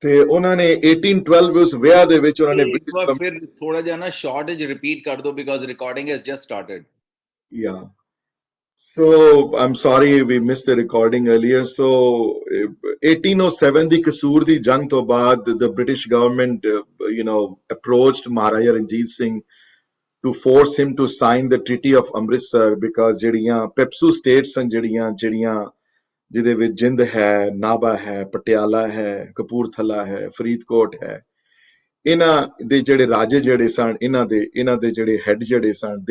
ਤੇ ਉਹਨਾਂ ਨੇ 1812 ਉਸ ਵਿਆਹ ਦੇ ਵਿੱਚ ਉਹਨਾਂ ਨੇ एक बार फिर थोड़ा जा ना शॉर्टेज रिपीट कर दो because recording has just started. Yeah. So I'm sorry we missed the recording earlier. So 1807 ਦੀ ਕਸੂਰ ਦੀ ਜੰਗ ਤੋਂ ਬਾਅਦ the British government approached Maharaja Ranjit Singh to force him to sign the Treaty of Amritsar because ਜਿਹੜੀਆਂ PEPSU status ਹਨ ਜਿਹੜੀਆਂ ਜਿਹਦੇ ਵਿੱਚ ਜਿੰਦ ਹੈ, ਨਾਭਾ ਹੈ, ਪਟਿਆਲਾ ਹੈ, ਕਪੂਰਥਲਾ ਹੈ, ਫਰੀਦਕੋਟ ਹੈ, ਇਹਨਾਂ ਦੇ ਜਿਹੜੇ ਰਾਜੇ ਜਿਹੜੇ ਸਨ, ਇਹਨਾਂ ਦੇ ਜਿਹੜੇ ਹੈਡ ਜਿਹੜੇ ਸਨ,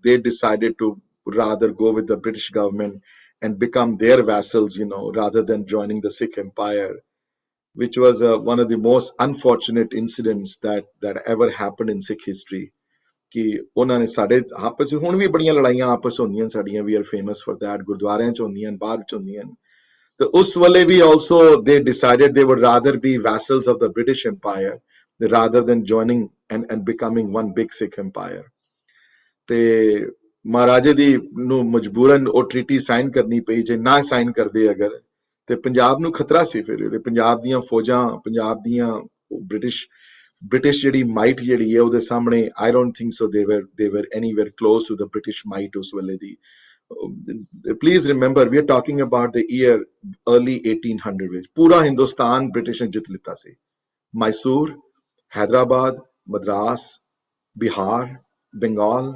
they decided to rather go with the British government and become their vassals, rather than joining the Sikh Empire, which was one of the most unfortunate incidents that ever happened in Sikh history. ਕਿ ਉਹਨਾਂ ਨੇ ਸਾਡੇ ਆਪਸ ਹੁਣ ਵੀ ਬੜੀਆਂ ਲੜਾਈਆਂ ਆਪਸ ਹੁੰਦੀਆਂ ਸਾਡੀਆਂ, we are famous for that, ਗੁਰਦੁਆਰਿਆਂ ਚ ਹੁੰਦੀਆਂ, ਬਾਹਰ ਚ ਹੁੰਦੀਆਂ, ਤੇ ਉਸ ਵੇਲੇ ਵੀ also they decided they would rather be vassals of the British Empire rather than joining and becoming one big Sikh empire. ਤੇ ਮਹਾਰਾਜੇ ਦੀ ਨੂੰ ਮਜਬੂਰਨ ਉਹ ਟ੍ਰੀਟੀ ਸਾਈਨ ਕਰਨੀ ਪਈ, ਜੇ ਨਾ ਸਾਈਨ ਕਰਦੇ ਅਗਰ ਤੇ ਪੰਜਾਬ ਨੂੰ ਖਤਰਾ ਸੀ, ਫਿਰ ਪੰਜਾਬ ਦੀਆਂ ਫੌਜਾਂ, ਪੰਜਾਬ ਦੀਆਂ ਬ੍ਰਿਟਿਸ਼ ਜਿਹੜੀ ਮਾਈਟ ਜਿਹੜੀ ਹੈ ਉਹਦੇ ਸਾਹਮਣੇ I don't think so they were anywhere close to the British might ਉਸ ਵੇਲੇ ਦੀ. Please remember we are talking about the year early 1800 ਵਿੱਚ ਪੂਰਾ ਹਿੰਦੁਸਤਾਨ ਬ੍ਰਿਟਿਸ਼ ਨੇ ਜਿੱਤ ਲਿੱਤਾ ਸੀ, Mysore, Hyderabad, Madras, Bihar, Bengal,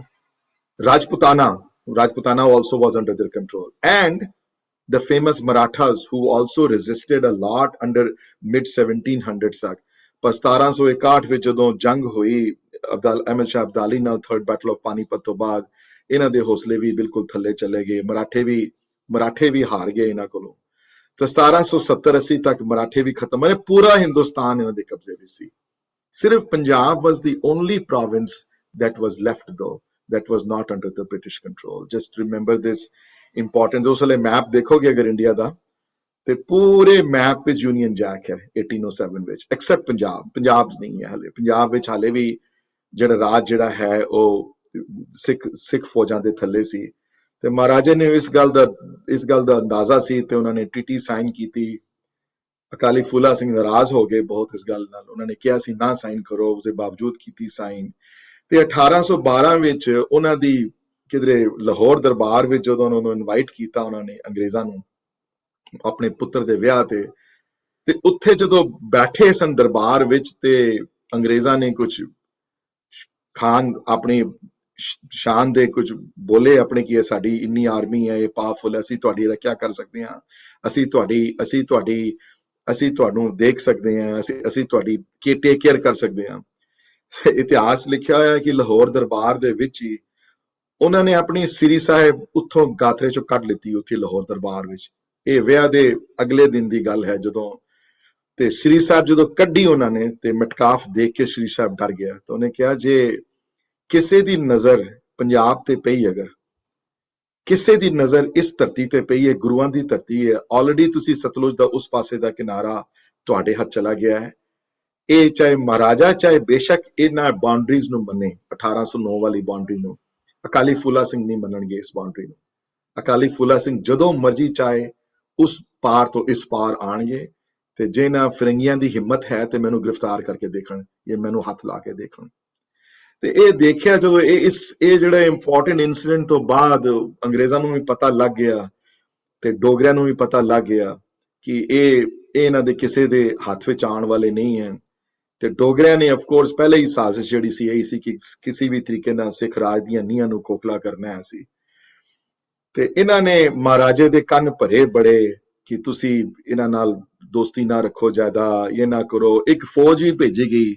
Rajputana also was under their control, and the famous Marathas who also resisted a lot under mid 1700s तक. पर 1761 ਵਿੱਚ ਜਦੋਂ ਜੰਗ ਹੋਈ ਅਹਿਮਦ ਸ਼ਾਹ ਅਬਦਾਲੀ ਨਾਲ, ਥਰਡ ਬੈਟਲ ਆਫ ਪਾਨੀਪਤ ਤੋਂ ਬਾਅਦ ਇਹਨਾਂ ਦੇ ਹੌਸਲੇ ਵੀ ਬਿਲਕੁਲ ਥੱਲੇ ਚਲੇ ਗਏ, ਮਰਾਠੇ ਵੀ ਹਾਰ ਗਏ ਇਹਨਾਂ ਕੋਲੋਂ, ਤਾਂ 1770-80 ਤੱਕ ਮਰਾਠੇ ਵੀ ਖਤਮ ਹੋਏ, ਪੂਰਾ ਹਿੰਦੁਸਤਾਨ ਇਹਨਾਂ ਦੇ ਕਬਜ਼ੇ ਵਿੱਚ ਸੀ, ਸਿਰਫ Punjab was the only province that was left though, that was not under the British control. Just remember this important. ਉਸ ਵੇਲੇ ਮੈਪ ਦੇਖੋਗੇ ਅਗਰ ਇੰਡੀਆ ਦਾ, ਤੇ ਪੂਰੇ ਮੈਪ ਵਿੱਚ ਯੂਨੀਅਨ ਜੈਕ ਹੈ 1807 ਵਿੱਚ, ਐਕਸੈਪਟ ਪੰਜਾਬ ਨਹੀਂ ਹੈ ਹਲੇ, ਪੰਜਾਬ ਵਿੱਚ ਹਾਲੇ ਵੀ ਜਿਹੜਾ ਰਾਜ ਜਿਹੜਾ ਹੈ ਉਹ ਸਿੱਖ ਫੌਜਾਂ ਦੇ ਥੱਲੇ ਸੀ, ਤੇ ਮਹਾਰਾਜੇ ਨੇ ਇਸ ਗੱਲ ਦਾ ਅੰਦਾਜ਼ਾ ਸੀ, ਤੇ ਉਹਨਾਂ ਨੇ ਟ੍ਰੀਟੀ ਸਾਈਨ ਕੀਤੀ। ਅਕਾਲੀ ਫੂਲਾ ਸਿੰਘ ਨਾਰਾਜ਼ ਹੋ ਗਏ ਬਹੁਤ ਇਸ ਗੱਲ ਨਾਲ, ਉਹਨਾਂ ਨੇ ਕਿਹਾ ਸੀ ਨਾ ਸਾਈਨ ਕਰੋ, ਉਸਦੇ ਬਾਵਜੂਦ ਕੀਤੀ ਸਾਈਨ, ਤੇ 1812 ਵਿੱਚ ਉਹਨਾਂ ਦੀ ਕਿਧਰੇ ਲਾਹੌਰ ਦਰਬਾਰ ਵਿੱਚ ਜਦੋਂ ਉਹਨਾਂ ਨੂੰ ਇਨਵਾਈਟ ਕੀਤਾ ਉਹਨਾਂ ਨੇ ਅੰਗਰੇਜ਼ਾਂ ਨੂੰ ਆਪਣੇ ਪੁੱਤਰ ਦੇ ਵਿਆਹ ਤੇ ਉੱਥੇ ਜਦੋਂ ਬੈਠੇ ਸਨ ਦਰਬਾਰ ਵਿੱਚ, ਤੇ ਅੰਗਰੇਜ਼ਾਂ ਨੇ ਕੁਝ ਖਾਨ ਆਪਣੀ ਸ਼ਾਨ ਦੇ ਕੁਝ ਬੋਲੇ ਆਪਣੇ, ਕਿ ਇਹ ਸਾਡੀ ਇੰਨੀ ਆਰਮੀ ਹੈ, ਇਹ ਪਾਵਰਫੁਲ ਹੈ, ਅਸੀਂ ਤੁਹਾਡੀ ਰੱਖਿਆ ਕਰ ਸਕਦੇ ਹਾਂ, ਅਸੀਂ ਤੁਹਾਨੂੰ ਦੇਖ ਸਕਦੇ ਹਾਂ, ਅਸੀਂ ਤੁਹਾਡੀ ਟੇਕ ਕੇਅਰ ਕਰ ਸਕਦੇ ਹਾਂ। ਇਤਿਹਾਸ ਲਿਖਿਆ ਹੋਇਆ ਕਿ ਲਾਹੌਰ ਦਰਬਾਰ ਦੇ ਵਿੱਚ ਹੀ ਉਹਨਾਂ ਨੇ ਆਪਣੀ ਸ੍ਰੀ ਸਾਹਿਬ ਉੱਥੋਂ ਗਾਤਰੇ ਚੋਂ ਕੱਢ ਲਿੱਤੀ ਉੱਥੇ ਲਾਹੌਰ ਦਰਬਾਰ ਵਿੱਚ। ਇਹ ਵਿਆਹ ਦੇ ਅਗਲੇ ਦਿਨ ਦੀ ਗੱਲ ਹੈ ਜਦੋਂ, ਤੇ ਸ੍ਰੀ ਸਾਹਿਬ ਜਦੋਂ ਕੱਢੀ ਉਹਨਾਂ ਨੇ, ਤੇ ਮਟਕਾਫ ਦੇਖ ਕੇ ਸ੍ਰੀ ਸਾਹਿਬ ਡਰ ਗਿਆ, ਤਾਂ ਉਹਨੇ ਕਿਹਾ ਜੇ ਕਿਸੇ ਦੀ ਨਜ਼ਰ ਪੰਜਾਬ ਤੇ ਪਈ, ਅਗਰ ਕਿਸੇ ਦੀ ਨਜ਼ਰ ਇਸ ਧਰਤੀ ਤੇ ਪਈ ਹੈ, ਗੁਰੂਆਂ ਦੀ ਧਰਤੀ ਹੈ, ਆਲਰੇਡੀ ਤੁਸੀਂ ਸਤਲੁਜ ਦਾ ਉਸ ਪਾਸੇ ਦਾ ਕਿਨਾਰਾ ਤੁਹਾਡੇ ਹੱਥ ਚਲਾ ਗਿਆ ਹੈ, ਇਹ ਚਾਹੇ ਮਹਾਰਾਜਾ ਚਾਹੇ ਬੇਸ਼ੱਕ ਇਹਨਾਂ ਬਾਉਂਡਰੀਜ਼ ਨੂੰ ਮੰਨੇ, 1809 ਵਾਲੀ ਬਾਉਂਡਰੀ ਨੂੰ, ਅਕਾਲੀ ਫੂਲਾ ਸਿੰਘ ਨਹੀਂ ਮੰਨਣਗੇ ਇਸ ਬਾਉਂਡਰੀ ਨੂੰ। ਅਕਾਲੀ ਫੂਲਾ ਸਿੰਘ ਜਦੋਂ ਮਰਜ਼ੀ ਚਾਹੇ ਉਸ ਪਾਰ ਤੋਂ ਇਸ ਪਾਰ ਆਣਗੇ, ਤੇ ਜੇ ਨਾ ਫਿਰੰਗੀਆਂ ਦੀ ਹਿੰਮਤ ਹੈ ਤੇ ਮੈਨੂੰ ਗ੍ਰਿਫਤਾਰ ਕਰਕੇ ਦੇਖਣ, ਇਹ ਮੈਨੂੰ ਹੱਥ ਲਾ ਕੇ ਦੇਖਣ। ਤੇ ਇਹ ਦੇਖਿਆ ਜਦੋਂ ਇਹ ਜਿਹੜਾ ਇੰਪੋਰਟੈਂਟ ਇਨਸੀਡੈਂਟ ਤੋਂ ਬਾਅਦ ਅੰਗਰੇਜ਼ਾਂ ਨੂੰ ਵੀ ਪਤਾ ਲੱਗ ਗਿਆ, ਤੇ ਡੋਗਰਿਆਂ ਨੂੰ ਵੀ ਪਤਾ ਲੱਗ ਗਿਆ ਕਿ ਇਹ ਇਹਨਾਂ ਦੇ ਕਿਸੇ ਦੇ ਹੱਥ ਵਿੱਚ ਆਉਣ ਵਾਲੇ ਨਹੀਂ ਹੈ, ਤੇ ਡੋਗਰਿਆਂ ਨੇ ਅਫਕੋਰਸ ਪਹਿਲੇ ਹੀ ਸਾਜ਼ਿਸ਼ ਜਿਹੜੀ ਸੀ ਇਹੀ ਸੀ ਕਿ ਕਿਸੇ ਵੀ ਤਰੀਕੇ ਨਾਲ ਸਿੱਖ ਰਾਜ ਦੀਆਂ ਨੀਹਾਂ ਨੂੰ ਖੋਖਲਾ ਕਰਨਾ ਸੀ। ਤੇ ਇਹਨਾਂ ਨੇ ਮਹਾਰਾਜੇ ਦੇ ਕੰਨ ਭਰੇ ਬੜੇ ਕਿ ਤੁਸੀਂ ਇਹਨਾਂ ਨਾਲ ਦੋਸਤੀ ਨਾ ਰੱਖੋ ਜ਼ਿਆਦਾ, ਇਹ ਨਾ ਕਰੋ। ਇੱਕ ਫੌਜ ਵੀ ਭੇਜੀ ਗਈ,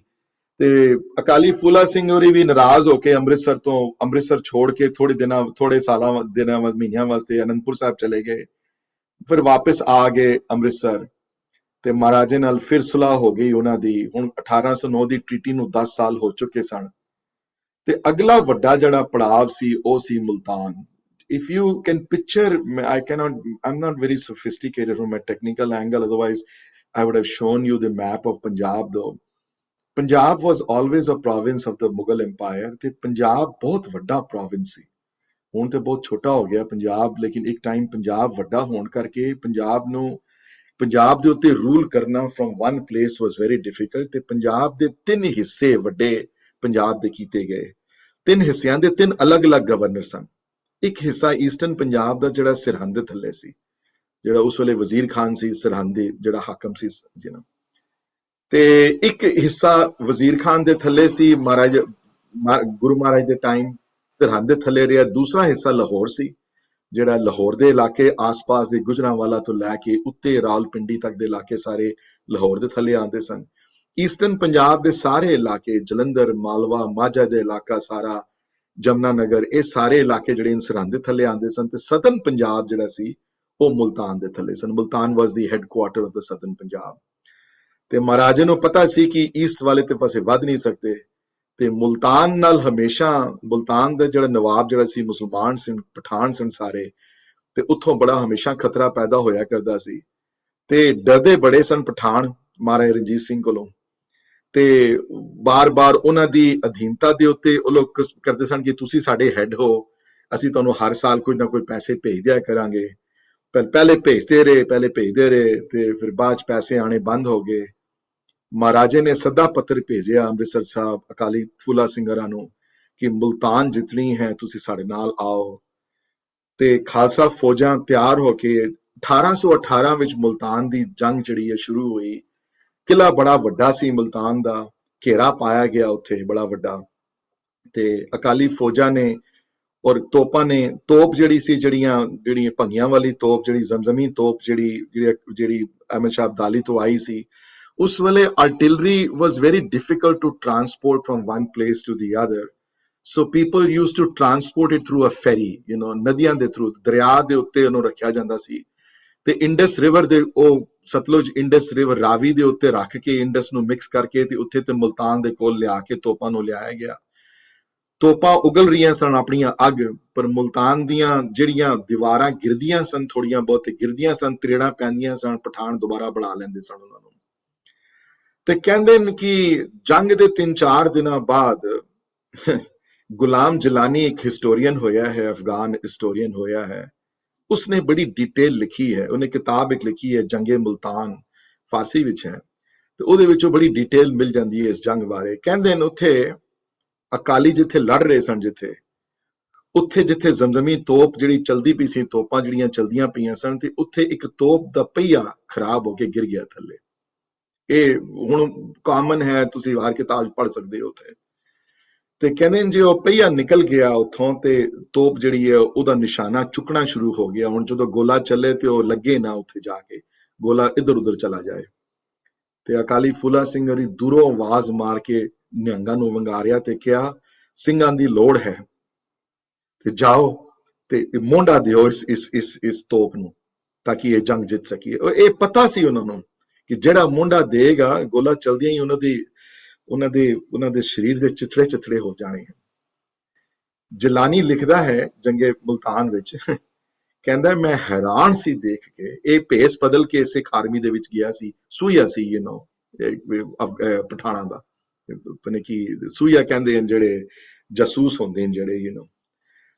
ਤੇ ਅਕਾਲੀ ਫੂਲਾ ਸਿੰਘ ਹੋਰੀ ਵੀ ਨਾਰਾਜ਼ ਹੋ ਕੇ ਅੰਮ੍ਰਿਤਸਰ ਛੋੜ ਕੇ ਥੋੜੇ ਸਾਲਾਂ ਮਹੀਨਿਆਂ ਵਾਸਤੇ ਅਨੰਦਪੁਰ ਸਾਹਿਬ ਚਲੇ ਗਏ, ਫਿਰ ਵਾਪਸ ਆ ਗਏ ਅੰਮ੍ਰਿਤਸਰ, ਤੇ ਮਹਾਰਾਜੇ ਨਾਲ ਫਿਰ ਸੁਲਾਹ ਹੋ ਗਈ ਉਹਨਾਂ ਦੀ। ਹੁਣ 1809 ਦੀ ਟ੍ਰੀਟੀ ਨੂੰ 10 ਸਾਲ ਹੋ ਚੁੱਕੇ ਸਨ, ਤੇ ਅਗਲਾ ਵੱਡਾ ਜਿਹੜਾ ਪੜਾਵ ਸੀ ਉਹ ਸੀ Multan. If you can picture, I'm not very sophisticated from a technical angle, otherwise I would have shown you the map of Punjab though. Punjab was always a province of the Mughal Empire, ਤੇ ਪੰਜਾਬ ਬਹੁਤ ਵੱਡਾ province ਸੀ। ਹੁਣ ਤੇ ਬਹੁਤ ਛੋਟਾ ਹੋ ਗਿਆ ਪੰਜਾਬ, ਲੇਕਿਨ ਇੱਕ ਟਾਈਮ ਪੰਜਾਬ ਵੱਡਾ ਹੋਣ ਕਰਕੇ ਪੰਜਾਬ ਨੂੰ ਪੰਜਾਬ ਦੇ ਉੱਤੇ ਰੂਲ ਕਰਨਾ from one place was very difficult ਤੇ ਪੰਜਾਬ ਦੇ ਤਿੰਨ ਹਿੱਸੇ ਵੱਡੇ ਪੰਜਾਬ ਦੇ ਕੀਤੇ ਗਏ। ਤਿੰਨ ਹਿੱਸਿਆਂ ਦੇ ਤਿੰਨ ਅਲੱਗ-ਅਲੱਗ ਗਵਰਨਰ ਸਨ। ਇੱਕ ਹਿੱਸਾ ਈਸਟਰਨ ਪੰਜਾਬ ਦਾ ਜਿਹੜਾ ਸਰਹੰਦ ਦੇ ਥੱਲੇ ਸੀ, ਜਿਹੜਾ ਉਸ ਵੇਲੇ ਵਜ਼ੀਰ ਖਾਨ ਸੀ ਸਰਹੰਦ ਦੇ ਜਿਹੜਾ ਹਾਕਮ ਸੀ ਜਿਹਨਾਂ, ਤੇ ਇੱਕ ਹਿੱਸਾ ਵਜ਼ੀਰ ਖਾਨ ਦੇ ਥੱਲੇ ਸੀ ਮਹਾਰਾਜ ਗੁਰੂ ਮਹਾਰਾਜ ਦੇ ਟਾਈਮ ਸਰਹੰਦ ਦੇ ਥੱਲੇ ਰਿਹਾ। ਦੂਸਰਾ ਹਿੱਸਾ ਲਾਹੌਰ ਸੀ, ਜਿਹੜਾ ਲਾਹੌਰ ਦੇ ਇਲਾਕੇ ਆਸ-ਪਾਸ ਦੇ ਗੁਜਰਾਂਵਾਲਾ ਤੋਂ ਲੈ ਕੇ ਉੱਤੇ ਰਾਵਲਪਿੰਡੀ ਤੱਕ ਦੇ ਇਲਾਕੇ ਸਾਰੇ ਲਾਹੌਰ ਦੇ ਥੱਲੇ ਆਉਂਦੇ ਸਨ। ਈਸਟਰਨ ਪੰਜਾਬ ਦੇ ਸਾਰੇ ਇਲਾਕੇ ਜਲੰਧਰ, ਮਾਲਵਾ, ਮਾਝਾ ਦੇ ਇਲਾਕਾ ਸਾਰਾ, ਜਮਨਾ ਨਗਰ, ਇਹ ਸਾਰੇ ਇਲਾਕੇ ਜਿਹੜੇ ਸਰਹੰਦ ਦੇ ਥੱਲੇ ਆਉਂਦੇ ਸਨ। ਤੇ ਸਦਰਨ ਪੰਜਾਬ ਜਿਹੜਾ ਸੀ ਉਹ ਮੁਲਤਾਨ ਦੇ ਥੱਲੇ ਸਨ। ਮੁਲਤਾਨ ਵਾਸ ਦੀ headquarter of the southern Punjab. ਤੇ ਮਹਾਰਾਜੇ ਨੂੰ ਪਤਾ ਸੀ ਕਿ ਈਸਟ ਵਾਲੇ ਤੇ ਪਾਸੇ ਵੱਧ ਨਹੀਂ ਸਕਦੇ ਤੇ ਮੁਲਤਾਨ ਨਾਲ ਹਮੇਸ਼ਾ, ਮੁਲਤਾਨ ਦਾ ਜਿਹੜਾ ਨਵਾਬ ਜਿਹੜਾ ਸੀ ਮੁਸਲਮਾਨ ਸਨ, ਪਠਾਨ ਸਨ ਸਾਰੇ, ਤੇ ਉੱਥੋਂ ਬੜਾ ਹਮੇਸ਼ਾ ਖਤਰਾ ਪੈਦਾ ਹੋਇਆ ਕਰਦਾ ਸੀ ਤੇ ਡਰਦੇ ਬੜੇ ਸਨ ਪਠਾਨ ਮਹਾਰਾਜਾ ਰਣਜੀਤ ਸਿੰਘ ਕੋਲੋਂ। ਤੇ ਬਾਰ-ਬਾਰ ਉਹਨਾਂ ਦੀ ਅਧੀਨਤਾ ਦੇ ਉੱਤੇ ਉਹ ਲੋਕ ਕਰਦੇ ਸਨ ਕਿ ਤੁਸੀਂ ਸਾਡੇ ਹੈੱਡ ਹੋ, ਅਸੀਂ ਤੁਹਾਨੂੰ ਹਰ ਸਾਲ ਕੋਈ ਨਾ ਕੋਈ ਪੈਸੇ ਭੇਜ ਦਿਆ ਕਰਾਂਗੇ। ਪਹਿਲੇ ਭੇਜਦੇ ਰਹੇ ਤੇ ਫਿਰ ਬਾਅਦ ਚ ਪੈਸੇ ਆਣੇ ਬੰਦ ਹੋ ਗਏ। ਮਹਾਰਾਜੇ ਨੇ ਸੱਦਾ ਪੱਤਰ ਭੇਜਿਆ ਅੰਮ੍ਰਿਤਸਰ ਸਾਹਿਬ ਅਕਾਲੀ ਫੂਲਾ ਸਿੰਘਰਾਂ ਨੂੰ ਕਿ ਮੁਲਤਾਨ ਜਿੱਤਣੀ ਹੈ, ਤੁਸੀਂ ਸਾਡੇ ਨਾਲ ਆਓ। ਤੇ ਖਾਲਸਾ ਫੌਜਾਂ ਤਿਆਰ ਹੋ ਕੇ 1818 ਵਿੱਚ ਮੁਲਤਾਨ ਦੀ ਜੰਗ ਜਿਹੜੀ ਹੈ ਸ਼ੁਰੂ ਹੋਈ। ਕਿਲਾ ਬੜਾ ਵੱਡਾ ਸੀ ਮੁਲਤਾਨ ਦਾ, ਘੇਰਾ ਪਾਇਆ ਗਿਆ ਉੱਥੇ ਬੜਾ ਵੱਡਾ, ਤੇ ਅਕਾਲੀ ਫੌਜਾਂ ਨੇ ਔਰ ਤੋਪਾਂ ਨੇ, ਤੋਪ ਜਿਹੜੀ ਸੀ ਜਿਹੜੀਆਂ ਭੰਗੀਆਂ ਵਾਲੀ ਤੋਪ, ਜਿਹੜੀ ਜ਼ਮਜ਼ਮੀ ਤੋਪ ਜਿਹੜੀ ਅਹਿਮਦ ਸ਼ਾਹ ਅਬਦਾਲੀ ਤੋਂ ਆਈ ਸੀ, ਉਸ ਵੇਲੇ artillery was very difficult to transport from one place to the other. So people use to transport it through a ferry, ਨਦੀਆਂ ਦੇ ਥਰੂ, ਦਰਿਆ ਦੇ ਉੱਤੇ ਉਹਨੂੰ ਰੱਖਿਆ ਜਾਂਦਾ ਸੀ। ਤੇ ਇੰਡਸ ਰਿਵਰ ਦੇ, ਉਹ ਸਤਲੁਜ ਇੰਡਸ ਰਿਵਰ ਰਾਵੀ ਦੇ ਉੱਤੇ ਰੱਖ ਕੇ ਇੰਡਸ ਨੂੰ ਮਿਕਸ ਕਰਕੇ ਤੇ ਉੱਥੇ ਤੇ ਮੁਲਤਾਨ ਦੇ ਕੋਲ ਲਿਆ ਕੇ ਤੋਪਾਂ ਨੂੰ ਲਿਆਇਆ ਗਿਆ। ਤੋਪਾਂ ਉਗਲ ਰਹੀਆਂ ਸਨ ਆਪਣੀਆਂ ਅੱਗ, ਪਰ ਮੁਲਤਾਨ ਦੀਆਂ ਜਿਹੜੀਆਂ ਦੀਵਾਰਾਂ ਗਿਰਦੀਆਂ ਸਨ, ਥੋੜੀਆਂ ਬਹੁਤ ਗਿਰਦੀਆਂ ਸਨ, ਤਰੇੜਾਂ ਪੈਂਦੀਆਂ ਸਨ, ਪਠਾਨ ਦੁਬਾਰਾ ਬਣਾ ਲੈਂਦੇ ਸਨ ਉਹਨਾਂ ਨੂੰ। ਤੇ ਕਹਿੰਦੇ ਨੇ ਕਿ ਜੰਗ ਦੇ 3-4 ਦਿਨਾਂ ਬਾਅਦ ਗੁਲਾਮ ਜਲਾਨੀ ਇੱਕ ਹਿਸਟੋਰੀਅਨ ਹੋਇਆ ਹੈ, ਅਫਗਾਨ ਹਿਸਟੋਰੀਅਨ ਹੋਇਆ ਹੈ, ਉਸਨੇ ਬੜੀ ਡਿਟੇਲ ਲਿਖੀ ਹੈ। ਉਹਨੇ ਕਿਤਾਬ ਇੱਕ ਲਿਖੀ ਹੈ ਜੰਗੇ ਮੁਲਤਾਨ, ਫਾਰਸੀ ਵਿੱਚ ਹੈ, ਤੇ ਉਹਦੇ ਵਿੱਚੋਂ ਬੜੀ ਡਿਟੇਲ ਮਿਲ ਜਾਂਦੀ ਹੈ ਇਸ ਜੰਗ ਬਾਰੇ। ਕਹਿੰਦੇ ਨੇ ਉੱਥੇ ਅਕਾਲੀ ਜਿੱਥੇ ਲੜ ਰਹੇ ਸਨ, ਜਿੱਥੇ ਜ਼ਮਜ਼ਮੀ ਤੋਪ ਜਿਹੜੀ ਚਲਦੀ ਪਈ ਸੀ, ਤੋਪਾਂ ਜਿਹੜੀਆਂ ਚਲਦੀਆਂ ਪਈਆਂ ਸਨ, ਤੇ ਉੱਥੇ ਇੱਕ ਤੋਪ ਦਾ ਪਹੀਆ ਖਰਾਬ ਹੋ ਕੇ ਗਿਰ ਗਿਆ ਥੱਲੇ। ਇਹ ਹੁਣ ਕਾਮਨ ਹੈ, ਤੁਸੀਂ ਹਰ ਕਿਤਾਬ ਪੜ੍ਹ ਸਕਦੇ ਹੋ ਉੱਥੇ। ਤੇ ਕਹਿੰਦੇ ਜੇ ਉਹ ਪਹੀਆ ਨਿਕਲ ਗਿਆ ਉੱਥੋਂ ਤੇ ਤੋਪ ਜਿਹੜੀ ਹੈ ਉਹਦਾ ਨਿਸ਼ਾਨਾ ਚੁੱਕਣਾ ਸ਼ੁਰੂ ਹੋ ਗਿਆ। ਹੁਣ ਜਦੋਂ ਗੋਲਾ ਚੱਲੇ ਤੇ ਉਹ ਲੱਗੇ ਨਾ ਉੱਥੇ ਜਾ ਕੇ, ਗੋਲਾ ਇੱਧਰ ਉੱਧਰ ਚਲਾ ਜਾਏ। ਤੇ ਅਕਾਲੀ ਫੂਲਾ ਸਿੰਘ ਹਰੀ ਦੂਰੋਂ ਆਵਾਜ਼ ਮਾਰ ਕੇ ਨਿਹੰਗਾਂ ਨੂੰ ਵੰਗਾਰਿਆ ਤੇ ਕਿਹਾ, ਸਿੰਘਾਂ ਦੀ ਲੋੜ ਹੈ ਤੇ ਜਾਓ ਤੇ ਮੋਢਾ ਦਿਓ ਇਸ ਤੋਪ ਨੂੰ ਤਾਂ ਕਿ ਇਹ ਜੰਗ ਜਿੱਤ ਸਕੀਏ। ਇਹ ਪਤਾ ਸੀ ਉਹਨਾਂ ਨੂੰ ਕਿ ਜਿਹੜਾ ਮੋਢਾ ਦੇਗਾ, ਗੋਲਾ ਚਲਦਿਆਂ ਹੀ ਉਹਨਾਂ ਦੇ ਸਰੀਰ ਦੇ ਚਿਥੜੇ ਹੋ ਜਾਣੇ। ਜਲਾਨੀ ਲਿਖਦਾ ਹੈ ਜੰਗੇ ਮੁਲਤਾਨ ਵਿੱਚ, ਕਹਿੰਦਾ ਮੈਂ ਹੈਰਾਨ ਸੀ ਦੇਖ ਕੇ, ਇਹ ਭੇਸ ਬਦਲ ਕੇ ਸਿੱਖ ਆਰਮੀ ਦੇ ਵਿੱਚ ਗਿਆ ਸੀ, ਸੂਈਆ ਸੀ ਪਠਾਣਾ ਦਾ, ਕਿ ਸੂਈਆ ਕਹਿੰਦੇ ਹਨ ਜਿਹੜੇ ਜਾਸੂਸ ਹੁੰਦੇ ਨੇ ਜਿਹੜੇ,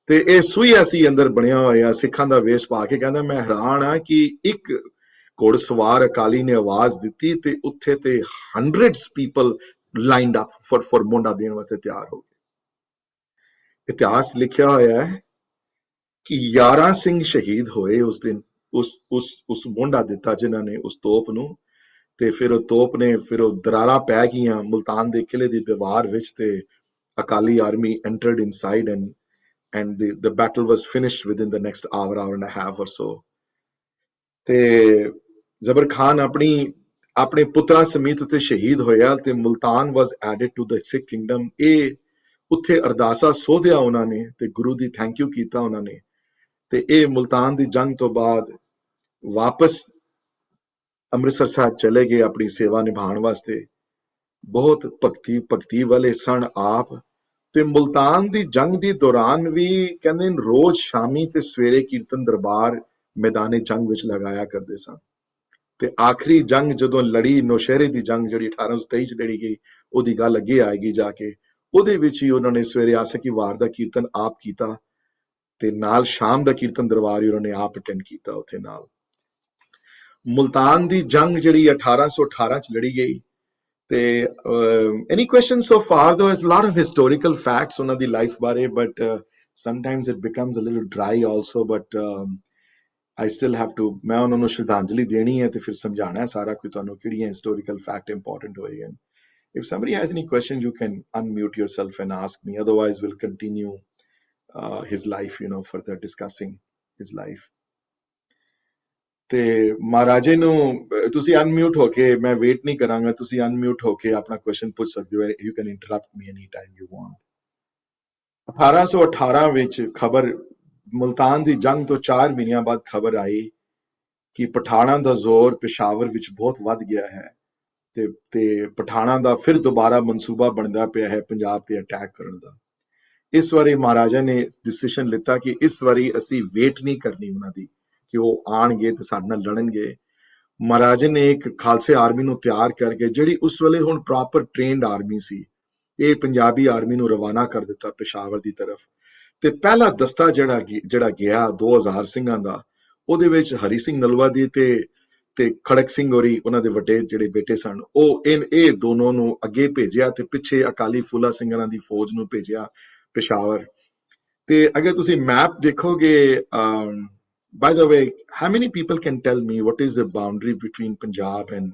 ਤੇ ਇਹ ਸੂਈਆ ਸੀ ਅੰਦਰ ਬਣਿਆ ਹੋਇਆ ਸਿੱਖਾਂ ਦਾ ਵੇਸ਼ ਪਾ ਕੇ। ਕਹਿੰਦਾ ਮੈਂ ਹੈਰਾਨ ਆ ਕਿ ਇੱਕ ਘੋੜਸਵਾਰ ਅਕਾਲੀ ਨੇ ਆਵਾਜ਼ ਦਿੱਤੀ ਤੇ ਉੱਥੇ ਤੇ hundreds people lined up for ਮੋਢਾ ਦੇਣ ਵਾਸਤੇ ਤਿਆਰ ਹੋ ਗਏ। ਇਤਿਹਾਸ ਲਿਖਿਆ ਹੋਇਆ ਹੈ ਕਿ 11 ਸਿੰਘ ਸ਼ਹੀਦ ਹੋਏ ਉਸ ਦਿਨ, ਉਸ ਮੋਢਾ ਦਿੱਤਾ ਜਿਨ੍ਹਾਂ ਨੇ ਉਸ ਤੋਪ ਨੂੰ। ਤੇ ਫਿਰ ਉਹ ਤੋਪ ਨੇ, ਫਿਰ ਉਹ ਦਰਾਰਾਂ ਪੈ ਗਈਆਂ ਮੁਲਤਾਨ ਦੇ ਕਿਲੇ ਦੀ ਦੀਵਾਰ ਵਿੱਚ, ਤੇ Akali army entered inside and the battle was finished within the next hour and a half or so। ਤੇ ਜ਼ਬਰ ਖਾਨ ਆਪਣੇ ਪੁੱਤਰਾਂ ਸਮੇਤ ਉੱਤੇ ਸ਼ਹੀਦ ਹੋਇਆ ਤੇ Multan was added to the Sikh kingdom। ਇਹ ਉੱਥੇ ਅਰਦਾਸਾ ਸੋਧਿਆ ਉਹਨਾਂ ਨੇ ਤੇ ਗੁਰੂ ਦੀ ਥੈਂਕ ਯੂ ਕੀਤਾ ਉਹਨਾਂ ਨੇ। ਤੇ ਇਹ ਮੁਲਤਾਨ ਦੀ ਜੰਗ ਤੋਂ ਬਾਅਦ ਵਾਪਸ ਅੰਮ੍ਰਿਤਸਰ ਸਾਹਿਬ ਚਲੇ ਗਏ ਆਪਣੀ ਸੇਵਾ ਨਿਭਾਉਣ ਵਾਸਤੇ। ਬਹੁਤ ਭਗਤੀ ਵਾਲੇ ਸਨ ਆਪ। ਤੇ ਮੁਲਤਾਨ ਦੀ ਜੰਗ ਦੀ ਦੌਰਾਨ ਵੀ ਕਹਿੰਦੇ ਰੋਜ਼ ਸ਼ਾਮੀ ਤੇ ਸਵੇਰੇ ਕੀਰਤਨ ਦਰਬਾਰ ਮੈਦਾਨੇ ਜੰਗ ਵਿੱਚ ਲਗਾਇਆ ਕਰਦੇ ਸਨ। ਤੇ ਆਖਰੀ ਜੰਗ ਜਦੋਂ ਲੜੀ, ਨੌਸ਼ਹਿਰੇ ਦੀ ਜੰਗ ਜਿਹੜੀ 1823 ਚ ਲੜੀ ਗਈ, ਉਹਦੀ ਗੱਲ ਅੱਗੇ ਆਏਗੀ ਜਾ ਕੇ। ਉਹਦੇ ਵਿੱਚ ਹੀ ਉਹਨਾਂ ਨੇ ਸਵੇਰੇ ਆਸਕੀ ਵਾਰ ਦਾ ਕੀਰਤਨ ਆਪ ਕੀਤਾ ਤੇ ਨਾਲ ਸ਼ਾਮ ਦਾ ਕੀਰਤਨ ਦਰਬਾਰ ਹੀ ਉਹਨਾਂ ਨੇ ਆਪ ਅਟੈਂਡ ਕੀਤਾ ਉੱਥੇ ਨਾਲ। ਮੁਲਤਾਨ ਦੀ ਜੰਗ ਜਿਹੜੀ 1818 ਚ ਲੜੀ ਗਈ ਤੇ any questions so far? Though there's a lot of historical facts ਉਹਨਾਂ ਦੀ ਲਾਈਫ ਬਾਰੇ, but sometimes it becomes a little dry also, but I still have to, ਮੈਂ ਉਹਨਾਂ ਨੂੰ ਸ਼ਰਧਾਂਜਲੀ ਦੇਣੀ ਹੈ ਤੇ ਫਿਰ ਸਮਝਾਣਾ ਹੈ ਸਾਰਾ ਕੁਝ ਤੁਹਾਨੂੰ ਕਿਹੜੀਆਂ historical fact important ਹੋਏ ਹਨ. If somebody has any questions, you can unmute yourself and ask me. Otherwise, we'll continue his life, further discussing his life. ਤੇ ਮਹਾਰਾਜੇ ਨੂੰ ਤੁਸੀਂ ਅਨਮਿਊਟ ਹੋ ਕੇ, ਮੈਂ ਵੇਟ ਨਹੀਂ ਕਰਾਂਗਾ, ਤੁਸੀਂ ਅਨਮਿਊਟ ਹੋ ਕੇ ਆਪਣਾ ਕੁਐਸਚਨ ਪੁੱਛ ਸਕਦੇ ਹੋ. You can interrupt me any time you want. 1818 ਵਿੱਚ ਖਬਰ, ਮੁਲਤਾਨ ਦੀ ਜੰਗ ਤੋਂ 4 ਮਹੀਨਿਆਂ ਬਾਅਦ ਖਬਰ ਆਈ ਕਿ ਪਠਾਣਾਂ ਦਾ ਜ਼ੋਰ ਪਿਸ਼ਾਵਰ ਵਿੱਚ ਬਹੁਤ ਵੱਧ ਗਿਆ ਹੈ ਤੇ ਪਠਾਣਾਂ ਦਾ ਫਿਰ ਦੁਬਾਰਾ ਮਨਸੂਬਾ ਬਣਦਾ ਪਿਆ ਹੈ ਪੰਜਾਬ ਤੇ ਅਟੈਕ ਕਰਨ ਦਾ. ਇਸ ਵਾਰੀ ਮਹਾਰਾਜਾ ਨੇ ਡਿਸੀਜਨ ਲਿੱਤਾ ਕਿ ਇਸ ਵਾਰੀ ਅਸੀਂ ਵੇਟ ਨਹੀਂ ਕਰਨੀ ਉਹਨਾਂ ਦੀ ਕਿ ਉਹ ਆਣਗੇ ਤੇ ਸਾਡੇ ਨਾਲ ਲੜਨਗੇ. ਮਹਾਰਾਜਾ ਨੇ ਇੱਕ ਖਾਲਸੇ ਆਰਮੀ ਨੂੰ ਤਿਆਰ ਕਰਕੇ, ਜਿਹੜੀ ਉਸ ਵੇਲੇ ਹੁਣ ਪ੍ਰੋਪਰ ਟ੍ਰੇਨਡ ਆਰਮੀ ਸੀ, ਇਹ ਪੰਜਾਬੀ ਆਰਮੀ ਨੂੰ ਰਵਾਨਾ ਕਰ ਦਿੱਤਾ ਪਿਸ਼ਾਵਰ ਦੀ ਤਰਫ. ਤੇ ਪਹਿਲਾ ਦਸਤਾ ਜਿਹੜਾ ਗਿਆ 2000 ਸਿੰਘਾਂ ਦਾ, ਉਹਦੇ ਵਿੱਚ ਹਰੀ ਸਿੰਘ ਨਲਵਾ ਦੀ ਤੇ ਖੜਕ ਸਿੰਘ ਹੋਰੀ, ਉਹਨਾਂ ਦੇ ਵੱਡੇ ਜਿਹੜੇ ਬੇਟੇ ਸਨ, ਉਹ ਇਹ ਦੋਨੋਂ ਨੂੰ ਅੱਗੇ ਭੇਜਿਆ ਤੇ ਪਿੱਛੇ ਅਕਾਲੀ ਫੂਲਾ ਸਿੰਘਾਂ ਦੀ ਫੌਜ ਨੂੰ ਭੇਜਿਆ ਪਿਸ਼ਾਵਰ. ਤੇ ਅਗਰ ਤੁਸੀਂ ਮੈਪ ਦੇਖੋਗੇ, by the way, how many people can tell me what is the boundary between Punjab and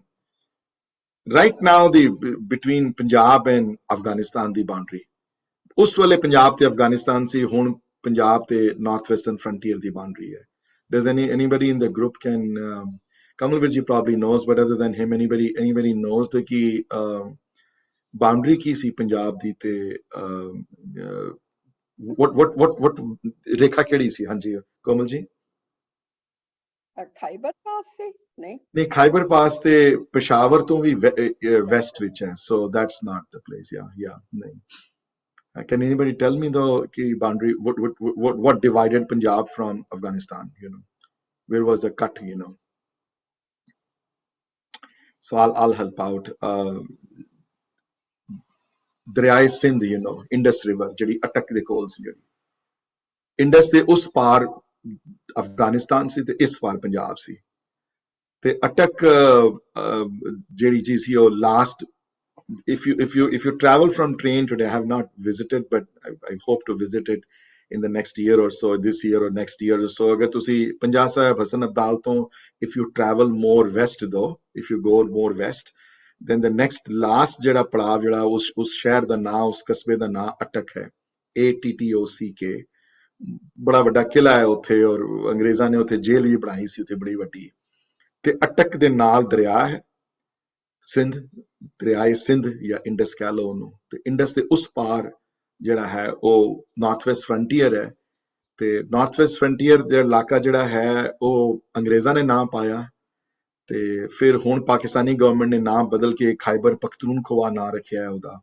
right now, between Punjab and Afghanistan the boundary? ਉਸ ਵੇਲੇ ਪੰਜਾਬ ਤੇ ਅਫਗਾਨਿਸਤਾਨ ਸੀ, ਹੁਣ ਪੰਜਾਬ ਤੇ ਨਾਰਥ ਵੈਸਟਰਨ ਫਰੰਟੀਅਰ ਦੀ ਬਾਉਂਡਰੀ ਹੈ. Does anybody in the group can Kamalvirji probably knows, but other than him, anybody knows the ki boundary ki si Punjab di te what rekha kehdi si? Hanji Komal ji. ਖਾਈਬਰ ਪਾਸ ਸੀ? ਨਹੀਂ, ਖਾਈਬਰ ਪਾਸ ਤੇ ਪਸ਼ਾਵਰ ਤੋਂ ਵੀ West ਵਿੱਚ ਹੈ, so that's not the place. Yeah, ਨਹੀਂ. Can anybody tell me the boundary, what divided Punjab from Afghanistan? Where was the cut? So I'll help out. ਦਰਿਆਏ Sindh, Indus river ਜਿਹੜੀ ਅਟਕ ਦੇ ਕੋਲ ਸੀ, ਜਿਹੜੀ ਇੰਡਸ ਦੇ ਉਸ ਪਾਰ ਅਫਗਾਨਿਸਤਾਨ ਸੀ ਤੇ ਇਸ ਪਾਰ ਪੰਜਾਬ ਸੀ. ਤੇ ਅਟਕ ਜਿਹੜੀ ਜੀ ਸੀ ਉਹ last, if you travel from train today, I have not visited, but I hope to visit it in the next year or so, this year or next year or so. Agar tusi Punjab Sahib Hasan Abdal to, if you travel more west though, if you go more west, then the next last ਜਿਹੜਾ ਪੜਾਵ ਜਿਹੜਾ ਉਸ ਸ਼ਹਿਰ ਦਾ ਨਾਂ, ਉਸ ਕਸਬੇ ਦਾ ਨਾਂ ਅਟਕ ਹੈ, ATTOCK. ਬੜਾ ਵੱਡਾ ਕਿਲਾ ਹੈ ਉੱਥੇ, ਔਰ ਅੰਗਰੇਜ਼ਾਂ ਨੇ ਉੱਥੇ ਜੇਲ੍ਹ ਵੀ ਬਣਾਈ ਸੀ ਉੱਥੇ ਬੜੀ ਵੱਡੀ. ਤੇ ਅਟਕ ਦੇ ਨਾਲ ਦਰਿਆ ਹੈ ਸਿੰਧ, ਦਰਿਆਏ ਸਿੰਧ ਜਾਂ ਇੰਡਸ ਕਹਿ ਲਓ ਉਹਨੂੰ. ਤੇ ਇੰਡਸ ਦੇ ਉਸ ਪਾਰ ਜਿਹੜਾ ਹੈ ਉਹ ਨਾਰਥ ਵੈਸਟ ਫਰੰਟੀਅਰ ਹੈ. ਤੇ ਨਾਰਥ ਵੈਸਟ ਫਰੰਟੀਅਰ ਦਾ ਇਲਾਕਾ ਜਿਹੜਾ ਹੈ ਉਹ ਅੰਗਰੇਜ਼ਾਂ ਨੇ ਨਾਂ ਪਾਇਆ, ਤੇ ਫਿਰ ਹੁਣ ਪਾਕਿਸਤਾਨੀ ਗਵਰਨਮੈਂਟ ਨੇ ਨਾਮ ਬਦਲ ਕੇ ਖਾਈਬਰ ਪਖਤੂਨਖਵਾ ਨਾਂ ਰੱਖਿਆ ਉਹਦਾ.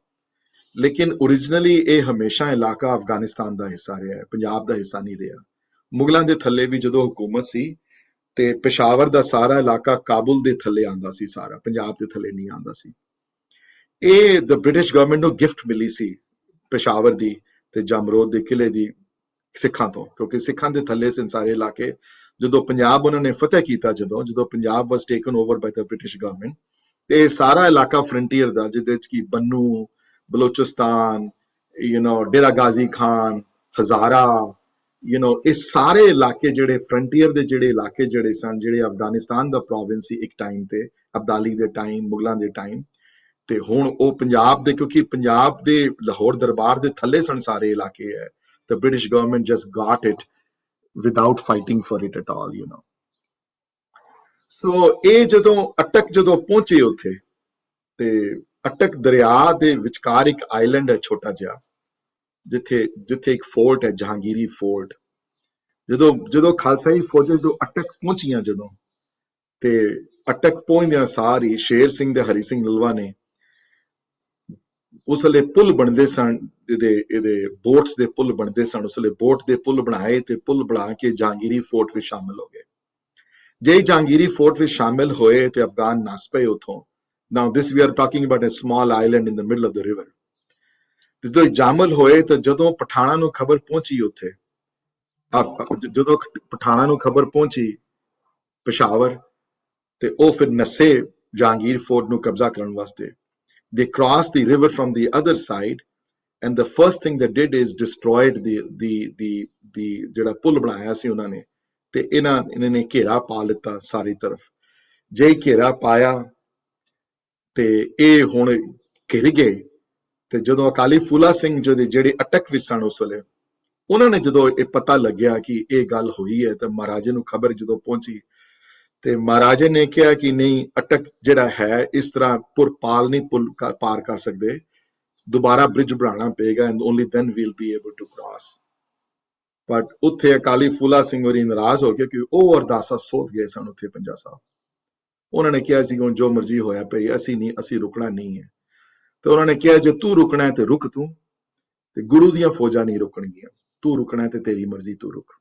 ਲੇਕਿਨ ਓਰੀਜਨਲੀ ਇਹ ਹਮੇਸ਼ਾ ਇਲਾਕਾ ਅਫਗਾਨਿਸਤਾਨ ਦਾ ਹਿੱਸਾ ਰਿਹਾ ਹੈ, ਪੰਜਾਬ ਦਾ ਹਿੱਸਾ ਨਹੀਂ ਰਿਹਾ. ਮੁਗਲਾਂ ਦੇ ਥੱਲੇ ਵੀ ਜਦੋਂ ਹੁਕੂਮਤ ਸੀ ਤੇ ਪਿਸ਼ਾਵਰ ਦਾ ਸਾਰਾ ਇਲਾਕਾ ਕਾਬੁਲ ਦੇ ਥੱਲੇ ਆਂਦਾ ਸੀ, ਸਾਰਾ ਪੰਜਾਬ ਦੇ ਥੱਲੇ ਨਹੀਂ ਆਂਦਾ ਸੀ. ਇਹ ਦ ਬ੍ਰਿਟਿਸ਼ ਗਵਰਨਮੈਂਟ ਨੂੰ ਗਿਫਟ ਮਿਲੀ ਸੀ ਪਿਸ਼ਾਵਰ ਦੀ ਤੇ ਜਮਰੋਦ ਦੇ ਕਿਲੇ ਦੀ ਸਿੱਖਾਂ ਤੋਂ, ਕਿਉਂਕਿ ਸਿੱਖਾਂ ਦੇ ਥੱਲੇ ਸਨ ਸਾਰੇ ਇਲਾਕੇ. ਜਦੋਂ ਪੰਜਾਬ ਉਹਨਾਂ ਨੇ ਫਤਿਹ ਕੀਤਾ, ਜਦੋਂ ਪੰਜਾਬ ਵਾਸ ਟੇਕਨ ਓਵਰ ਬਾਈ ਦ ਬ੍ਰਿਟਿਸ਼ ਗਵਰਨਮੈਂਟ, ਤੇ ਸਾਰਾ ਇਲਾਕਾ ਫਰੰਟੀਅਰ ਦਾ, ਜਿਹਦੇ ਚ ਕੀ ਬੰਨੂ, ਬਲੋਚਿਸਤਾਨ, ਡੇਰਾ ਗਾਜ਼ੀ ਖਾਨ, ਹਜ਼ਾਰਾ, ਇਹ ਸਾਰੇ ਇਲਾਕੇ ਜਿਹੜੇ ਫਰੰਟੀਅਰ ਦੇ ਜਿਹੜੇ ਇਲਾਕੇ ਜਿਹੜੇ ਸਨ, ਜਿਹੜੇ ਅਫਗਾਨਿਸਤਾਨ ਦਾ ਪ੍ਰੋਵਿੰਸ ਸੀ ਇੱਕ ਟਾਈਮ ਤੇ, ਅਬਦਾਲੀ ਦੇ ਟਾਈਮ, ਮੁਗਲਾਂ ਦੇ ਟਾਈਮ, ਤੇ ਹੁਣ ਉਹ ਪੰਜਾਬ ਦੇ, ਕਿਉਂਕਿ ਪੰਜਾਬ ਦੇ ਲਾਹੌਰ ਦਰਬਾਰ ਦੇ ਥੱਲੇ ਸਨ ਸਾਰੇ ਇਲਾਕੇ ਹੈ, the British government just got it without fighting for it at all, So ਇਹ ਜਦੋਂ ਅਟਕ ਪਹੁੰਚੇ ਉੱਥੇ, ਤੇ ਅਟਕ ਦਰਿਆ ਦੇ ਵਿਚਕਾਰ ਇੱਕ ਆਈਲੈਂਡ ਹੈ ਛੋਟਾ ਜਿਹਾ, ਜਿੱਥੇ ਇੱਕ ਫੋਰਟ ਹੈ, ਜਹਾਂਗੀਰੀ ਫੋਰਟ. ਜਦੋਂ ਖਾਲਸਾਈ ਫੌਜਾਂ ਜਦੋਂ ਅਟਕ ਪਹੁੰਚੀਆਂ, ਤੇ ਅਟਕ ਪਹੁੰਚਦਿਆਂ ਸਾਰੀ ਸ਼ੇਰ ਸਿੰਘ ਤੇ ਹਰੀ ਸਿੰਘ ਨਲਵਾ ਨੇ ਉਸ ਵੇਲੇ ਪੁਲ ਬਣਦੇ ਸਨ, ਇਹਦੇ ਬੋਟਸ ਦੇ ਪੁਲ ਬਣਦੇ ਸਨ, ਉਸ ਵੇਲੇ ਬੋਟ ਦੇ ਪੁਲ ਬਣਾਏ ਤੇ ਪੁਲ ਬਣਾ ਕੇ ਜਹਾਂਗੀਰੀ ਫੋਰਟ ਵਿੱਚ ਸ਼ਾਮਿਲ ਹੋ ਗਏ. ਜੇ ਜਹਾਂਗੀਰੀ ਫੋਰਟ ਵਿੱਚ ਸ਼ਾਮਿਲ ਹੋਏ ਤੇ ਅਫਗਾਨ ਨੱਸ ਪਏ ਉੱਥੋਂ. Now this we are talking about a small island in the middle of the river. ਜਦੋਂ ਜਾਮਲ ਹੋਏ ਤਾਂ ਜਦੋਂ ਪਠਾਣਾ ਨੂੰ ਖਬਰ ਪਹੁੰਚੀ ਉੱਥੇ, ਜਦੋਂ ਪਠਾਣਾ ਨੂੰ ਖਬਰ ਪਹੁੰਚੀ ਪਿਸ਼ਾਵਰ, ਤੇ ਉਹ ਫਿਰ ਨੱਸੇ ਜਹਾਂਗੀਰ ਫੋਰਟ ਨੂੰ ਕਬਜ਼ਾ ਕਰਨ ਵਾਸਤੇ। They crossed the river from the other side, and the first thing they did is destroyed the ਜਿਹੜਾ ਪੁਲ ਬਣਾਇਆ ਸੀ ਉਹਨਾਂ ਨੇ, ਤੇ ਇਹਨਾਂ ਨੇ ਘੇਰਾ ਪਾ ਲਿੱਤਾ ਸਾਰੀ ਤਰਫ। ਜੇ ਘੇਰਾ ਪਾਇਆ ਤੇ ਇਹ ਹੁਣ ਘਿਰ ਗਏ, ਤੇ ਜਦੋਂ ਅਕਾਲੀ ਫੂਲਾ ਸਿੰਘ ਜਿਹੜੇ ਅਟਕ ਵਿੱਚ ਸਨ ਉਸ ਵੇਲੇ, ਉਹਨਾਂ ਨੇ ਜਦੋਂ ਇਹ ਪਤਾ ਲੱਗਿਆ ਕਿ ਇਹ ਗੱਲ ਹੋਈ ਹੈ, ਤਾਂ ਮਹਾਰਾਜੇ ਨੂੰ ਖਬਰ ਜਦੋਂ ਪਹੁੰਚੀ, ਤੇ ਮਹਾਰਾਜੇ ਨੇ ਕਿਹਾ ਕਿ ਨਹੀਂ, ਅਟਕ ਜਿਹੜਾ ਹੈ ਇਸ ਤਰ੍ਹਾਂ ਪੁਰਪਾਲ ਨਹੀਂ ਪੁਲ ਪਾਰ ਕਰ ਸਕਦੇ, ਦੁਬਾਰਾ ਬ੍ਰਿਜ ਬਣਾਉਣਾ ਪਏਗਾ, and only then will be able to cross. But ਉੱਥੇ ਅਕਾਲੀ ਫੂਲਾ ਸਿੰਘ ਹੋਰੀ ਨਾਰਾਜ਼ ਹੋ ਗਏ ਕਿ ਉਹ ਅਰਦਾਸਾ ਸੋਧ ਗਏ ਸਨ ਉੱਥੇ ਪੰਜਾ ਸਾਹਿਬ। ਉਹਨਾਂ ਨੇ ਕਿਹਾ ਸੀ ਹੁਣ ਜੋ ਮਰਜ਼ੀ ਹੋਇਆ ਪਈ, ਅਸੀਂ ਰੁਕਣਾ ਨਹੀਂ ਹੈ। ਤੇ ਉਹਨਾਂ ਨੇ ਕਿਹਾ ਜੇ ਤੂੰ ਰੁਕਣਾ ਹੈ ਤੇ ਰੁਕ ਤੂੰ, ਤੇ ਗੁਰੂ ਦੀਆਂ ਫੌਜਾਂ ਨਹੀਂ ਰੁਕਣਗੀਆਂ, ਤੂੰ ਰੁਕਣਾ ਤੇ ਤੇਰੀ ਮਰਜ਼ੀ, ਤੂੰ ਰੁਕ,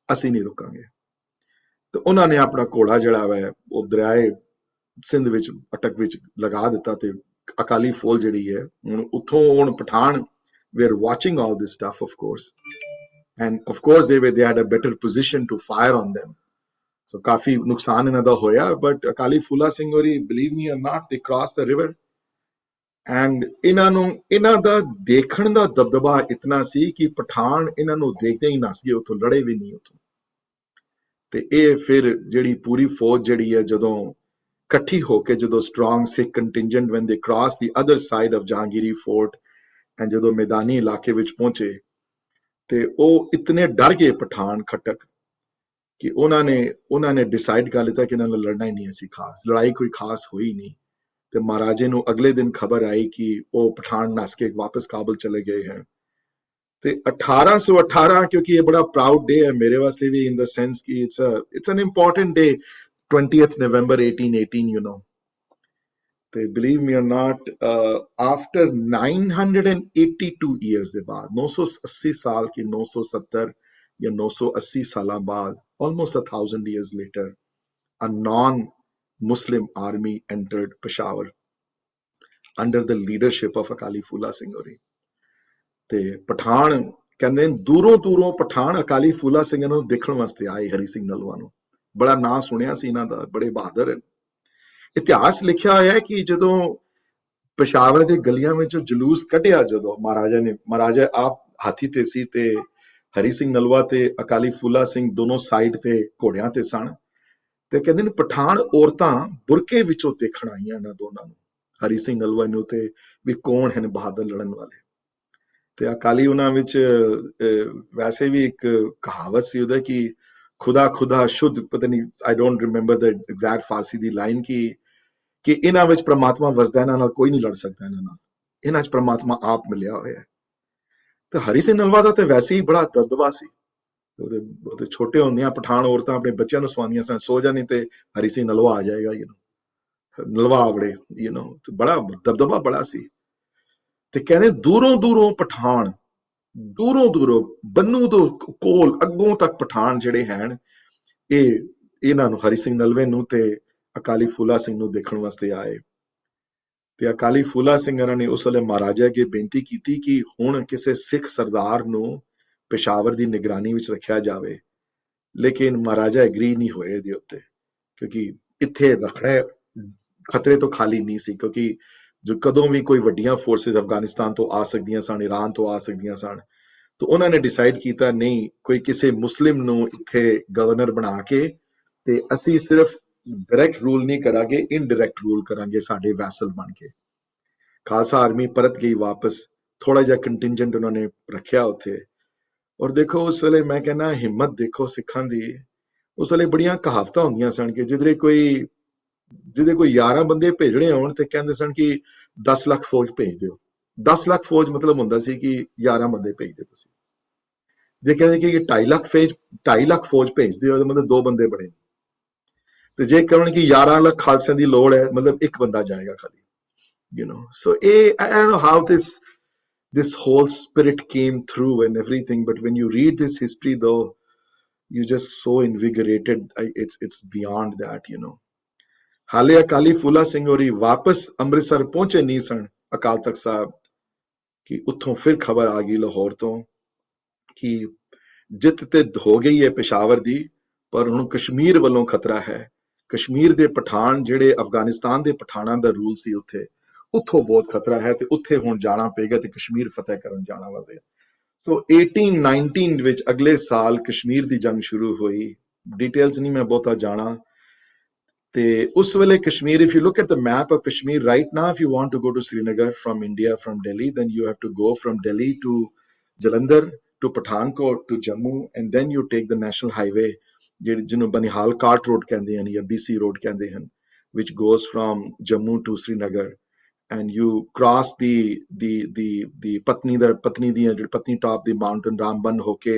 ਅਸੀਂ ਨਹੀਂ ਰੁਕਾਂਗੇ। ਤੇ ਉਹਨਾਂ ਨੇ ਆਪਣਾ ਘੋੜਾ ਜਿਹੜਾ ਹੈ ਉਹ ਦਰਿਆਏ ਸਿੰਧ ਵਿੱਚ ਅਟਕ ਵਿੱਚ ਲਗਾ ਦਿੱਤਾ, ਤੇ ਅਕਾਲੀ ਫੌਜ ਜਿਹੜੀ ਹੈ ਹੁਣ ਉੱਥੋਂ, ਹੁਣ Pathan were watching all this stuff, of course, and of course they had a better position to fire on them, so ਕਾਫੀ ਨੁਕਸਾਨ ਇਹਨਾਂ ਦਾ ਹੋਇਆ। but ਅਕਾਲੀ ਫੂਲਾ ਸਿੰਘ ਹੋਰੀ, believe me or not, they crossed the river, and ਇਹਨਾਂ ਦਾ ਦੇਖਣ ਦਾ ਦਬਦਬਾ ਇਤਨਾ ਸੀ ਕਿ ਪਠਾਨ ਇਹਨਾਂ ਨੂੰ ਦੇਖਦੇ ਹੀ ਨੱਸ ਗਏ, ਉੱਥੋਂ ਲੜੇ ਵੀ ਨਹੀਂ ਉੱਥੋਂ। ਤੇ ਇਹ ਫਿਰ ਜਿਹੜੀ ਪੂਰੀ ਫੌਜ ਜਿਹੜੀ ਹੈ ਜਦੋਂ ਇਕੱਠੀ ਹੋ ਕੇ, ਜਦੋਂ strong Sikh contingent when they crossed the other side of Jahangiri fort, and ਜਦੋਂ ਮੈਦਾਨੀ ਇਲਾਕੇ ਵਿੱਚ ਪਹੁੰਚੇ, ਤੇ ਉਹ ਇਤਨੇ ਡਰ ਗਏ ਪਠਾਨ ਖਟਕ ਕਿ ਉਹਨਾਂ ਨੇ ਡਿਸਾਈਡ ਕਰ ਲਿੱਤਾ ਕਿ ਇਹਨਾਂ ਨਾਲ ਲੜਨਾ ਹੀ ਨਹੀਂ, ਅਸੀਂ ਖਾਸ ਲੜਾਈ ਕੋਈ ਖਾਸ ਹੋਈ ਨਹੀਂ। ਤੇ ਮਹਾਰਾਜੇ ਨੂੰ ਅਗਲੇ ਦਿਨ ਖਬਰ ਆਈ ਕਿ ਉਹ ਪਠਾਨ ਨੱਸ ਕੇ ਵਾਪਸ ਕਾਬਲ ਚਲੇ ਗਏ ਹਨ। ਤੇ 1818, ਕਿਉਂਕਿ ਇਹ ਬੜਾ ਪ੍ਰਾਊਡ ਡੇ ਹੈ ਮੇਰੇ ਵਾਸਤੇ ਵੀ, ਇਨ ਦਾ ਸੈਂਸ ਕਿ it's N important day, 20th November 1818, you know. ਤੇ believe me or not, after 982 years ਦੇ ਬਾਅਦ, 980 ਸਾਲ ਕੀ 970 ਜਾਂ 980 ਸਾਲਾਂ ਬਾਅਦ, almost 1000 years later, a non-Muslim army entered Peshawar under the leadership of Akali Phula Singh Hori. ਤੇ ਪਠਾਨ ਕਹਿੰਦੇ ਦੂਰੋਂ ਦੂਰੋਂ ਪਠਾਨ ਅਕਾਲੀ ਫੂਲਾ ਸਿੰਘ ਨੂੰ ਦੇਖਣ ਵਾਸਤੇ ਆਏ, ਹਰੀ ਸਿੰਘ ਨਲਵਾ ਨੂੰ। ਬੜਾ ਨਾਂ ਸੁਣਿਆ ਸੀ ਇਹਨਾਂ ਦਾ, ਬੜੇ ਬਹਾਦਰ ਹਨ। ਇਤਿਹਾਸ ਲਿਖਿਆ ਹੋਇਆ ਹੈ ਕਿ ਜਦੋਂ ਪਸ਼ਾਵਰ ਦੇ ਗਲੀਆਂ ਵਿੱਚੋਂ ਜਲੂਸ ਕੱਢਿਆ, ਜਦੋਂ ਮਹਾਰਾਜਾ ਆਪ ਹਾਥੀ ਤੇ ਸੀ, ਤੇ ਹਰੀ ਸਿੰਘ ਨਲਵਾ ਤੇ ਅਕਾਲੀ ਫੂਲਾ ਸਿੰਘ ਦੋਨੋਂ ਸਾਈਡ ਤੇ ਘੋੜਿਆਂ ਤੇ ਸਨ, ਤੇ ਕਹਿੰਦੇ ਨੇ ਪਠਾਨ ਔਰਤਾਂ ਬੁਰਕੇ ਵਿੱਚੋਂ ਦੇਖਣ ਆਈਆਂ ਇਹਨਾਂ ਦੋਨਾਂ ਨੂੰ, ਹਰੀ ਸਿੰਘ ਨਲਵਾ ਨੂੰ, ਤੇ ਵੀ ਕੌਣ ਹਨ ਬਹਾਦਰ ਲੜਨ ਵਾਲੇ। ਤੇ ਅਕਾਲੀ ਉਹਨਾਂ ਵਿੱਚ ਵੈਸੇ ਵੀ ਇੱਕ ਕਹਾਵਤ ਸੀ ਉਹਦਾ ਕਿ ਖੁਦਾ ਖੁਦਾ ਸ਼ੁੱਧ, ਪਤਾ ਨਹੀਂ, I don't remember the exact Farsi ਦੀ ਲਾਈਨ, ਕਿ ਇਹਨਾਂ ਵਿੱਚ ਪ੍ਰਮਾਤਮਾ ਵਸਦਾ, ਇਹਨਾਂ ਨਾਲ ਕੋਈ ਨਹੀਂ ਲੜ ਸਕਦਾ, ਇਹਨਾਂ 'ਚ ਪ੍ਰਮਾਤਮਾ ਆਪ ਮਿਲਿਆ ਹੋਇਆ ਹੈ। ਤੇ ਹਰੀ ਸਿੰਘ ਨਲਵਾ ਦਾ ਤੇ ਵੈਸੇ ਹੀ ਬੜਾ ਦਬਦਬਾ ਸੀ। ਉਹਦੇ ਛੋਟੇ ਹੁੰਦਿਆਂ ਪਠਾਨ ਔਰਤਾਂ ਆਪਣੇ ਬੱਚਿਆਂ ਨੂੰ ਸਵਾਉਂਦੀਆਂ ਸਨ, ਸੋ ਜਾ ਨਹੀਂ ਤੇ ਹਰੀ ਸਿੰਘ ਨਲਵਾ ਆ ਜਾਏਗਾ, ਨਲਵਾ ਆਵੜੇ, ਬੜਾ ਦਬਦਬਾ ਬੜਾ ਸੀ। ਤੇ ਕਹਿੰਦੇ ਦੂਰੋਂ ਦੂਰੋਂ ਪਠਾਨ, ਦੂਰੋਂ ਦੂਰੋਂ ਬੰਨੂ ਤੋਂ ਕੋਲ ਅੱਗੋਂ ਤੱਕ ਪਠਾਨ ਜਿਹੜੇ ਹਨ, ਇਹਨਾਂ ਨੂੰ, ਹਰੀ ਸਿੰਘ ਨਲਵੇ ਨੂੰ ਤੇ ਅਕਾਲੀ ਫੂਲਾ ਸਿੰਘ ਨੂੰ ਦੇਖਣ ਵਾਸਤੇ ਆਏ। ਤੇ ਅਕਾਲੀ ਫੂਲਾ ਸਿੰਘ ਨੇ ਉਸ ਵੇਲੇ ਮਹਾਰਾਜਾ ਅੱਗੇ ਬੇਨਤੀ ਕੀਤੀ ਕਿ ਹੁਣ ਕਿਸੇ ਸਿੱਖ ਸਰਦਾਰ ਨੂੰ ਪੇਸ਼ਾਵਰ ਦੀ ਨਿਗਰਾਨੀ ਵਿੱਚ ਰੱਖਿਆ ਜਾਵੇ, ਲੇਕਿਨ ਮਹਾਰਾਜਾ ਐਗਰੀ ਨਹੀਂ ਹੋਏ ਇਹਦੇ ਉੱਤੇ, ਕਿਉਂਕਿ ਇੱਥੇ ਰੱਖਣਾ ਖਤਰੇ ਤੋਂ ਖਾਲੀ ਨਹੀਂ ਸੀ, ਕਿਉਂਕਿ ਜੋ ਕਦੋਂ ਵੀ ਕੋਈ ਵੱਡੀਆਂ ਫੋਰਸਿਸ ਅਫਗਾਨਿਸਤਾਨ ਤੋਂ ਆ ਸਕਦੀਆਂ ਸਨ, ਈਰਾਨ ਤੋਂ ਆ ਸਕਦੀਆਂ ਸਨ। ਤਾਂ ਉਹਨਾਂ ਨੇ ਡਿਸਾਈਡ ਕੀਤਾ ਨਹੀਂ, ਕੋਈ ਕਿਸੇ ਮੁਸਲਿਮ ਨੂੰ ਇੱਥੇ ਗਵਰਨਰ ਬਣਾ ਕੇ, ਤੇ ਅਸੀਂ ਸਿਰਫ ਡਾਇਰੈਕਟ ਰੂਲ ਨਹੀਂ ਕਰਾਂਗੇ, ਇਨਡਾਇਰੈਕਟ ਰੂਲ ਕਰਾਂਗੇ ਸਾਡੇ ਵੈਸਲ ਬਣ ਕੇ। ਖਾਲਸਾ ਆਰਮੀ ਪਰਤ ਗਈ ਵਾਪਸ, ਥੋੜਾ ਜਿਹਾ ਕੰਟਿੰਜੈਂਟ ਉਹਨਾਂ ਨੇ ਰੱਖਿਆ ਉੱਥੇ। ਔਰ ਦੇਖੋ ਉਸ ਵੇਲੇ ਮੈਂ ਕਹਿੰਦਾ ਹਿੰਮਤ ਦੇਖੋ ਸਿੱਖਾਂ ਦੀ, ਉਸ ਵੇਲੇ ਬੜੀਆਂ ਕਹਾਵਤਾਂ ਹੁੰਦੀਆਂ ਸਨ ਕਿ ਜਿਹਦੇ ਕੋਈ 11 ਬੰਦੇ ਭੇਜਣੇ ਹੋਣ ਤੇ ਕਹਿੰਦੇ ਸਨ ਕਿ 10 ਲੱਖ ਫੌਜ ਭੇਜ ਦਿਓ। 10 ਲੱਖ ਫੌਜ ਮਤਲਬ ਹੁੰਦਾ ਸੀ ਕਿ 11 ਬੰਦੇ ਭੇਜ ਦਿਓ ਤੁਸੀਂ। ਜੇ ਕਹਿੰਦੇ ਕਿ 2.5 ਲੱਖ ਫੌਜ ਭੇਜ ਦਿਓ, ਮਤਲਬ 2 ਬੰਦੇ ਬਣੇ। ਤੇ ਜੇ ਕਹਿਣ ਕਿ 11 ਲੱਖ ਖਾਲਸਿਆਂ ਦੀ ਲੋੜ ਹੈ, ਮਤਲਬ 1 ਬੰਦਾ ਜਾਏਗਾ ਖਾਲੀ। So I don't know how this whole spirit came through and everything, but when you read this history though, you're just so invigorated. It's beyond that, ਹਾਲੇ ਅਕਾਲੀ ਫੂਲਾ ਸਿੰਘ ਹੋਰੀ ਵਾਪਸ ਅੰਮ੍ਰਿਤਸਰ ਪਹੁੰਚੇ ਨਹੀਂ ਸਨ ਅਕਾਲ ਤਖਤ ਸਾਹਿਬ, ਕਿ ਉੱਥੋਂ ਫਿਰ ਖਬਰ ਆ ਗਈ ਲਾਹੌਰ ਤੋਂ ਕਿ ਜਿੱਤ ਤੇ ਹੋ ਗਈ ਹੈ ਪੇਸ਼ਾਵਰ ਦੀ, ਪਰ ਹੁਣ ਕਸ਼ਮੀਰ ਵੱਲੋਂ ਖਤਰਾ ਹੈ, ਕਸ਼ਮੀਰ ਦੇ ਪਠਾਨ ਜਿਹੜੇ ਅਫਗਾਨਿਸਤਾਨ ਦੇ ਪਠਾਨਾਂ ਦਾ ਰੂਲ ਸੀ ਉੱਥੇ, ਉੱਥੋਂ ਬਹੁਤ ਖਤਰਾ ਹੈ ਤੇ ਉੱਥੇ ਹੁਣ ਜਾਣਾ ਪਏਗਾ ਤੇ ਕਸ਼ਮੀਰ ਫਤਿਹ ਕਰਨ ਜਾਣਾ ਵਾ। ਸੋ 1819 ਵਿੱਚ ਅਗਲੇ ਸਾਲ ਕਸ਼ਮੀਰ ਦੀ ਜੰਗ ਸ਼ੁਰੂ ਹੋਈ। ਡਿਟੇਲਸ ਨਹੀਂ ਮੈਂ ਬਹੁਤਾ ਜਾਣਾ। ਤੇ ਉਸ ਵੇਲੇ Kashmir, if you look at the map of Kashmir right now, if you want to go to Srinagar from India, from Delhi, then you have to go from Delhi to Jalandhar to Pathankot to Jammu, and then you take the national highway, ਜਿਹਨੂੰ ਬਨਿਹਾਲ ਕਾਟ road ਕਹਿੰਦੇ ਹਨ ਜਾਂ BC road ਕਹਿੰਦੇ ਹਨ, which goes from Jammu to Srinagar, and you cross the ਪਤਨੀ ਦੀਆਂ ਜਿਹੜੀ ਪਤਨੀ ਟਾਪ ਦੀ ਮਾਊਂਟਨ ਰਾਮਬਨ ਹੋ ਕੇ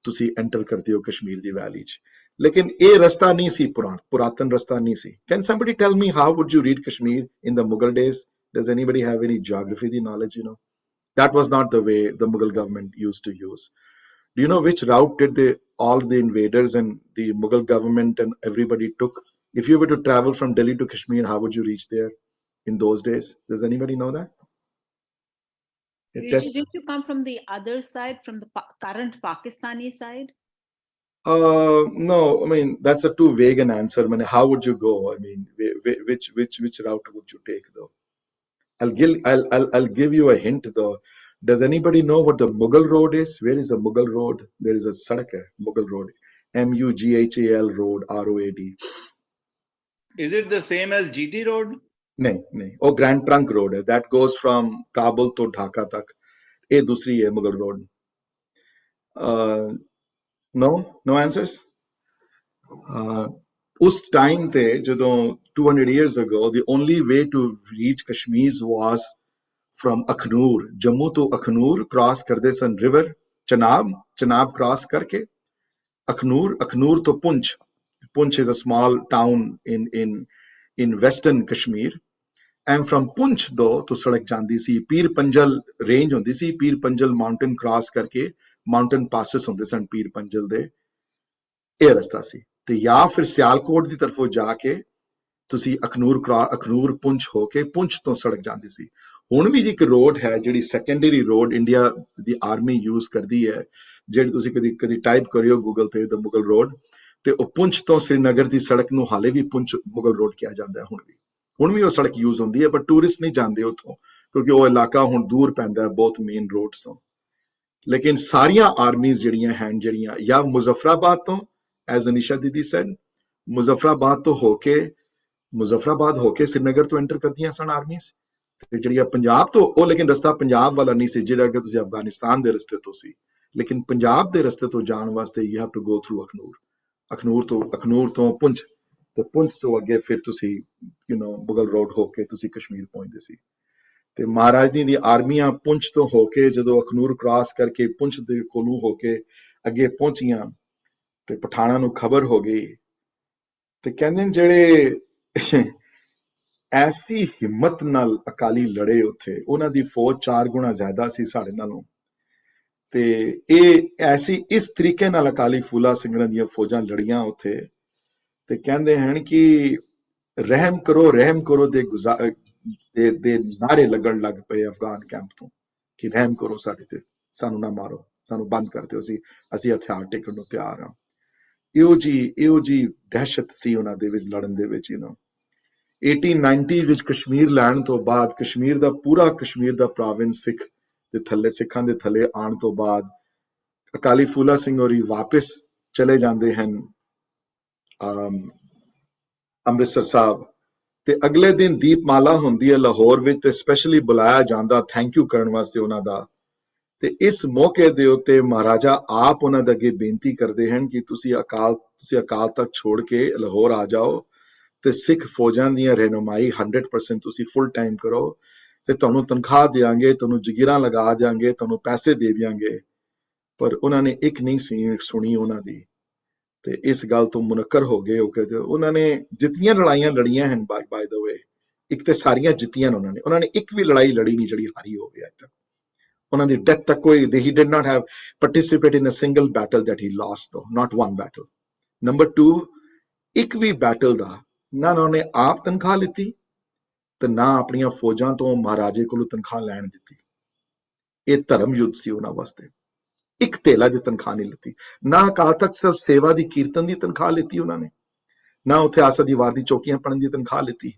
ਤੁਸੀਂ ਐਂਟਰ ਕਰਦੇ ਹੋ ਕਸ਼ਮੀਰ ਦੀ ਵੈਲੀ 'ਚ। ਲੇਕਿਨ ਇਹ ਰਸਤਾ ਨਹੀਂ ਸੀ, ਪੁਰਾਤਨ ਰਸਤਾ ਨਹੀਂ ਸੀ। Can somebody tell me how would you read Kashmir in the Mughal days? Does anybody have any geography the knowledge? That was not the way the Mughal government used to use. Do you know which route did all the invaders and the Mughal government and everybody took? If you were to travel from Delhi to Kashmir, how would you reach there in those days? Does anybody know that? Did you come from the other side, from the current Pakistani side? No, I mean, that's a too vague an answer. I mean, how would you go? I mean, which route would you take though? I'll give you a hint though. Does anybody know what the Mughal road is? Where is the Mughal road? There is a sadak hai, Mughal road. Mughal road, ROAD. Is it the same as GT road? नहीं, वो Grand Trunk road है. That goes from Kabul to Dhaka तक. ये दूसरी है Mughal road. No answers? Us time te, ਜਦੋਂ 200 years ago, the only way to reach Kashmir was from Akhnur. Jammu to Akhnur cross ਕਰਦੇ ਸਨ river, Chenab cross ਕਰਕੇ Akhnur to Punch. Punch is a small town in western Kashmir. And from Punch though to ਸੜਕ ਜਾਂਦੀ ਸੀ, ਪੀਰ ਪੰਜਲ range ਹੁੰਦੀ ਸੀ, ਪੀਰ ਪੰਜਲ mountain cross ਕਰਕੇ mountain passes ਹੁੰਦੇ ਸਨ ਪੀਰ ਪੰਜਲ ਦੇ। ਇਹ ਰਸਤਾ ਸੀ। ਤੇ ਜਾਂ ਫਿਰ ਸਿਆਲਕੋਟ ਦੀ ਤਰਫੋਂ ਜਾ ਕੇ ਤੁਸੀਂ ਅਖਨੂਰ ਪੁੰਛ ਹੋ ਕੇ ਪੁੰਛ ਤੋਂ ਸੜਕ ਜਾਂਦੀ ਸੀ। ਹੁਣ ਵੀ ਇੱਕ ਰੋਡ ਹੈ ਜਿਹੜੀ ਸੈਕੰਡਰੀ ਰੋਡ ਇੰਡੀਆ ਦੀ ਆਰਮੀ ਯੂਜ਼ ਕਰਦੀ ਹੈ, ਜਿਹੜੀ ਤੁਸੀਂ ਕਦੀ ਟਾਈਪ ਕਰਿਓ ਗੂਗਲ ਤੇ, ਦ ਮੁਗਲ ਰੋਡ, ਤੇ ਉਹ ਪੁੰਛ ਤੋਂ ਸ੍ਰੀਨਗਰ ਦੀ ਸੜਕ ਨੂੰ ਹਾਲੇ ਵੀ ਪੁੰਛ ਮੁਗਲ ਰੋਡ ਕਿਹਾ ਜਾਂਦਾ ਹੈ। ਹੁਣ ਵੀ ਉਹ ਸੜਕ ਯੂਜ਼ ਹੁੰਦੀ ਹੈ, ਪਰ ਟੂਰਿਸਟ ਨਹੀਂ ਜਾਂਦੇ ਉੱਥੋਂ ਕਿਉਂਕਿ ਉਹ ਇਲਾਕਾ ਹੁਣ ਦੂਰ ਪੈਂਦਾ ਹੈ ਬਹੁਤ ਮੇਨ ਰੋਡਸ ਤੋਂ। ਲੇਕਿਨ ਸਾਰੀਆਂ ਆਰਮੀਜ਼ ਜਿਹੜੀਆਂ ਹਨ, ਜਿਹੜੀਆਂ ਜਾਂ ਮੁਜ਼ੱਫਰਾਬਾਦ ਤੋਂ, ਐਜ਼ ਅਨੀਸ਼ਾ ਦੀਦੀ ਸੈਡ, ਮੁਜ਼ੱਫਰਾਬਾਦ ਹੋ ਕੇ ਸ੍ਰੀਨਗਰ ਤੋਂ ਐਂਟਰ ਕਰਦੀਆਂ ਸਨ ਆਰਮੀਜ਼। ਤੇ ਜਿਹੜੀਆਂ ਪੰਜਾਬ ਤੋਂ, ਉਹ ਲੇਕਿਨ ਰਸਤਾ ਪੰਜਾਬ ਵਾਲਾ ਨਹੀਂ ਸੀ ਜਿਹੜਾ ਕਿ ਤੁਸੀਂ ਅਫਗਾਨਿਸਤਾਨ ਦੇ ਰਸਤੇ ਤੋਂ ਸੀ, ਲੇਕਿਨ ਪੰਜਾਬ ਦੇ ਰਸਤੇ ਤੋਂ ਜਾਣ ਵਾਸਤੇ you have to go through Akhnoor ਤੋਂ ਪੁੰਛ, ਤੇ ਪੁੰਛ ਤੋਂ ਅੱਗੇ ਫਿਰ ਤੁਸੀਂ ਮੁਗਲ ਰੋਡ ਹੋ ਕੇ ਤੁਸੀਂ ਕਸ਼ਮੀਰ ਪਹੁੰਚਦੇ ਸੀ। ਤੇ ਮਹਾਰਾਜ ਦੀ ਆਰਮੀਆਂ ਪੁੰਛ ਤੋਂ ਹੋ ਕੇ ਜਦੋਂ ਅਖਨੂਰ ਕ੍ਰਾਸ ਕਰਕੇ ਪੁੰਛ ਦੇ ਕੋਲੋਂ ਹੋ ਕੇ ਅੱਗੇ ਪਹੁੰਚੀਆਂ ਤੇ ਪਠਾਣਾਂ ਨੂੰ ਖਬਰ ਹੋ ਗਈ। ਤੇ ਕਹਿੰਦੇ ਜਿਹੜੇ ਐਸੀ ਹਿੰਮਤ ਨਾਲ ਅਕਾਲੀ ਲੜੇ ਉੱਥੇ, ਉਹਨਾਂ ਦੀ ਫੌਜ 4 ਗੁਣਾ ਜ਼ਿਆਦਾ ਸੀ ਸਾਡੇ ਨਾਲੋਂ। ਤੇ ਇਹ ਇਸ ਤਰੀਕੇ ਨਾਲ ਅਕਾਲੀ ਫੂਲਾ ਸਿੰਘਾਂ ਦੀਆਂ ਫੌਜਾਂ ਲੜੀਆਂ ਉੱਥੇ। ਤੇ ਕਹਿੰਦੇ ਹਨ ਕਿ ਰਹਿਮ ਕਰੋ ਦੇ ਨਾਰੇ ਲੱਗਣ ਲੱਗ ਪਏ ਅਫਗਾਨ ਕੈਂਪ ਤੋਂ ਕਿ ਰਹਿਮ ਕਰੋ ਸਾਡੇ ਤੇ, ਸਾਨੂੰ ਨਾ ਮਾਰੋ, ਸਾਨੂੰ ਬੰਦ ਕਰ ਦਿਓ, ਅਸੀਂ ਹਥਿਆਰ ਟੇਕਣ ਨੂੰ ਤਿਆਰ ਹਾਂ। ਇਹੋ ਜੀ ਦਹਿਸ਼ਤ ਸੀ ਉਹਨਾਂ ਦੇ ਵਿੱਚ ਲੜਨ ਦੇ ਵਿੱਚ। 1890 ਵਿੱਚ ਕਸ਼ਮੀਰ ਲੈਣ ਤੋਂ ਬਾਅਦ ਕਸ਼ਮੀਰ ਦਾ ਪ੍ਰੋਵਿੰਸ ਸਿੱਖਾਂ ਦੇ ਥੱਲੇ ਆਉਣ ਤੋਂ ਬਾਅਦ ਅਕਾਲੀ ਫੂਲਾ ਸਿੰਘ ਹੋਰੀ ਵਾਪਿਸ ਚਲੇ ਜਾਂਦੇ ਹਨ ਅੰਮ੍ਰਿਤਸਰ ਸਾਹਿਬ। ਤੇ ਅਗਲੇ ਦਿਨ ਦੀਪਮਾਲਾ ਹੁੰਦੀ ਹੈ ਲਾਹੌਰ ਵਿੱਚ, ਤੇ ਸਪੈਸ਼ਲੀ ਬੁਲਾਇਆ ਜਾਂਦਾ ਥੈਂਕ ਯੂ ਕਰਨ ਵਾਸਤੇ ਉਹਨਾਂ ਦਾ। ਤੇ ਇਸ ਮੌਕੇ ਦੇ ਉੱਤੇ ਮਹਾਰਾਜਾ ਆਪ ਉਹਨਾਂ ਦੇ ਅੱਗੇ ਬੇਨਤੀ ਕਰਦੇ ਹਨ ਕਿ ਤੁਸੀਂ ਅਕਾਲ ਤਖਤ ਛੋੜ ਕੇ ਲਾਹੌਰ ਆ ਜਾਓ ਤੇ ਸਿੱਖ ਫੌਜਾਂ ਦੀਆਂ ਰਹਿਨੁਮਾਈ 100% ਤੁਸੀਂ ਫੁੱਲ ਟਾਈਮ ਕਰੋ, ਤੇ ਤੁਹਾਨੂੰ ਤਨਖਾਹ ਦਿਆਂਗੇ, ਤੁਹਾਨੂੰ ਜਗੀਰਾਂ ਲਗਾ ਦਿਆਂਗੇ, ਤੁਹਾਨੂੰ ਪੈਸੇ ਦੇ ਦਿਆਂਗੇ। ਪਰ ਉਹਨਾਂ ਨੇ ਇੱਕ ਨਹੀਂ ਸੁਣੀ ਉਹਨਾਂ ਦੀ, ਤੇ ਇਸ ਗੱਲ ਤੋਂ ਮੁਨੱਕਰ ਹੋ ਗਏ। ਉਹਨਾਂ ਨੇ ਜਿਤਨੀਆਂ ਲੜਾਈਆਂ ਲੜੀਆਂ ਹਨ ਬਾਈ ਦਾ ਵੇ, ਇੱਕ ਤੇ ਸਾਰੀਆਂ ਜਿੱਤੀਆਂ ਉਹਨਾਂ ਨੇ ਇੱਕ ਵੀ ਲੜਾਈ ਲੜੀ ਨਹੀਂ ਜਿਹੜੀ ਹਾਰੀ ਹੋਵੇ ਅੱਜ ਤੱਕ। ਉਹਨਾਂ ਦੀ ਡੈਥ ਤੱਕ ਕੋਈ, he did not have participate in a single battle that he lost though, not one battle. Number 2, ਇੱਕ ਵੀ ਬੈਟਲ ਦਾ ਨਾ ਉਹਨਾਂ ਨੇ ਆਪ ਤਨਖਾਹ ਲਿੱਤੀ ਤੇ ਨਾ ਆਪਣੀਆਂ ਫੌਜਾਂ ਤੋਂ ਮਹਾਰਾਜੇ ਕੋਲੋਂ ਤਨਖਾਹ ਲੈਣ ਦਿੱਤੀ। ਇਹ ਧਰਮ ਯੁੱਧ ਸੀ ਉਹਨਾਂ ਵਾਸਤੇ। ਇੱਕ ਧੇਲਾ ਦੀ ਤਨਖਾਹ ਨਹੀਂ ਲਿੱਤੀ, ਨਾ ਅਕਾਲ ਤਖਤ ਸਾਹਿਬ ਸੇਵਾ ਦੀ ਕੀਰਤਨ ਦੀ ਤਨਖਾਹ ਲਿੱਤੀ ਉਹਨਾਂ ਨੇ, ਨਾ ਉੱਥੇ ਆਸਾ ਦੀ ਵਾਰ ਦੀ ਚੌਕੀਆਂ ਪੜਨ ਦੀ ਤਨਖਾਹ ਲਿੱਤੀ,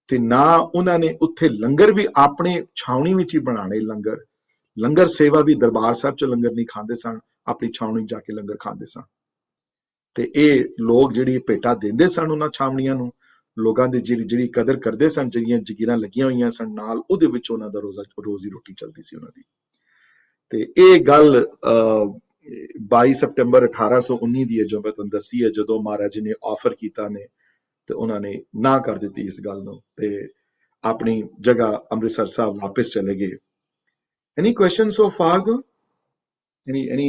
ਤੇ ਨਾ ਉਹਨਾਂ ਨੇ ਉੱਥੇ ਲੰਗਰ ਵੀ ਆਪਣੇ ਛਾਉਣੀ ਵਿੱਚ ਹੀ ਬਣਾਣੇ। ਲੰਗਰ ਸੇਵਾ ਵੀ ਦਰਬਾਰ ਸਾਹਿਬ ਚ ਲੰਗਰ ਨਹੀਂ ਖਾਂਦੇ ਸਨ, ਆਪਣੀ ਛਾਉਣੀ ਜਾ ਕੇ ਲੰਗਰ ਖਾਂਦੇ ਸਨ। ਤੇ ਇਹ ਲੋਕ ਜਿਹੜੀ ਭੇਟਾ ਦਿੰਦੇ ਸਨ ਉਹਨਾਂ ਛਾਵਣੀਆਂ ਨੂੰ, ਲੋਕਾਂ ਦੀ ਜਿਹੜੀ ਕਦਰ ਕਰਦੇ ਸਨ, ਜਿਹੜੀਆਂ ਜਗੀਰਾਂ ਲੱਗੀਆਂ ਹੋਈਆਂ ਸਨ ਨਾਲ, ਉਹਦੇ ਵਿੱਚ ਉਹਨਾਂ ਦਾ ਰੋਜ਼ੀ ਰੋਟੀ ਚੱਲਦੀ ਸੀ ਉਹਨਾਂ ਦੀ। ਤੇ ਇਹ ਗੱਲ 22 ਸਤੰਬਰ 1819 ਦੀ ਹੈ ਜੋ ਮੈਂ ਤੁਹਾਨੂੰ ਦੱਸੀ ਹੈ, ਜਦੋਂ ਮਹਾਰਾਜ ਜੀ ਨੇ ਆਫਰ ਕੀਤਾ ਨੇ ਤੇ ਉਹਨਾਂ ਨੇ ਨਾ ਕਰ ਦਿੱਤੀ ਇਸ ਗੱਲ ਨੂੰ ਤੇ ਆਪਣੀ ਜਗ੍ਹਾ ਅੰਮ੍ਰਿਤਸਰ ਸਾਹਿਬ ਵਾਪਸ ਚਲੇ ਗਏ। Any questions so far though? Any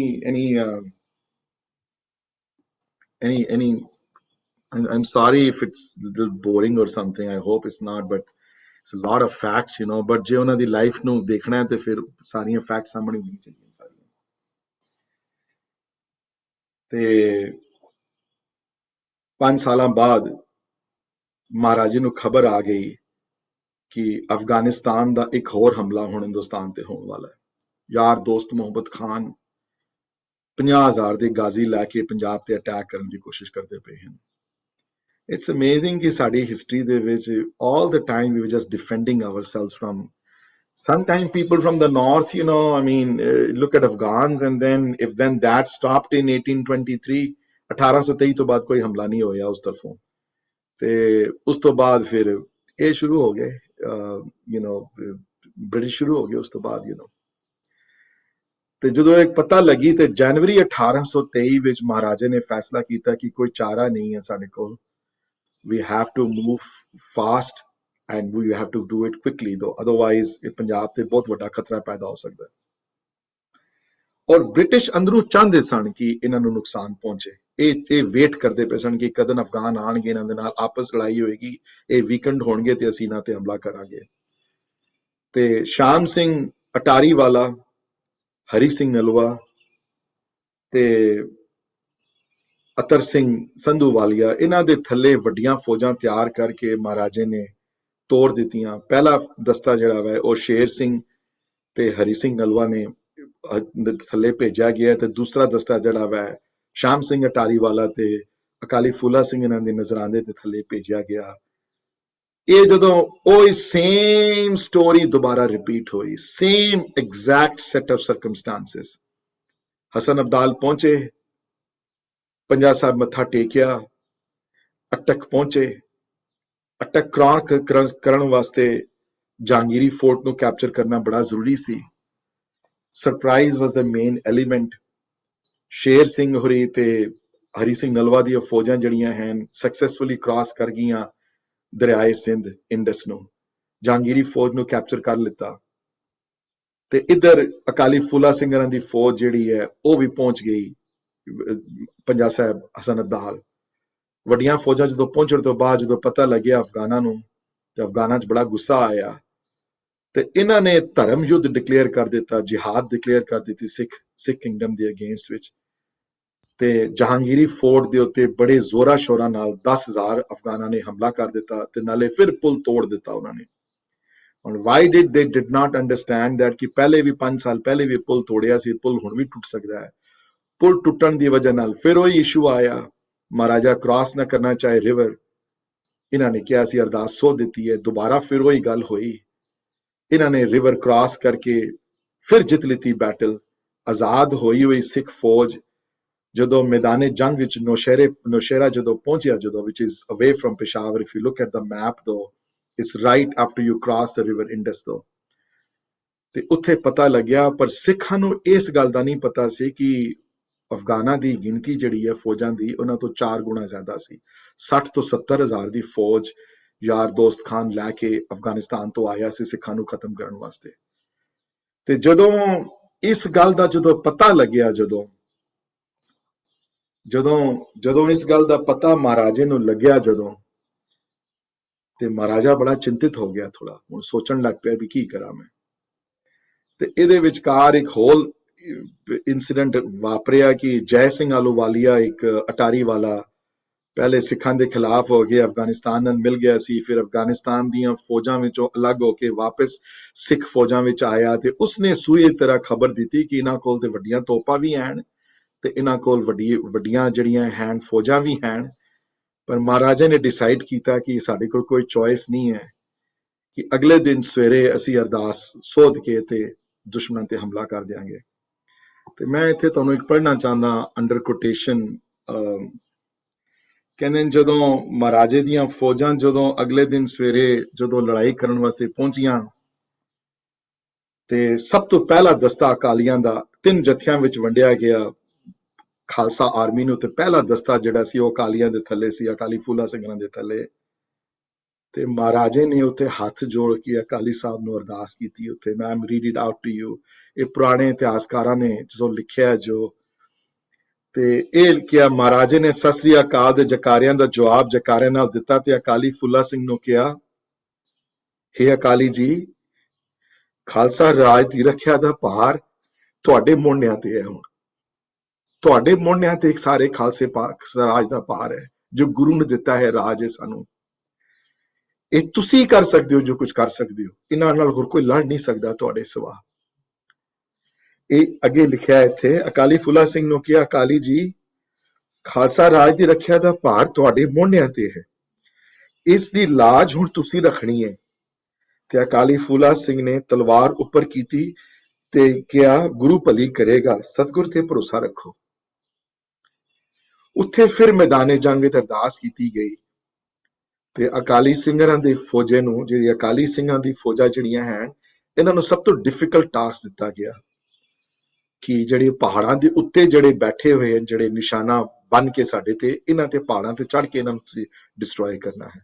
I'm sorry if it's a little boring or something, I hope it's not, but it's a lot of facts, you know, but ਜੇ ਉਹਨਾਂ ਦੀ ਲਾਈਫ ਨੂੰ ਦੇਖਣਾ ਹੈ ਤੇ ਫਿਰ ਸਾਰੀਆਂ ਫੈਕਟਸ ਸਾਹਮਣੇ ਹੋਣੀਆਂ ਚਾਹੀਦੀਆਂ ਸਾਰੀਆਂ। ਤੇ 5 ਸਾਲਾਂ ਬਾਅਦ ਮਹਾਰਾਜ ਜੀ ਨੂੰ ਖਬਰ ਆ ਗਈ ਕਿ ਅਫਗਾਨਿਸਤਾਨ ਦਾ ਇੱਕ ਹੋਰ ਹਮਲਾ ਹੁਣ ਹਿੰਦੁਸਤਾਨ ਤੇ ਹੋਣ ਵਾਲਾ ਹੈ। ਯਾਰ ਦੋਸਤ ਮੁਹੰਮਦ ਖਾਨ 50,000 ਦੇ ਗਾਜ਼ੀ ਲੈ ਕੇ ਪੰਜਾਬ ਤੇ ਅਟੈਕ ਕਰਨ ਦੀ ਕੋਸ਼ਿਸ਼ ਕਰਦੇ ਪਏ ਹਨ। It's amazing ਕਿ ਸਾਡੀ ਹਿਸਟਰੀ ਦੇ ਵਿੱਚ all the time we were just defending ourselves from sometimes people from the north, you know, I mean, look at Afghans and then that stopped in 1823, 1823 ਤੋਂ ਬਾਅਦ ਕੋਈ ਹਮਲਾ ਨਹੀਂ ਹੋਇਆ ਉਸ ਤਰਫੋਂ। ਤੇ ਉਸ ਤੋਂ ਬਾਅਦ ਫਿਰ ਇਹ ਸ਼ੁਰੂ ਹੋ ਗਏ, you know, ਬ੍ਰਿਟਿਸ਼ ਸ਼ੁਰੂ ਹੋ ਗਏ ਉਸ ਤੋਂ ਬਾਅਦ, you know। ਤੇ ਜਦੋਂ ਇੱਕ ਪਤਾ ਲੱਗੀ ਤੇ ਜਨਵਰੀ 1823 ਵਿੱਚ ਮਹਾਰਾਜੇ ਨੇ ਫੈਸਲਾ ਕੀਤਾ ਕਿ ਕੋਈ ਚਾਰਾ ਨਹੀਂ ਹੈ ਸਾਡੇ ਕੋਲ, we have to move fast and we have to do it quickly though, otherwise ਇਹ ਪੰਜਾਬ ਤੇ ਬਹੁਤ ਵੱਡਾ ਖਤਰਾ ਪੈਦਾ ਹੋ ਸਕਦਾ ਹੈ। ਔਰ ਬ੍ਰਿਟਿਸ਼ ਅੰਦਰੋਂ ਚਾਹੁੰਦੇ ਸਨ ਕਿ ਇਹਨਾਂ ਨੂੰ ਨੁਕਸਾਨ ਪਹੁੰਚੇ, ਇਹ ਵੇਟ ਕਰਦੇ ਪਏ ਸਨ ਕਿ ਕਦੋਂ ਅਫਗਾਨ ਆਣਗੇ, ਇਹਨਾਂ ਦੇ ਨਾਲ ਆਪਸ ਲੜਾਈ ਹੋਏਗੀ, ਇਹ ਵੀਕਐਂਡ ਹੋਣਗੇ ਤੇ ਅਸੀਂ ਇਹਨਾਂ ਤੇ ਹਮਲਾ ਕਰਾਂਗੇ। ਤੇ ਸ਼ਾਮ ਸਿੰਘ ਅਟਾਰੀ ਵਾਲਾ, ਹਰੀ ਸਿੰਘ ਨਲਵਾ ਤੇ ਅਤਰ ਸਿੰਘ ਸੰਧੂ ਵਾਲੀਆ, ਇਹਨਾਂ ਦੇ ਥੱਲੇ ਵੱਡੀਆਂ ਫੌਜਾਂ ਤਿਆਰ ਕਰਕੇ ਮਹਾਰਾਜੇ ਨੇ ਤੋੜ ਦਿੱਤੀਆਂ। ਪਹਿਲਾ ਦਸਤਾ ਜਿਹੜਾ ਵਾ ਉਹ ਸ਼ੇਰ ਸਿੰਘ ਤੇ ਹਰੀ ਸਿੰਘ ਨਲਵਾ ਨੇ ਥੱਲੇ ਭੇਜਿਆ ਗਿਆ, ਤੇ ਦੂਸਰਾ ਦਸਤਾ ਜਿਹੜਾ ਵਾ ਸ਼ਾਮ ਸਿੰਘ ਅਟਾਰੀ ਵਾਲਾ ਤੇ ਅਕਾਲੀ ਫੂਲਾ ਸਿੰਘ ਇਹਨਾਂ ਦੇ ਨਜ਼ਰਾਨੇ ਦੇ ਥੱਲੇ ਭੇਜਿਆ ਗਿਆ। ਇਹ ਜਦੋਂ ਉਹ ਸੇਮ ਸਟੋਰੀ ਦੁਬਾਰਾ ਰਿਪੀਟ ਹੋਈ, same exact set of circumstances. Hasan Abdal ਪਹੁੰਚੇ, ਪੰਜਾ ਸਾਹਿਬ ਮੱਥਾ ਟੇਕਿਆ, ਅਟਕ ਪਹੁੰਚੇ। ਅਟਕ ਕਰਨ ਵਾਸਤੇ ਜਹਾਂਗੀਰੀ ਫੋਰਟ ਨੂੰ ਕੈਪਚਰ ਕਰਨਾ ਬੜਾ ਜ਼ਰੂਰੀ ਸੀ। Surprise was the main element. Sher Singh ਹੋਰੀ ਤੇ ਹਰੀ ਸਿੰਘ ਨਲਵਾ ਦੀਆਂ ਫੌਜਾਂ ਜਿਹੜੀਆਂ ਹਨ ਸਕਸੈਸਫੁਲੀ ਕ੍ਰਾਸ ਕਰ ਗਈਆਂ ਦਰਿਆਏ ਸਿੰਧ ਇੰਡਸ ਨੂੰ, ਜਹਾਂਗੀਰੀ ਫੌਜ ਨੂੰ ਕੈਪਚਰ ਕਰ ਲਿੱਤਾ। ਤੇ ਇੱਧਰ ਅਕਾਲੀ ਫੂਲਾ ਸਿੰਘਾਂ ਦੀ ਫੌਜ ਜਿਹੜੀ ਹੈ ਉਹ ਵੀ ਪਹੁੰਚ ਗਈ ਪੰਜਾ ਸਾਹਿਬ ਹਸਨ ਅਬਦਾਲ। ਵੱਡੀਆਂ ਫੌਜਾਂ ਜਦੋਂ ਪਹੁੰਚਣ ਤੋਂ ਬਾਅਦ ਜਦੋਂ ਪਤਾ ਲੱਗਿਆ ਅਫਗਾਨਾਂ ਨੂੰ, ਤੇ ਅਫਗਾਨਾਂ 'ਚ ਬੜਾ ਗੁੱਸਾ ਆਇਆ ਤੇ ਇਹਨਾਂ ਨੇ ਧਰਮ ਯੁੱਧ ਡਿਕਲੇਅਰ ਕਰ ਦਿੱਤਾ, ਜਿਹਾਦ ਡਿਕਲੇਅਰ ਕਰ ਦਿੱਤੀ ਸਿੱਖ ਕਿੰਗਡਮ ਦੇ ਅਗੇਂਸਟ ਵਿੱਚ। ਤੇ ਜਹਾਂਗੀਰੀ ਫੋਰਟ ਦੇ ਉੱਤੇ ਬੜੇ ਜ਼ੋਰਾ ਸ਼ੋਰਾ ਨਾਲ 10,000 ਅਫਗਾਨਾਂ ਨੇ ਹਮਲਾ ਕਰ ਦਿੱਤਾ ਤੇ ਨਾਲੇ ਫਿਰ ਪੁਲ ਤੋੜ ਦਿੱਤਾ ਉਹਨਾਂ ਨੇ। ਹੁਣ Y did not understand that ਕਿ ਪਹਿਲੇ ਵੀ 5 ਸਾਲ ਪਹਿਲੇ ਵੀ ਪੁਲ ਤੋੜਿਆ ਸੀ, ਪੁਲ ਹੁਣ ਵੀ ਟੁੱਟ ਸਕਦਾ ਹੈ। ਪੁਲ ਟੁੱਟਣ ਦੀ ਵਜ੍ਹਾ ਨਾਲ ਫਿਰ ਉਹੀ ਇਸ਼ੂ ਆਇਆ, ਮਹਾਰਾਜਾ ਕ੍ਰਾਸ ਨਾ ਕਰਨਾ ਚਾਹੇ ਰਿਵਰ। ਇਹਨਾਂ ਨੇ ਕਿਹਾ ਸੀ ਅਰਦਾਸ ਸੋ ਦਿੱਤੀ ਹੈ, ਦੁਬਾਰਾ ਫਿਰ ਉਹੀ ਗੱਲ ਹੋਈ। ਇਹਨਾਂ ਨੇ ਰਿਵਰ ਕ੍ਰਾਸ ਕਰਕੇ ਫਿਰ ਜਿੱਤ ਲਿੱਤੀ ਬੈਟਲ। ਆਜ਼ਾਦ ਹੋਈ ਹੋਈ ਸਿੱਖ ਫੌਜ ਜਦੋਂ ਮੈਦਾਨੇ ਜੰਗ ਵਿੱਚ ਨੌਸ਼ਹਿਰਾ ਜਦੋਂ ਪਹੁੰਚਿਆ, ਜਦੋਂ which is away from Peshawar, if you look at the map though, it's right after you cross the river Indus though। ਤੇ ਉੱਥੇ ਪਤਾ ਲੱਗਿਆ, ਪਰ ਸਿੱਖਾਂ ਨੂੰ ਇਸ ਗੱਲ ਦਾ ਨਹੀਂ ਪਤਾ ਸੀ ਕਿ ਅਫਗਾਨਾਂ ਦੀ ਗਿਣਤੀ ਜਿਹੜੀ ਹੈ ਫੌਜਾਂ ਦੀ ਉਹਨਾਂ ਤੋਂ 4 ਗੁਣਾ ਜ਼ਿਆਦਾ ਸੀ। 60 ਤੋਂ 70 ਹਜ਼ਾਰ ਦੀ ਫੌਜ ਯਾਰ ਦੋਸਤ ਖਾਨ ਲੈ ਕੇ ਅਫਗਾਨਿਸਤਾਨ ਤੋਂ ਆਇਆ ਸੀ ਸਿੱਖਾਂ ਨੂੰ ਖਤਮ ਕਰਨ ਵਾਸਤੇ। ਤੇ ਜਦੋਂ ਇਸ ਗੱਲ ਦਾ ਜਦੋਂ ਪਤਾ ਲੱਗਿਆ, ਜਦੋਂ ਇਸ ਗੱਲ ਦਾ ਪਤਾ ਮਹਾਰਾਜੇ ਨੂੰ ਲੱਗਿਆ ਜਦੋਂ, ਤੇ ਮਹਾਰਾਜਾ ਬੜਾ ਚਿੰਤਿਤ ਹੋ ਗਿਆ, ਥੋੜਾ ਹੁਣ ਸੋਚਣ ਲੱਗ ਪਿਆ ਵੀ ਕੀ ਕਰਾਂ ਮੈਂ। ਤੇ ਇਹਦੇ ਵਿਚਕਾਰ ਇੱਕ ਹੋਰ ਇਨਸੀਡੈਂਟ ਵਾਪਰਿਆ ਕਿ ਜੈ ਸਿੰਘ ਆਲੂਵਾਲੀਆ, ਇੱਕ ਅਟਾਰੀ ਵਾਲਾ, ਪਹਿਲੇ ਸਿੱਖਾਂ ਦੇ ਖਿਲਾਫ ਹੋ ਕੇ ਅਫਗਾਨਿਸਤਾਨ ਨਾਲ ਮਿਲ ਗਿਆ ਸੀ, ਫਿਰ ਅਫਗਾਨਿਸਤਾਨ ਦੀਆਂ ਫੌਜਾਂ ਵਿੱਚੋਂ ਅਲੱਗ ਹੋ ਕੇ ਵਾਪਸ ਸਿੱਖ ਫੌਜਾਂ ਵਿੱਚ ਆਇਆ ਤੇ ਉਸਨੇ ਸੂਈ ਤਰ੍ਹਾਂ ਖਬਰ ਦਿੱਤੀ ਕਿ ਇਹਨਾਂ ਕੋਲ ਤੇ ਵੱਡੀਆਂ ਤੋਪਾਂ ਵੀ ਹਨ ਤੇ ਇਹਨਾਂ ਕੋਲ ਵੱਡੀਆਂ ਜਿਹੜੀਆਂ ਹਨ ਫੌਜਾਂ ਵੀ ਹਨ, ਪਰ ਮਹਾਰਾਜਾ ਨੇ ਡਿਸਾਈਡ ਕੀਤਾ ਕਿ ਸਾਡੇ ਕੋਲ ਕੋਈ ਚੋਇਸ ਨਹੀਂ ਹੈ ਕਿ ਅਗਲੇ ਦਿਨ ਸਵੇਰੇ ਅਸੀਂ ਅਰਦਾਸ ਸੋਧ ਕੇ ਤੇ ਦੁਸ਼ਮਣਾਂ ਤੇ ਹਮਲਾ ਕਰ ਦਿਆਂਗੇ। ਤੇ ਮੈਂ ਇੱਥੇ ਤੁਹਾਨੂੰ ਇੱਕ ਪੜ੍ਹਨਾ ਚਾਹੁੰਦਾ ਅੰਡਰ ਕੋਟੇਸ਼ਨ। ਕਹਿੰਦੇ ਨੇ ਜਦੋਂ ਮਹਾਰਾਜੇ ਦੀਆਂ ਫੌਜਾਂ ਜਦੋਂ ਅਗਲੇ ਦਿਨ ਸਵੇਰੇ ਜਦੋਂ ਲੜਾਈ ਕਰਨ ਵਾਸਤੇ ਪਹੁੰਚੀਆਂ ਤੇ ਸਭ ਤੋਂ ਪਹਿਲਾ ਦਸਤਾ ਅਕਾਲੀਆਂ ਦਾ 3 ਜਥਿਆਂ ਵਿੱਚ ਵੰਡਿਆ ਗਿਆ ਖਾਲਸਾ ਆਰਮੀ ਨੂੰ। ਤੇ ਪਹਿਲਾ ਦਸਤਾ ਜਿਹੜਾ ਸੀ ਉਹ ਅਕਾਲੀਆਂ ਦੇ ਥੱਲੇ ਸੀ, ਅਕਾਲੀ ਫੂਲਾ ਸਿੰਘਾਂ ਦੇ ਥੱਲੇ। ਤੇ ਮਹਾਰਾਜੇ ਨੇ ਉੱਥੇ ਹੱਥ ਜੋੜ ਕੇ ਅਕਾਲੀ ਸਾਹਿਬ ਨੂੰ ਅਰਦਾਸ ਕੀਤੀ ਉੱਥੇ। ਮੈਂ read it out to you. ਇਹ ਪੁਰਾਣੇ ਇਤਿਹਾਸਕਾਰਾਂ ਨੇ ਜੋ ਲਿਖਿਆ ਜੋ, ਤੇ ਇਹ ਕਿਹਾ ਮਹਾਰਾਜੇ ਨੇ ਸਤਿ ਸ੍ਰੀ ਅਕਾਲ ਦੇ ਜਕਾਰਿਆਂ ਦਾ ਜਵਾਬ ਜਕਾਰਿਆਂ ਨਾਲ ਦਿੱਤਾ ਤੇ ਅਕਾਲੀ ਫੂਲਾ ਸਿੰਘ ਨੂੰ ਕਿਹਾ, ਹੇ ਅਕਾਲੀ ਜੀ, ਖਾਲਸਾ ਰਾਜ ਦੀ ਰੱਖਿਆ ਦਾ ਭਾਰ ਤੁਹਾਡੇ ਮੋਢਿਆਂ ਤੇ ਹੈ। ਹੁਣ ਤੁਹਾਡੇ ਮੋਢਿਆਂ ਤੇ ਇੱਕ ਸਾਰੇ ਖਾਲਸੇ ਰਾਜ ਦਾ ਭਾਰ ਹੈ ਜੋ ਗੁਰੂ ਨੇ ਦਿੱਤਾ ਹੈ ਰਾਜ ਹੈ ਸਾਨੂੰ। ਇਹ ਤੁਸੀਂ ਕਰ ਸਕਦੇ ਹੋ ਜੋ ਕੁਝ ਕਰ ਸਕਦੇ ਹੋ, ਇਹਨਾਂ ਨਾਲ ਹੋਰ ਕੋਈ ਲੜ ਨਹੀਂ ਸਕਦਾ ਤੁਹਾਡੇ ਸਿਵਾ। ਇਹ ਅੱਗੇ ਲਿਖਿਆ ਇੱਥੇ, ਅਕਾਲੀ ਫੂਲਾ ਸਿੰਘ ਨੂੰ ਕਿਹਾ, ਅਕਾਲੀ ਜੀ, ਖਾਲਸਾ ਰਾਜ ਦੀ ਰੱਖਿਆ ਦਾ ਭਾਰ ਤੁਹਾਡੇ ਮੋਢਿਆਂ ਤੇ ਹੈ, ਇਸ ਦੀ ਲਾਜ ਹੁਣ ਤੁਸੀਂ ਰੱਖਣੀ ਹੈ। ਤੇ ਅਕਾਲੀ ਫੂਲਾ ਸਿੰਘ ਨੇ ਤਲਵਾਰ ਉੱਪਰ ਕੀਤੀ ਤੇ ਕਿਹਾ, ਗੁਰੂ ਭਲੀ ਕਰੇਗਾ, ਸਤਿਗੁਰ ਤੇ ਭਰੋਸਾ ਰੱਖੋ। ਉੱਥੇ ਫਿਰ ਮੈਦਾਨੇ ਜੰਗ ਵਿੱਚ ਅਰਦਾਸ ਕੀਤੀ ਗਈ ਤੇ ਅਕਾਲੀ ਸਿੰਘਾਂ ਦੇ ਫੌਜੇ ਨੂੰ, ਜਿਹੜੀ ਅਕਾਲੀ ਸਿੰਘਾਂ ਦੀ ਫੌਜਾਂ ਜਿਹੜੀਆਂ ਹਨ, ਇਹਨਾਂ ਨੂੰ ਸਭ ਤੋਂ ਡਿਫਿਕਲਟ ਟਾਸਕ ਦਿੱਤਾ ਗਿਆ ਕਿ ਜਿਹੜੇ ਪਹਾੜਾਂ ਦੇ ਉੱਤੇ ਜਿਹੜੇ ਬੈਠੇ ਹੋਏ ਹਨ, ਜਿਹੜੇ ਨਿਸ਼ਾਨਾ ਬਣ ਕੇ ਸਾਡੇ ਤੇ, ਇਹਨਾਂ ਤੇ ਪਹਾੜਾਂ ਤੇ ਚੜ੍ਹ ਕੇ ਇਹਨਾਂ ਨੂੰ ਤੁਸੀਂ ਡਿਸਟਰੋਏ ਕਰਨਾ ਹੈ।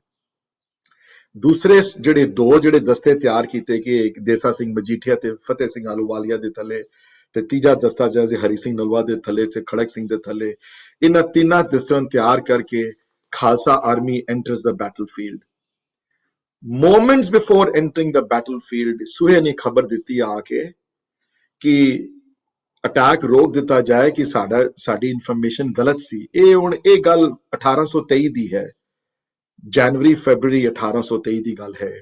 ਦੂਸਰੇ ਜਿਹੜੇ 2 ਜਿਹੜੇ ਦਸਤੇ ਤਿਆਰ ਕੀਤੇ ਕਿ ਇੱਕ ਦੇਸਾ ਸਿੰਘ ਮਜੀਠੀਆ ਤੇ ਫਤਿਹ ਸਿੰਘ ਆਹਲੂਵਾਲੀਆ ਦੇ ਥੱਲੇ, ਤੇ ਤੀਜਾ ਦਸਤਾ ਜਿਹੜਾ ਸੀ ਹਰੀ ਸਿੰਘ ਨਲਵਾ ਦੇ ਥੱਲੇ ਤੇ ਖੜਕ ਸਿੰਘ ਦੇ ਥੱਲੇ। ਇਹਨਾਂ ਤਿੰਨਾਂ ਦਸਤਿਆਂ ਨੂੰ ਤਿਆਰ ਕਰਕੇ Khalsa army enters the battlefield. Moments before entering the battlefield, ਸੂਹੇ ਨੇ ਖਬਰ ਦਿੱਤੀ ਆ ਕੇ ਕਿ ਅਟੈਕ ਰੋਕ ਦਿੱਤਾ ਜਾਏ ਕਿ ਸਾਡੀ ਇਨਫੋਰਮੇਸ਼ਨ ਗਲਤ ਸੀ। ਇਹ ਗੱਲ 1823 ਦੀ ਹੈ, ਜਨਵਰੀ ਫਰਵਰੀ 1823 ਦੀ ਗੱਲ ਹੈ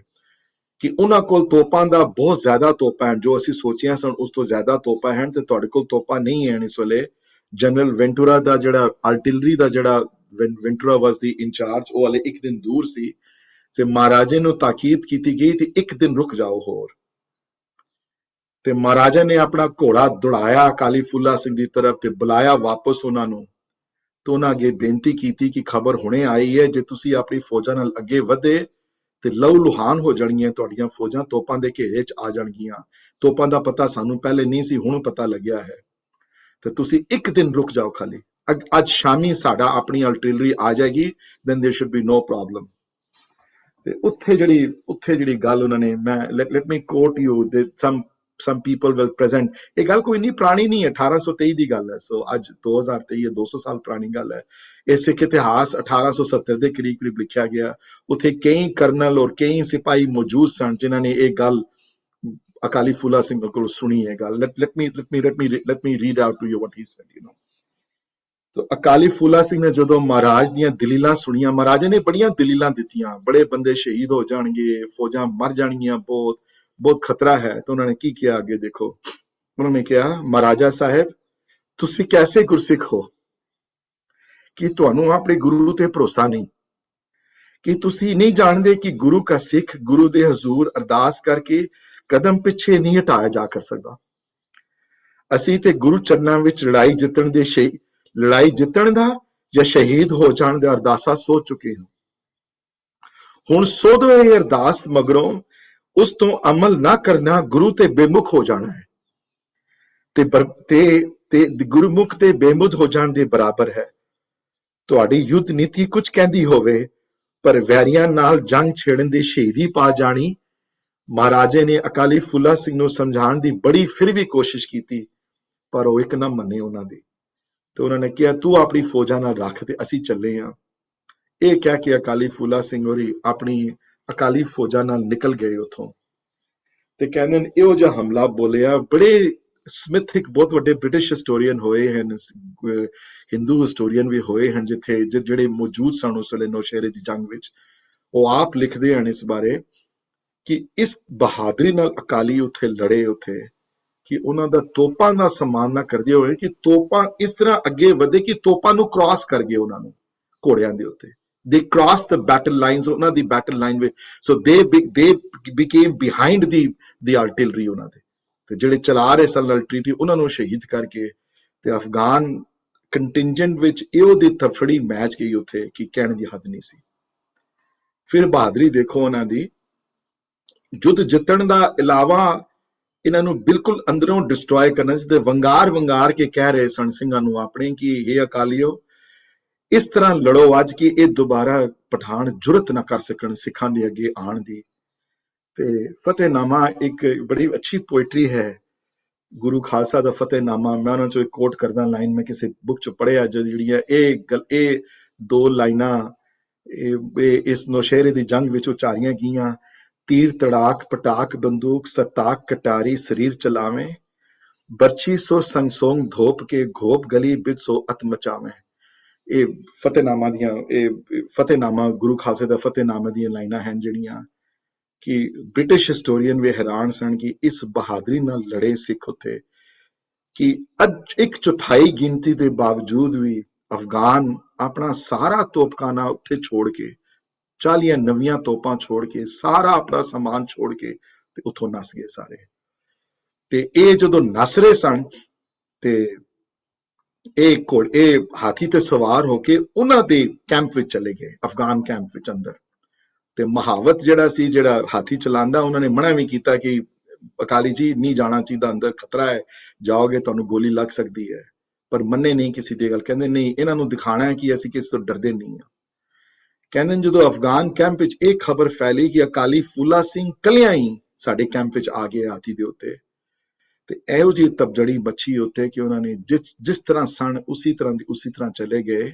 ਕਿ ਉਹਨਾਂ ਕੋਲ ਤੋਪਾਂ ਦਾ ਬਹੁਤ ਜ਼ਿਆਦਾ ਤੋਪਾਂ ਹਨ, ਜੋ ਅਸੀਂ ਸੋਚਿਆ ਸਨ ਉਸ ਤੋਂ ਜ਼ਿਆਦਾ ਤੋਪਾਂ ਹਨ, ਤੇ ਤੁਹਾਡੇ ਕੋਲ ਤੋਪਾਂ ਨਹੀਂ ਹਨ ਇਸ ਵੇਲੇ। ਜਨਰਲ ਵੈਂਟੂਰਾ ਦਾ ਜਿਹੜਾ ਆਰਟਿਲਰੀ ਦਾ ਜਿਹੜਾ ਵੈਂਟੂਰਾ ਵਾਸ ਦੀ ਇੰਚਾਰਜ, ਉਹ ਹਲੇ ਇੱਕ ਦਿਨ ਦੂਰ ਸੀ ਤੇ ਮਹਾਰਾਜੇ ਨੂੰ ਤਾਕੀਦ ਕੀਤੀ ਗਈ ਤੇ ਇੱਕ ਦਿਨ ਰੁਕ ਜਾਓ ਹੋਰ। ਤੇ ਮਹਾਰਾਜਾ ਨੇ ਆਪਣਾ ਘੋੜਾ ਦੌੜਾਇਆ ਅਕਾਲੀ ਫੂਲਾ ਸਿੰਘ ਦੀ ਤਰਫ ਤੇ ਬੁਲਾਇਆ ਵਾਪਸ ਉਹਨਾਂ ਨੂੰ, ਤੇ ਉਹਨਾਂ ਅੱਗੇ ਬੇਨਤੀ ਕੀਤੀ ਕਿ ਖਬਰ ਹੁਣੇ ਆਈ ਹੈ, ਜੇ ਤੁਸੀਂ ਆਪਣੀ ਫੌਜਾਂ ਨਾਲ ਅੱਗੇ ਵਧੇ ਤੇ ਲਹੂ ਲੁਹਾਨ ਹੋ ਜਾਣਗੀਆਂ ਤੁਹਾਡੀਆਂ ਫੌਜਾਂ, ਤੋਪਾਂ ਦੇ ਘੇਰੇ 'ਚ ਆ ਜਾਣਗੀਆਂ। ਤੋਪਾਂ ਦਾ ਪਤਾ ਸਾਨੂੰ ਪਹਿਲੇ ਨਹੀਂ ਸੀ, ਹੁਣ ਪਤਾ ਲੱਗਿਆ ਹੈ, ਤੇ ਤੁਸੀਂ ਇੱਕ ਦਿਨ ਰੁਕ ਜਾਓ ਖਾਲੀ। ਅੱਜ ਸ਼ਾਮੀ ਸਾਡਾ ਆਪਣੀ ਆਰਟਿਲਰੀ ਆ ਜਾਏਗੀ, then there should be no problem। ਤੇ ਉੱਥੇ ਜਿਹੜੀ ਗੱਲ ਉਹਨਾਂ ਨੇ, ਮੈਂ let me quote you that some people will present, ਇਹ ਗੱਲ ਕੋਈ ਨਹੀਂ ਪੁਰਾਣੀ ਨਹੀਂ ਹੈ, 1823 ਦੀ ਗੱਲ ਹੈ। ਸੋ ਅੱਜ 2023 ਹੈ, 200 ਸਾਲ ਪੁਰਾਣੀ ਗੱਲ ਹੈ। ਇਹ ਸਿੱਖ ਇਤਿਹਾਸ 1870 ਦੇ ਕਰੀਬ ਲਿਖਿਆ ਗਿਆ। ਉੱਥੇ ਕਈ ਕਰਨਲ ਔਰ ਕਈ ਸਿਪਾਹੀ ਮੌਜੂਦ ਸਨ ਜਿਨ੍ਹਾਂ ਨੇ ਇਹ ਗੱਲ ਅਕਾਲੀ ਫੂਲਾ ਸਿੰਘ ਕੋਲ ਸੁਣੀ ਹੈ ਗੱਲ। let me read out to you what he said, you know। तो अकाली फूला सिंह ने जो महाराज दियां दलीलां सुनिया, महाराजा ने बड़ियां दलीलां दित्तियां, बड़े बंदे शहीद हो जाणगे, फौजां मर जाणगियां, बहुत खतरा है। तो उन्होंने की किया आगे देखो, उन्होंने कहा, महाराजा साहब तुसी कैसे गुरसिख हो कि तुहानू अपने गुरु ते भरोसा नहीं, कि तुसी नहीं जानते कि गुरु का सिख गुरु दे हजूर अरदास करके कदम पिछे नहीं हटाया जा कर सकता। असी ते गुरु चरनां विच लड़ाई जितण दा या शहीद हो जाण दा अरदासा सोच चुके हैं। हुण सोध होए अरदास मगरों उस तो अमल ना करना गुरु ते बेमुख हो जाना है, ते गुरुमुख ते बेमुख हो जाण दे बराबर है। तुहाडी युद्ध नीति कुछ कहंदी होवे, पर वैरियां नाल जंग छेड़न दी शहीदी पा जानी। महाराजे ने अकाली फूला सिंह नूं समझाण दी बड़ी फिर भी कोशिश की, पर वो एक ना मन्ने उन्हां दी। तो उन्होंने कहा, तू अपनी फौजा नाल रख ते असी चले हाँ। यह कह के अकाली फूला सिंह होरी अपनी अकाली फौजा नाल निकल गए उथों। ते कहंदे ने इहो जिहा हमला बोलिया। बड़े स्मिथ एक बहुत वड्डे ब्रिटिश हिस्टोरीयन होए हैं, हिंदू हिस्टोरीयन भी होए हैं जिथे जिहड़े मौजूद सन उस वेले नौशेरे दी जंग विच। वो आप लिखदे हैं इस बारे कि इस बहादुरी नाल अकाली उत्थे लड़े उत्थे कि उन्हां दा तोपां दा सामना करदे होए कि तोपां इस तरह अगे वधे कि तोपां नूं क्रॉस कर गए उन्हां नूं घोड़ियां दे उत्ते। they crossed the battle lines, ਉਹਨਾਂ ਦੀ battle line ਵਿੱਚ, so they became behind the artillery ਉਹਨਾਂ ਦੇ, ਤੇ ਜਿਹੜੇ ਚਲਾ ਰਹੇ ਸਨ artillery ਉਹਨਾਂ ਨੂੰ ਸ਼ਹੀਦ ਕਰਕੇ, ਤੇ ਅਫਗਾਨ ਕੰਟਿੰਜੈਂਟ ਵਿੱਚ ਇਹੋ ਦੀ ਤਫੜੀ ਮੈਚ ਗਈ ਉੱਥੇ ਕਿ ਕਹਿਣ ਦੀ ਹੱਦ ਨਹੀਂ ਸੀ। ਫਿਰ ਬਹਾਦਰੀ ਦੇਖੋ ਉਹਨਾਂ ਦੀ, ਯੁੱਧ ਜਿੱਤਣ ਦਾ ਇਲਾਵਾ ਇਹਨਾਂ ਨੂੰ ਬਿਲਕੁਲ ਅੰਦਰੋਂ ਡਿਸਟਰੋਏ ਕਰਨਾ ਸੀ, ਤੇ ਵੰਗਾਰ ਕੇ ਕਹਿ ਰਹੇ ਸਨ ਸਿੰਘਾਂ ਨੂੰ ਆਪਣੇ ਕਿ ਇਹ ਅਕਾਲੀਓ ਇਸ ਤਰ੍ਹਾਂ ਲੜੋ ਅੱਜ ਕਿ ਇਹ ਦੁਬਾਰਾ ਪਠਾਨ ਜੁਰਤ ਨਾ ਕਰ ਸਕਣ ਸਿੱਖਾਂ ਦੇ ਅੱਗੇ ਆਉਣ ਦੀ। ਤੇ ਫਤਿਹਨਾਮਾ ਇੱਕ ਬੜੀ ਅੱਛੀ ਪੋਇਟਰੀ ਹੈ ਗੁਰੂ ਖਾਲਸਾ ਦਾ ਫਤਿਹਨਾਮਾ, ਮੈਂ ਉਹਨਾਂ ਚੋਂ ਇੱਕ ਕੋਟ ਕਰਦਾ ਲਾਈਨ, ਮੈਂ ਕਿਸੇ ਬੁੱਕ ਚ ਪੜ੍ਹਿਆ ਜਿਹੜੀਆਂ ਇਹ ਦੋ ਲਾਈਨਾਂ ਇਸ ਨੌਸ਼ਹਿਰੇ ਦੀ ਜੰਗ ਵਿੱਚ ਉਚਾਰੀਆਂ ਗਈਆਂ। ਤੀਰ ਤੜਾਕ ਪਟਾਕ ਬੰਦੂਕ ਸਤਾਕ ਕਟਾਰੀ ਸਰੀਰ ਚਲਾਵੇਂ, ਬਰਛੀ ਸੋ ਸੰਗਸੋਂਗ ਧੋਪ ਕੇ ਘੋਪ ਗਲੀ ਬਿਦ ਸੋ ਅਤ ਮਚਾਵੇਂ। ਇਹ ਫਤਿਹਨਾਮਾ ਦੀਆਂ, ਇਹ ਫਤਿਹਨਾਮਾ ਗੁਰੂ ਖਾਲਸੇ ਦਾ ਫਤਿਹਨਾਮਾ ਦੀਆਂ ਲਾਈਨਾਂ ਹਨ ਜਿਹੜੀਆਂ ਕਿ ਬ੍ਰਿਟਿਸ਼ ਹਿਸਟੋਰੀਅਨ ਵੀ ਹੈਰਾਨ ਸਨ ਕਿ ਇਸ ਬਹਾਦਰੀ ਨਾਲ ਲੜੇ ਸਿੱਖ ਉੱਥੇ, ਕਿ ਅੱਜ 1/4 ਗਿਣਤੀ ਦੇ ਬਾਵਜੂਦ ਵੀ ਅਫਗਾਨ ਆਪਣਾ ਸਾਰਾ ਤੋਪਖਾਨਾ ਉੱਥੇ ਛੋੜ ਕੇ, 40 ਨਵੀਆਂ ਤੋਪਾਂ ਛੋੜ ਕੇ, ਸਾਰਾ ਆਪਣਾ ਸਮਾਨ ਛੋੜ ਕੇ ਤੇ ਉੱਥੋਂ ਨੱਸ ਗਏ ਸਾਰੇ। ਤੇ ਇਹ ਜਦੋਂ ਨੱਸ ਰਹੇ ਸਨ ਤੇ ਇਹ ਹਾਥੀ ਤੇ ਸਵਾਰ ਹੋ ਕੇ ਉਹਨਾਂ ਦੇ ਕੈਂਪ ਵਿੱਚ ਚਲੇ ਗਏ, ਅਫਗਾਨ ਕੈਂਪ ਵਿੱਚ ਅੰਦਰ। ਤੇ ਮਹਾਵਤ ਜਿਹੜਾ ਸੀ, ਜਿਹੜਾ ਹਾਥੀ ਚਲਾਉਂਦਾ, ਉਹਨਾਂ ਨੇ ਮਨਾ ਵੀ ਕੀਤਾ ਕਿ ਅਕਾਲੀ ਜੀ ਨਹੀਂ ਜਾਣਾ ਚਾਹੀਦਾ ਅੰਦਰ, ਖਤਰਾ ਹੈ, ਜਾਓਗੇ ਤੁਹਾਨੂੰ ਗੋਲੀ ਲੱਗ ਸਕਦੀ ਹੈ, ਪਰ ਮੰਨੇ ਨਹੀਂ ਕਿਸੇ ਦੀ ਗੱਲ। ਕਹਿੰਦੇ ਨਹੀਂ, ਇਹਨਾਂ ਨੂੰ ਦਿਖਾਣਾ ਹੈ ਕਿ ਅਸੀਂ ਕਿਸੇ ਤੋਂ ਡਰਦੇ ਨਹੀਂ ਹਾਂ। ਕਹਿੰਦੇ ਜਦੋਂ ਅਫਗਾਨ ਕੈਂਪ ਵਿੱਚ ਇਹ ਖਬਰ ਫੈਲੀ ਕਿ ਅਕਾਲੀ ਫੂਲਾ ਸਿੰਘ ਕੱਲਿਆਂ ਹੀ ਸਾਡੇ ਕੈਂਪ ਵਿੱਚ ਆ ਗਏ ਹਾਥੀ ਦੇ ਉੱਤੇ, ਤੇ ਇਹੋ ਜਿਹੀ ਤਬਜੜੀ ਮੱਛੀ ਉੱਤੇ ਕਿ ਉਹਨਾਂ ਨੇ ਜਿਸ ਤਰ੍ਹਾਂ ਸਣ ਉਸੇ ਤਰ੍ਹਾਂ ਚਲੇ ਗਏ।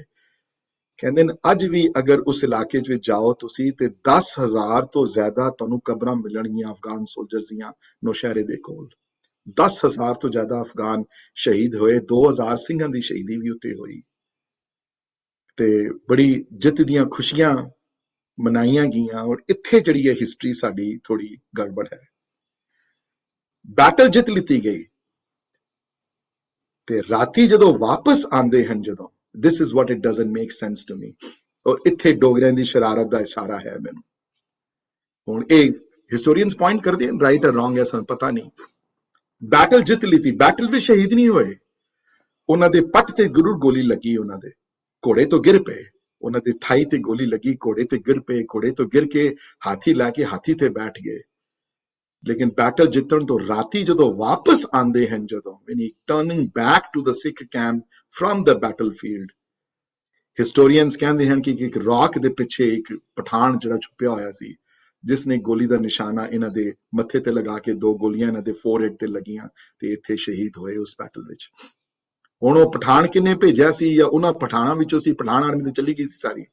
ਕਹਿੰਦੇ ਨੇ ਅੱਜ ਵੀ ਅਗਰ ਉਸ ਇਲਾਕੇ ਵਿੱਚ ਜਾਓ ਤੁਸੀਂ ਤੇ 10,000 ਤੋਂ ਜ਼ਿਆਦਾ ਤੁਹਾਨੂੰ ਕਬਰਾਂ ਮਿਲਣਗੀਆਂ ਅਫਗਾਨ ਸੋਲਜਰਸ ਦੀਆਂ ਨੌਸ਼ਹਿਰੇ ਦੇ ਕੋਲ। 10,000 ਤੋਂ ਜ਼ਿਆਦਾ ਅਫਗਾਨ ਸ਼ਹੀਦ ਹੋਏ, 2,000 ਸਿੰਘਾਂ ਦੀ ਸ਼ਹੀਦੀ ਵੀ ਉੱਤੇ ਹੋਈ, ਤੇ ਬੜੀ ਜਿੱਤ ਦੀਆਂ ਖੁਸ਼ੀਆਂ ਮਨਾਈਆਂ ਗਈਆਂ। ਔਰ ਇੱਥੇ ਜਿਹੜੀ ਹੈ ਹਿਸਟਰੀ ਸਾਡੀ ਥੋੜੀ ਗੜਬੜ ਹੈ। ਬੈਟਲ ਜਿੱਤ ਲਿੱਤੀ ਗਈ ਤੇ ਰਾਤੀ ਜਦੋਂ ਵਾਪਸ ਆਉਂਦੇ ਹਨ, ਜਦੋਂ this is what it doesn't make sense to me, ਔਰ ਇੱਥੇ ਡੋਗਰਿਆਂ ਦੀ ਸ਼ਰਾਰਤ ਦਾ ਇਸ਼ਾਰਾ ਹੈ ਮੈਨੂੰ। ਹੁਣ ਇਹ ਹਿਸਟੋਰੀਅਨਸ ਪੁਆਇੰਟ ਕਰਦੇ ਹਨ, ਰਾਈਟ ਔਰ ਰੋਂਗ ਹੈ ਸਾਨੂੰ ਪਤਾ ਨਹੀਂ। ਬੈਟਲ ਜਿੱਤ ਲਿੱਤੀ, ਬੈਟਲ ਵਿੱਚ ਸ਼ਹੀਦ ਨਹੀਂ ਹੋਏ, ਉਹਨਾਂ ਦੇ ਪੱਟ ਤੇ ਜ਼ਰੂਰ ਗੋਲੀ ਲੱਗੀ, ਉਹਨਾਂ ਦੇ ਘੋੜੇ ਤੋਂ ਗਿਰ ਪਏ, ਉਹਨਾਂ ਦੇ ਥਾਈ ਤੇ ਗੋਲੀ ਲੱਗੀ, ਘੋੜੇ ਤੇ ਗਿਰ ਪਏ, ਘੋੜੇ ਤੋਂ ਗਿਰ ਕੇ ਹਾਥੀ ਲੈ ਕੇ ਹਾਥੀ ਤੇ ਬੈਠ ਗਏ। ਲੇਕਿਨ ਬੈਟਲ ਜਿੱਤਣ ਤੋਂ ਰਾਤੀ ਜਦੋਂ ਵਾਪਸ ਆਉਂਦੇ ਹਨ, ਜਦੋਂ when he turning back to the Sikh camp from the battlefield, historians ਕਹਿੰਦੇ ਹਨ ਕਿ ਇੱਕ ਰੌਕ ਦੇ ਪਿੱਛੇ ਇੱਕ ਪਠਾਨ ਜਿਹੜਾ ਛੁਪਿਆ ਹੋਇਆ ਸੀ, ਜਿਸ ਨੇ ਗੋਲੀ ਦਾ ਨਿਸ਼ਾਨਾ ਇਹਨਾਂ ਦੇ ਮੱਥੇ ਤੇ ਲਗਾ ਕੇ 2 ਗੋਲੀਆਂ ਇਹਨਾਂ ਦੇ ਫੋਰਹੈਡ ਤੇ ਲੱਗੀਆਂ ਤੇ ਇੱਥੇ ਸ਼ਹੀਦ ਹੋਏ ਉਸ ਬੈਟਲ ਵਿੱਚ। ਹੁਣ ਉਹ ਪਠਾਨ ਕਿੰਨੇ ਭੇਜਿਆ ਸੀ, ਜਾਂ ਉਹਨਾਂ ਪਠਾਨਾਂ ਵਿੱਚੋਂ ਸੀ, ਪਠਾਨ ਆਰਮੀ ਤੇ ਚਲੀ ਗਈ ਸੀ ਸਾਰੀ,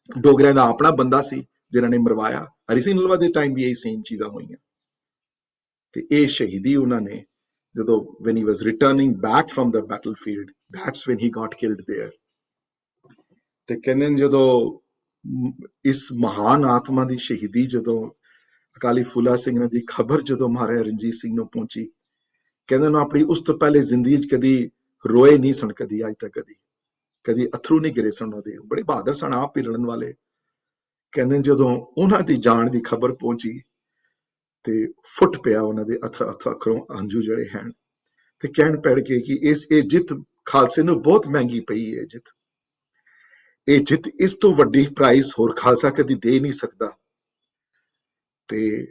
ਡੋਗਰਿਆਂ ਦਾ ਆਪਣਾ ਬੰਦਾ ਸੀ ਜਿਨ੍ਹਾਂ ਨੇ ਮਰਵਾਇਆ। ਹਰੀ ਸਿੰਘ ਨਲਵਾ ਦੇ ਟਾਈਮ ਵੀ ਇਹ ਸੇਮ ਚੀਜ਼ਾਂ ਹੋਈਆਂ। ਤੇ ਇਹ ਸ਼ਹੀਦੀ ਉਹਨਾਂ ਨੇ ਜਦੋਂ when he was returning back from the battlefield, that's when he got killed there। ਤੇ ਕਹਿੰਦੇ ਜਦੋਂ ਇਸ ਮਹਾਨ ਆਤਮਾ ਦੀ ਸ਼ਹੀਦੀ ਜਦੋਂ ਅਕਾਲੀ ਫੂਲਾ ਸਿੰਘ ਦੀ ਖਬਰ ਜਦੋਂ ਮਹਾਰਾਜਾ ਰਣਜੀਤ ਸਿੰਘ ਨੂੰ ਪਹੁੰਚੀ, ਕਹਿੰਦੇ ਉਹਨੂੰ ਆਪਣੀ ਉਸ ਤੋਂ ਪਹਿਲੇ ਜ਼ਿੰਦਗੀ 'ਚ ਕਦੀ ਰੋਏ ਨਹੀਂ ਸਨ, ਕਦੀ ਅੱਜ ਤੱਕ ਕਦੀ ਅਥਰੂ ਨਹੀਂ ਗਿਰੇ ਸਨ ਉਹਦੇ। ਬੜੇ ਬਹਾਦਰ ਸਨ, ਆਪ ਹੀ ਲੜਨ ਵਾਲੇ। ਕਹਿੰਦੇ ਜਦੋਂ ਉਹਨਾਂ ਦੀ ਜਾਣ ਦੀ ਖਬਰ ਪਹੁੰਚੀ ਤੇ ਫੁੱਟ ਪਿਆ ਉਹਨਾਂ ਦੇ ਅੱਖਰੋਂ ਹੰਝੂ ਜਿਹੜੇ ਹਨ, ਤੇ ਕਹਿਣ ਪੜ ਕੇ ਕਿ ਇਹ ਜਿੱਤ ਖਾਲਸੇ ਨੂੰ ਬਹੁਤ ਮਹਿੰਗੀ ਪਈ ਹੈ। ਇਹ ਜਿੱਤ ਇਸ ਤੋਂ ਵੱਡੀ ਪ੍ਰਾਈਜ਼ ਹੋਰ ਖਾਲਸਾ ਕਦੀ ਦੇ ਨਹੀਂ ਸਕਦਾ। ਤੇ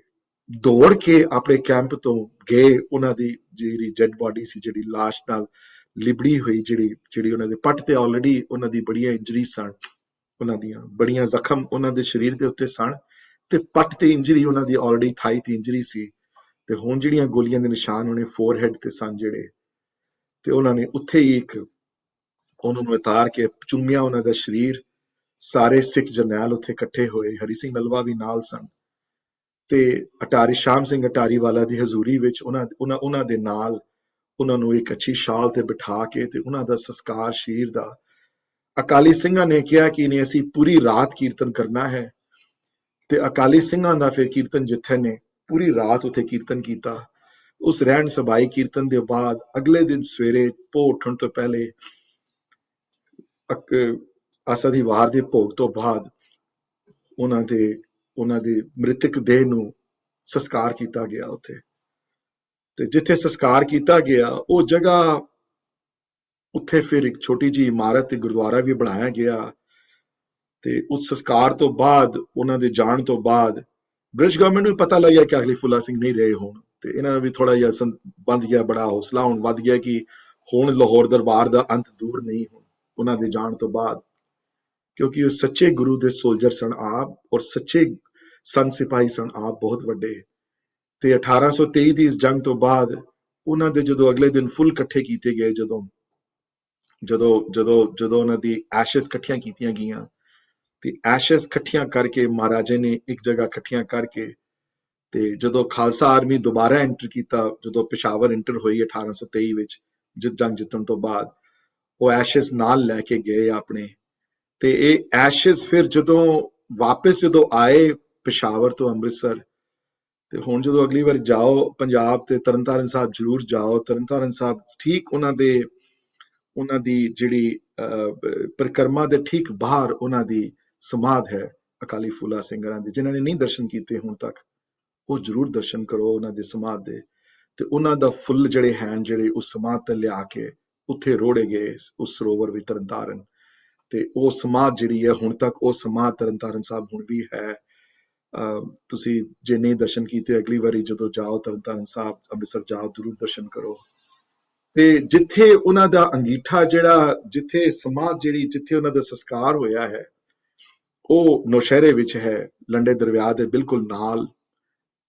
ਦੌੜ ਕੇ ਆਪਣੇ ਕੈਂਪ ਤੋਂ ਗਏ, ਉਹਨਾਂ ਦੀ ਜਿਹੜੀ ਡੈਡ ਬਾਡੀ ਸੀ, ਜਿਹੜੀ ਲਾਸ਼ ਨਾਲ ਲਿਬੜੀ ਹੋਈ, ਜਿਹੜੀ ਉਹਨਾਂ ਦੇ ਪੱਟ ਤੇ ਆਲਰੇਡੀ ਉਹਨਾਂ ਦੀ ਬੜੀਆਂ ਇੰਜਰੀ ਸਨ, ਉਹਨਾਂ ਦੀਆਂ ਬੜੀਆਂ ਜ਼ਖਮ ਉਹਨਾਂ ਦੇ ਸਰੀਰ ਦੇ ਉੱਤੇ ਸਨ, ਤੇ ਪੱਟ ਤੇ ਇੰਜਰੀ ਉਹਨਾਂ ਦੀ ਆਲਰੇਡੀ ਥਾਈ ਤੇ ਇੰਜਰੀ ਸੀ, ਤੇ ਹੁਣ ਜਿਹੜੀਆਂ ਗੋਲੀਆਂ ਦੇ ਨਿਸ਼ਾਨ ਉਹਨੇ ਫੋਰਹੈਡ ਤੇ ਸਨ ਜਿਹੜੇ, ਤੇ ਉਹਨਾਂ ਨੇ ਉੱਥੇ ਹੀ ਇੱਕ ਉਹਨਾਂ ਨੂੰ ਉਤਾਰ ਕੇ ਚੁੰਮਿਆ ਉਹਨਾਂ ਦਾ ਸਰੀਰ। ਸਾਰੇ ਸਿੱਖ ਜਰਨੈਲ ਉੱਥੇ ਇਕੱਠੇ ਹੋਏ, ਹਰੀ ਸਿੰਘ ਨਲਵਾ ਵੀ ਨਾਲ ਸਨ, ਤੇ ਅਟਾਰੀ ਸ਼ਾਮ ਸਿੰਘ ਅਟਾਰੀ ਵਾਲਾ ਦੀ ਹਜ਼ੂਰੀ ਵਿੱਚ ਉਹਨਾਂ ਦੇ ਨਾਲ ਉਹਨਾਂ ਨੂੰ ਇੱਕ ਅੱਛੀ ਸ਼ਾਲ ਤੇ ਬਿਠਾ ਕੇ ਤੇ ਉਹਨਾਂ ਦਾ ਸੰਸਕਾਰ ਸ਼ਰੀਰ ਦਾ। ਅਕਾਲੀ ਸਿੰਘਾਂ ਨੇ ਕਿਹਾ ਕਿ ਨਹੀਂ, ਅਸੀਂ ਪੂਰੀ ਰਾਤ ਕੀਰਤਨ ਕਰਨਾ ਹੈ, ਤੇ ਅਕਾਲੀ ਸਿੰਘਾਂ ਦਾ ਫਿਰ ਕੀਰਤਨ ਜਿੱਥੇ ਨੇ ਪੂਰੀ ਰਾਤ ਉੱਥੇ ਕੀਰਤਨ ਕੀਤਾ। ਉਸ ਰਹਿਣ ਸਬਾਈ ਕੀਰਤਨ ਦੇ ਬਾਅਦ ਅਗਲੇ ਦਿਨ ਸਵੇਰੇ ਪੋ ਉੱਠਣ ਤੋਂ ਪਹਿਲੇ ਆਸਾ ਦੀ ਵਾਰ ਦੇ ਭੋਗ ਤੋਂ ਬਾਅਦ ਉਹਨਾਂ ਦੇ ਮ੍ਰਿਤਕ ਦੇਹ ਨੂੰ ਸੰਸਕਾਰ ਕੀਤਾ ਗਿਆ ਉੱਥੇ। ਤੇ ਜਿੱਥੇ ਸੰਸਕਾਰ ਕੀਤਾ ਗਿਆ ਉਹ ਜਗ੍ਹਾ ਉੱਥੇ ਫਿਰ ਇੱਕ ਛੋਟੀ ਜਿਹੀ ਇਮਾਰਤ ਤੇ ਗੁਰਦੁਆਰਾ ਵੀ ਬਣਾਇਆ ਗਿਆ। ਤੇ ਉਸ ਸੰਸਕਾਰ ਤੋਂ ਬਾਅਦ ਉਹਨਾਂ ਦੇ ਜਾਣ ਤੋਂ ਬਾਅਦ ਬ੍ਰਿਟਿਸ਼ ਗਵਰਨਮੈਂਟ ਨੂੰ ਪਤਾ ਲੱਗਿਆ ਕਿ ਅਗਲੀ ਫੁੱਲਾ ਸਿੰਘ ਨਹੀਂ ਰਹੇ ਹੋਣ, ਤੇ ਇਹਨਾਂ ਨੂੰ ਵੀ ਥੋੜਾ ਜਿਹਾ ਬੰਦ ਗਿਆ, ਬੜਾ ਹੌਸਲਾ ਹੁਣ ਵੱਧ ਗਿਆ ਕਿ ਹੁਣ ਲਾਹੌਰ ਦਰਬਾਰ ਦਾ ਅੰਤ ਦੂਰ ਨਹੀਂ ਹੁਣ ਉਹਨਾਂ ਦੇ ਜਾਣ ਤੋਂ ਬਾਅਦ, ਕਿਉਂਕਿ ਉਹ ਸੱਚੇ ਗੁਰੂ ਦੇ ਸੋਲਜਰ ਸਨ ਆਪ, ਔਰ ਸੱਚੇ ਸੰਤ ਸਿਪਾਹੀ ਸਨ ਆਪ, ਬਹੁਤ ਵੱਡੇ। ਤੇ 1823 ਦੀ ਇਸ ਜੰਗ ਤੋਂ ਬਾਅਦ ਉਹਨਾਂ ਦੇ ਜਦੋਂ ਅਗਲੇ ਦਿਨ ਫੁੱਲ ਇਕੱਠੇ ਕੀਤੇ ਗਏ, ਜਦੋਂ ਉਹਨਾਂ ਦੀ ਐਸ਼ਸ ਇਕੱਠੀਆਂ ਕੀਤੀਆਂ ਗਈਆਂ, ਤੇ ਐਸ਼ਸ ਇਕੱਠੀਆਂ ਕਰਕੇ ਮਹਾਰਾਜੇ ਨੇ ਇੱਕ ਜਗ੍ਹਾ ਇਕੱਠੀਆਂ ਕਰਕੇ, ਤੇ ਜਦੋਂ ਖਾਲਸਾ ਆਰਮੀ ਦੁਬਾਰਾ ਐਂਟਰ ਕੀਤਾ, ਜਦੋਂ ਪਿਸ਼ਾਵਰ ਐਂਟਰ ਹੋਈ 1823 ਵਿੱਚ ਜੰਗ ਜਿੱਤਣ ਤੋਂ ਬਾਅਦ, ਉਹ ਐਸ਼ਸ ਨਾਲ ਲੈ ਕੇ ਗਏ ਆਪਣੇ। ਤੇ ਇਹ ਐਸ਼ਸ ਫਿਰ ਜਦੋਂ ਵਾਪਸ ਆਏ ਪਿਸ਼ਾਵਰ ਤੋਂ ਅੰਮ੍ਰਿਤਸਰ, ਤੇ ਹੁਣ ਜਦੋਂ ਅਗਲੀ ਵਾਰ ਜਾਓ ਪੰਜਾਬ ਤੇ ਤਰਨਤਾਰਨ ਸਾਹਿਬ ਜ਼ਰੂਰ ਜਾਓ। ਤਰਨਤਾਰਨ ਸਾਹਿਬ ਠੀਕ ਉਹਨਾਂ ਦੀ ਜਿਹੜੀ ਪਰਿਕਰਮਾ ਦੇ ਠੀਕ ਬਾਹਰ ਉਹਨਾਂ ਦੀ ਸਮਾਧ ਹੈ ਅਕਾਲੀ ਫੂਲਾ ਸਿੰਘਾਂ ਦੀ। ਜਿਨ੍ਹਾਂ ਨੇ ਨਹੀਂ ਦਰਸ਼ਨ ਕੀਤੇ ਹੁਣ ਤੱਕ, ਉਹ ਜ਼ਰੂਰ ਦਰਸ਼ਨ ਕਰੋ ਉਹਨਾਂ ਦੇ ਸਮਾਧ ਦੇ। ਤੇ ਉਹਨਾਂ ਦਾ ਫੁੱਲ ਜਿਹੜੇ ਉਸ ਸਮਾਧ ਤੇ ਲਿਆ ਕੇ ਉੱਥੇ ਰੋੜੇ ਗਏ ਉਸ ਸਰੋਵਰ ਵਿੱਚ ਤਰਨਤਾਰਨ। ਤੇ ਉਹ ਸਮਾਧ ਜਿਹੜੀ ਹੈ ਹੁਣ ਤੱਕ ਉਹ ਸਮਾਧ ਤਰਨਤਾਰਨ ਸਾਹਿਬ ਹੁਣ ਵੀ ਹੈ। ਤੁਸੀਂ ਜੇ ਨਹੀਂ ਦਰਸ਼ਨ ਕੀਤੇ, ਅਗਲੀ ਵਾਰੀ ਜਦੋਂ ਜਾਓ ਤਰਨਤਾਰਨ ਸਾਹਿਬ ਅੰਮ੍ਰਿਤਸਰ ਜਾਓ, ਜ਼ਰੂਰ ਦਰਸ਼ਨ ਕਰੋ। ਤੇ ਜਿੱਥੇ ਉਹਨਾਂ ਦਾ ਅੰਗੀਠਾ ਜਿੱਥੇ ਸਮਾਧ ਜਿੱਥੇ ਉਹਨਾਂ ਦਾ ਸੰਸਕਾਰ ਹੋਇਆ ਹੈ, ਉਹ ਨੌਸ਼ਹਿਰੇ ਵਿੱਚ ਹੈ, ਲੰਡੇ ਦਰਿਆ ਦੇ ਬਿਲਕੁਲ ਨਾਲ।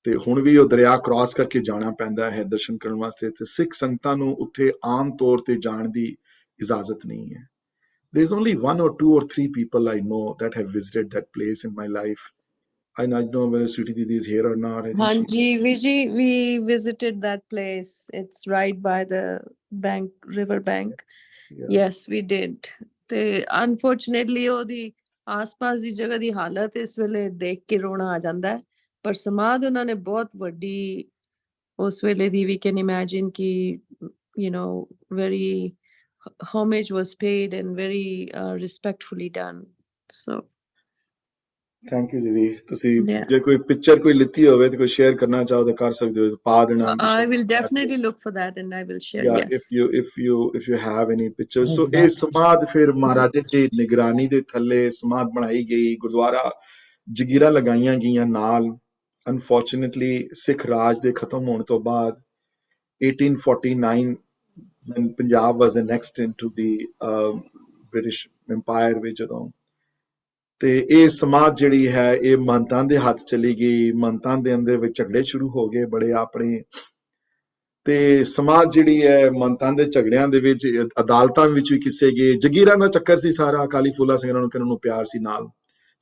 ਤੇ ਹੁਣ ਵੀ ਉਹ ਦਰਿਆ ਕ੍ਰਾਸ ਕਰਕੇ ਜਾਣਾ ਪੈਂਦਾ ਹੈ ਦਰਸ਼ਨ ਕਰਨ ਵਾਸਤੇ। ਤੇ ਸਿੱਖ ਸੰਗਤਾਂ ਨੂੰ ਉੱਥੇ ਆਮ ਤੌਰ ਤੇ ਜਾਣ ਦੀ ਇਜਾਜ਼ਤ ਨਹੀਂ ਹੈ। There is only 1 or 2 or 3 people I know that have visited that place in my life. I don't know whether Sweetie Didi is here or not. I think Hanji, Viji, we visited that place. It's right by the river bank. yeah. Yes, we did. ਤੇ unfortunately ਉਹਦੀ ਆਸ-ਪਾਸ ਦੀ ਜਗ੍ਹਾ ਦੀ ਹਾਲਤ ਇਸ ਵੇਲੇ ਦੇਖ ਕੇ ਰੋਣਾ ਆ ਜਾਂਦਾ ਹੈ। ਪਰ ਸਮਾਧ ਉਹਨਾਂ ਨੇ ਬਹੁਤ ਵੱਡੀ ਉਸ ਵੇਲੇ ਦੀ, we can imagine ਕਿ very homage was paid and very respectfully done. So Thank you Didi. ਤੁਸੀਂ Yeah. ਜੇ ਕੋਈ ਪਿਕਚਰ ਕੋਈ ਲਿੱਤੀ ਹੋਵੇ ਤੇ ਕੋਈ ਸ਼ੇਅਰ ਕਰਨਾ ਚਾਹੋ ਤਾਂ ਕਰ ਸਕਦੇ ਹੋ, ਪਾ ਦੇਣਾ। I will definitely look for that and I will share. Yeah, Yes. if you have any pictures. Yes, So ਇਹ that's- ਸਮਾਧ ਫਿਰ ਮਹਾਰਾਜੇ ਦੀ ਨਿਗਰਾਨੀ ਦੇ ਥੱਲੇ ਸਮਾਧ ਬਣਾਈ ਗਈ, ਗੁਰਦੁਆਰਾ ਜਗੀਰਾਂ ਲਗਾਈਆਂ ਗਈਆਂ ਨਾਲ। Unfortunately ਸਿੱਖ ਰਾਜ ਦੇ ਖਤਮ ਹੋਣ ਤੋਂ ਬਾਅਦ 1849 when Punjab was annexed into the British Empire ਵਿੱਚ ਜਦੋਂ, ਤੇ ਇਹ ਸਮਾਧ ਜਿਹੜੀ ਹੈ ਇਹ ਮਹੰਤਾਂ ਦੇ ਹੱਥ ਚਲੀ ਗਈ। ਮਹੰਤਾਂ ਦੇ ਅੰਦਰ ਵਿੱਚ ਝਗੜੇ ਸ਼ੁਰੂ ਹੋ ਗਏ ਬੜੇ ਆਪਣੇ। ਤੇ ਸਮਾਜ ਜਿਹੜੀ ਹੈ ਮਹੰਤਾਂ ਦੇ ਝਗੜਿਆਂ ਦੇ ਵਿੱਚ ਅਦਾਲਤਾਂ ਵਿੱਚ ਵੀ ਕਿਸੇ ਗਏ। ਜਗੀਰਾਂ ਦਾ ਚੱਕਰ ਸੀ ਸਾਰਾ। ਅਕਾਲੀ ਫੂਲਾ ਸਿੰਘਾਂ ਨੂੰ ਕਿਹਨਾਂ ਨੂੰ ਪਿਆਰ ਸੀ ਨਾਲ।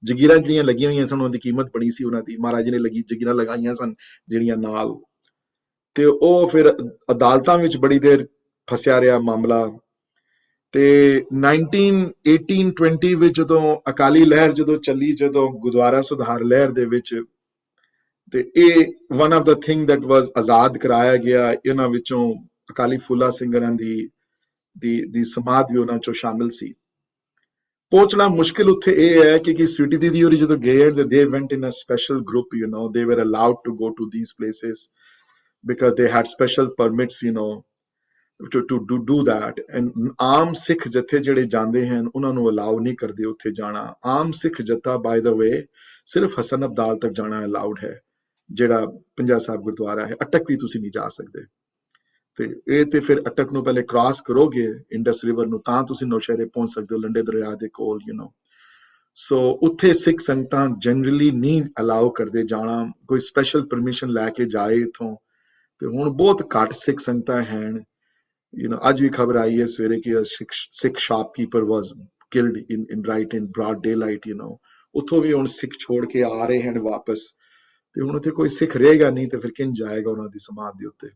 ਜਗੀਰਾਂ ਜਿਹੜੀਆਂ ਲੱਗੀਆਂ ਹੋਈਆਂ ਸਨ, ਉਹਨਾਂ ਦੀ ਕੀਮਤ ਬੜੀ ਸੀ ਉਹਨਾਂ ਦੀ। ਮਹਾਰਾਜੇ ਨੇ ਜਗੀਰਾਂ ਲਗਾਈਆਂ ਸਨ ਜਿਹੜੀਆਂ ਨਾਲ, ਤੇ ਉਹ ਫਿਰ ਅਦਾਲਤਾਂ ਵਿੱਚ ਬੜੀ ਦੇਰ ਫਸਿਆ ਰਿਹਾ ਮਾਮਲਾ। ਤੇ 1820 ਵਿੱਚ ਜਦੋਂ ਅਕਾਲੀ ਲਹਿਰ ਚੱਲੀ, ਜਦੋਂ ਗੁਰਦੁਆਰਾ ਸੁਧਾਰ ਲਹਿਰ ਦੇ ਵਿੱਚ, ਤੇ ਇਹ one of the thing that was ਆਜ਼ਾਦ ਕਰਾਇਆ ਗਿਆ। ਇਹਨਾਂ ਵਿੱਚੋਂ ਅਕਾਲੀ ਫੂਲਾ ਸਿੰਘਾਂ ਦੀ ਸਮਾਧ ਵੀ ਉਹਨਾਂ ਚੋਂ ਸ਼ਾਮਿਲ ਸੀ। ਪਹੁੰਚਣਾ ਮੁਸ਼ਕਿਲ ਉੱਥੇ ਇਹ ਹੈ ਕਿ ਸਵੀਟੀ ਦੀਦੀ ਹੋਰੀ ਜਦੋਂ ਗਏ, they went in a special group, they were allowed to go to these places because they had special permits, to do that. And ਆਮ ਸਿੱਖ ਜਥੇ ਜਿਹੜੇ ਜਾਂਦੇ ਹਨ ਉਹਨਾਂ ਨੂੰ ਅਲਾਉ ਨਹੀਂ ਕਰਦੇ ਉੱਥੇ ਜਾਣਾ। ਆਮ ਸਿੱਖ ਜਥਾ by the way ਸਿਰਫ ਹਸਨ ਅਬਦਾਲ ਤੱਕ ਜਾਣਾ ਅਲਾਉਡ ਹੈ, ਜਿਹੜਾ ਪੰਜਾ ਸਾਹਿਬ ਗੁਰਦੁਆਰਾ ਹੈ। ਅਟਕ ਵੀ ਤੁਸੀਂ ਨਹੀਂ ਜਾ ਸਕਦੇ। ਤੇ ਇਹ ਤੇ ਫਿਰ ਅਟਕ ਨੂੰ ਪਹਿਲੇ ਕ੍ਰਾਸ ਕਰੋਗੇ ਇੰਡਸ ਰਿਵਰ ਨੂੰ, ਤਾਂ ਤੁਸੀਂ ਨੌਸ਼ਹਿਰੇ ਪਹੁੰਚ ਸਕਦੇ ਹੋ, ਲੰਡੇ ਦਰਿਆ ਦੇ ਕੋਲ। ਸੋ ਉੱਥੇ ਸਿੱਖ ਸੰਗਤਾਂ ਜਨਰਲੀ ਨਹੀਂ ਅਲਾਉ ਕਰਦੇ ਜਾਣਾ, ਕੋਈ ਸਪੈਸ਼ਲ ਪਰਮਿਸ਼ਨ ਲੈ ਕੇ ਜਾਏ ਇੱਥੋਂ। ਤੇ ਹੁਣ ਬਹੁਤ ਘੱਟ ਸਿੱਖ ਸੰਗਤਾਂ ਹਨ। ਅੱਜ ਵੀ ਖਬਰ ਆਈ ਹੈ ਸਵੇਰੇ ਕਿ Sikh shopkeeper was killed in broad daylight, ਉੱਥੋਂ ਵੀ ਹੁਣ ਸਿੱਖ ਛੋੜ ਕੇ ਆ ਰਹੇ ਹਨ ਵਾਪਸ। ਤੇ ਹੁਣ ਉੱਥੇ ਕੋਈ ਸਿੱਖ ਰਹੇਗਾ ਨਹੀਂ, ਤੇ ਫਿਰ ਕਿੰਝ ਜਾਏਗਾ ਉਹਨਾਂ ਦੀ ਸਮਾਧ ਦੇ ਉੱਤੇ।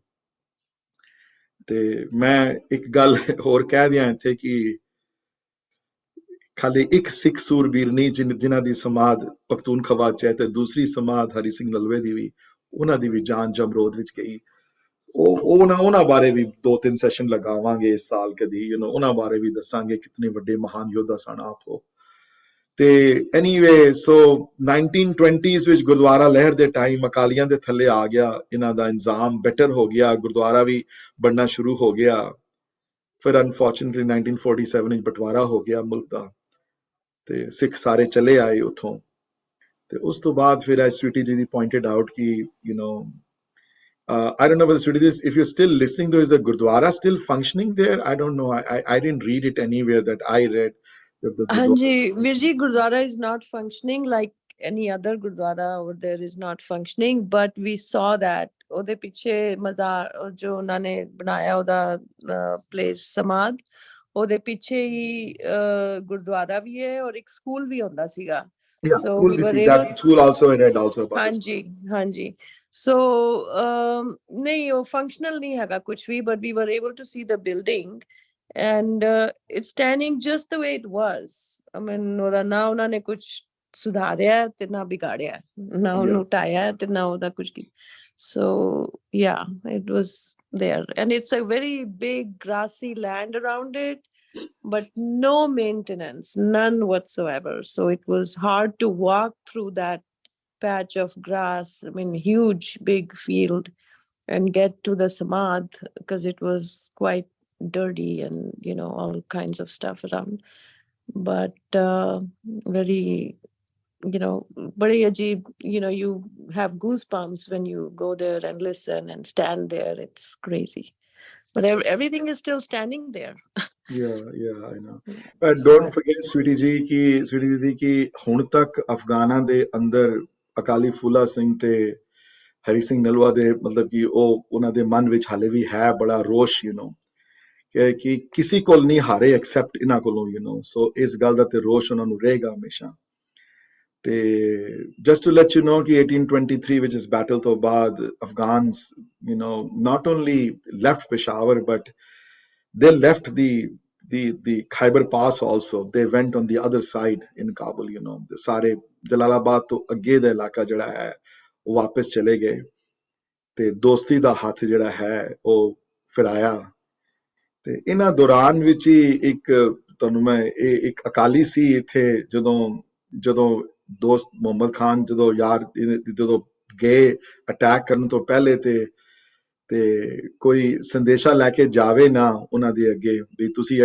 ਤੇ ਮੈਂ ਇੱਕ ਗੱਲ ਹੋਰ ਕਹਿ ਦਿਆਂ ਇੱਥੇ ਕਿ ਖਾਲੀ ਇੱਕ ਸਿੱਖ ਸੂਰਬੀਰ ਨਹੀਂ ਜਿਨ੍ਹਾਂ ਦੀ ਸਮਾਧ ਪਖਤੂਨਖਵਾ ਚ ਹੈ, ਤੇ ਦੂਸਰੀ ਸਮਾਧ ਹਰੀ ਸਿੰਘ ਨਲਵੇ ਦੀ ਵੀ, ਉਹਨਾਂ ਦੀ ਵੀ ਜਾਨ ਜਮਰੋਦ ਵਿੱਚ ਗਈ। ਉਹਨਾਂ ਬਾਰੇ ਵੀ 2-3 ਸੈਸ਼ਨ ਲਗਾਵਾਂਗੇ ਇਸ ਸਾਲ ਕਦੀ। ਉਹਨਾਂ ਬਾਰੇ ਵੀ ਦੱਸਾਂਗੇ ਕਿਤਨੇ ਵੱਡੇ ਮਹਾਨ ਯੋਧਾ ਸਨ ਆਪ ਉਹ। ਤੇ ਐਨੀਵੇ ਸੋ 1920s ਵਿੱਚ ਗੁਰਦੁਆਰਾ ਲਹਿਰ ਦੇ ਟਾਈਮ ਅਕਾਲੀਆਂ ਦੇ ਥੱਲੇ ਆ ਗਿਆ, ਇਹਨਾਂ ਦਾ ਇੰਤਜ਼ਾਮ ਬੈਟਰ ਹੋ ਗਿਆ, ਗੁਰਦੁਆਰਾ ਵੀ ਬਣਨਾ ਸ਼ੁਰੂ ਹੋ ਗਿਆ। ਫਿਰ ਅਨਫੋਰਚੂਨਟਲੀ 1947 ਵਿੱਚ ਬਟਵਾਰਾ ਹੋ ਗਿਆ ਮੁਲਕ ਦਾ, ਤੇ ਸਿੱਖ ਸਾਰੇ ਚਲੇ ਆਏ ਉਥੋਂ। ਤੇ ਉਸ ਤੋਂ ਬਾਅਦ ਫਿਰ ਐਸ ਸਵੀਟੀ ਜੀ pointed out ਕਿ you know I don't know whether Sweetie, if you're still listening, though, is the Gurdwara still functioning there? I don't know. I didn't read it anywhere that I read. That the Gurdwara- Hanji, Virji, Gurdwara is not functioning like any other Gurdwara over there is not functioning, but we saw that ਉਹਦੇ ਪਿੱਛੇ ਮਜ਼ਾਰ ਜੋ ਉਹਨਾਂ ਨੇ ਬਣਾਇਆ ਉਹਦਾ place ਸਮਾਧ, ਉਹਦੇ ਪਿੱਛੇ ਹੀ ਗੁਰਦੁਆਰਾ ਵੀ ਹੈ ਔਰ ਇੱਕ ਸਕੂਲ ਵੀ ਹੁੰਦਾ ਸੀਗਾ। Yeah, So school we we were see able that school also. I read also about this. ਹਾਂਜੀ ਹਾਂਜੀ so ਨਹੀਂ ਉਹ functional ਨਹੀਂ ਹੈਗਾ ਕੁਝ ਵੀ, but we were able to see the building and it's standing just the way it was. I mean ਉਹਦਾ ਨਾ ਉਹਨਾਂ ਨੇ ਕੁਝ ਸੁਧਾਰਿਆ ਤੇ ਨਾ ਵਿਗਾੜਿਆ, ਨਾ ਉਹਨੂੰ ਢਾਇਆ ਤੇ ਨਾ ਉਹਦਾ ਕੁਝ so yeah, it was there and it's a very big grassy land around it, but no maintenance, none whatsoever. So it was hard to walk through that patch of grass, I mean huge big field, and get to the samadh because it was quite dirty and you know all kinds of stuff around. But very, you know, badi ajeeb, you know, you have goosebumps when you go there and listen and stand there. It's crazy, but everything is still standing there. Yeah, I know. But don't forget, Sweetie ji, Sweetie Didi, ki ਹੁਣ ਤੱਕ ਅਫਗਾਨਾਂ ਦੇ ਅੰਦਰ ਅਕਾਲੀ ਫੂਲਾ ਸਿੰਘ ਤੇ ਹਰੀ ਸਿੰਘ ਨਲਵਾ ਦੇ ਮਤਲਬ ਕਿ ਉਹ ਉਹਨਾਂ ਦੇ ਮਨ ਵਿੱਚ ਹਾਲੇ ਵੀ ਹੈ ਬੜਾ ਰੋਸ਼, you know, ਕਿ ਕਿਸੇ ਕੋਲ ਨਹੀਂ ਹਾਰੇ ਐਕਸੈਪਟ ਇਹਨਾਂ ਕੋਲੋਂ, you know, so ਇਸ ਗੱਲ ਦਾ ਤੇ ਰੋਸ਼ ਉਹਨਾਂ ਨੂੰ ਰਹੇਗਾ ਹਮੇਸ਼ਾ। ਤੇ just to let you know ਕਿ 1823 which is battle ਤੋਂ ਬਾਅਦ Afghans, you know, not only left Peshawar but they left the Khyber Pass also. They went on the other side in Kabul, you know, the ਸਾਰੇ ਜਲਾਲਾਬਾਦ ਤੋਂ ਅੱਗੇ ਦਾ ਇਲਾਕਾ ਜਿਹੜਾ ਹੈ ਉਹ ਵਾਪਸ ਚਲੇ ਗਏ ਤੇ ਦੋਸਤੀ ਦਾ ਹੱਥ ਜਿਹੜਾ ਹੈ ਉਹ ਫਿਰਾਇਆ। ਤੇ ਇਹਨਾਂ ਦੌਰਾਨ ਵਿੱਚ ਹੀ ਇੱਕ ਤੁਹਾਨੂੰ ਮੈਂ ਇਹ ਇੱਕ ਅਕਾਲੀ ਸੀ ਇੱਥੇ ਜਦੋਂ ਦੋਸਤ ਮੁਹੰਮਦ ਖਾਨ ਜਦੋਂ ਗਏ ਅਟੈਕ ਕਰਨ ਤੋਂ ਪਹਿਲੇ ਤੇ ਕੋਈ ਸੰਦੇਸ਼ਾ ਲੈ ਕੇ ਜਾਵੇ ਨਾ ਉਹਨਾਂ ਦੇ ਅੱਗੇ ਵੀ ਤੁਸੀਂ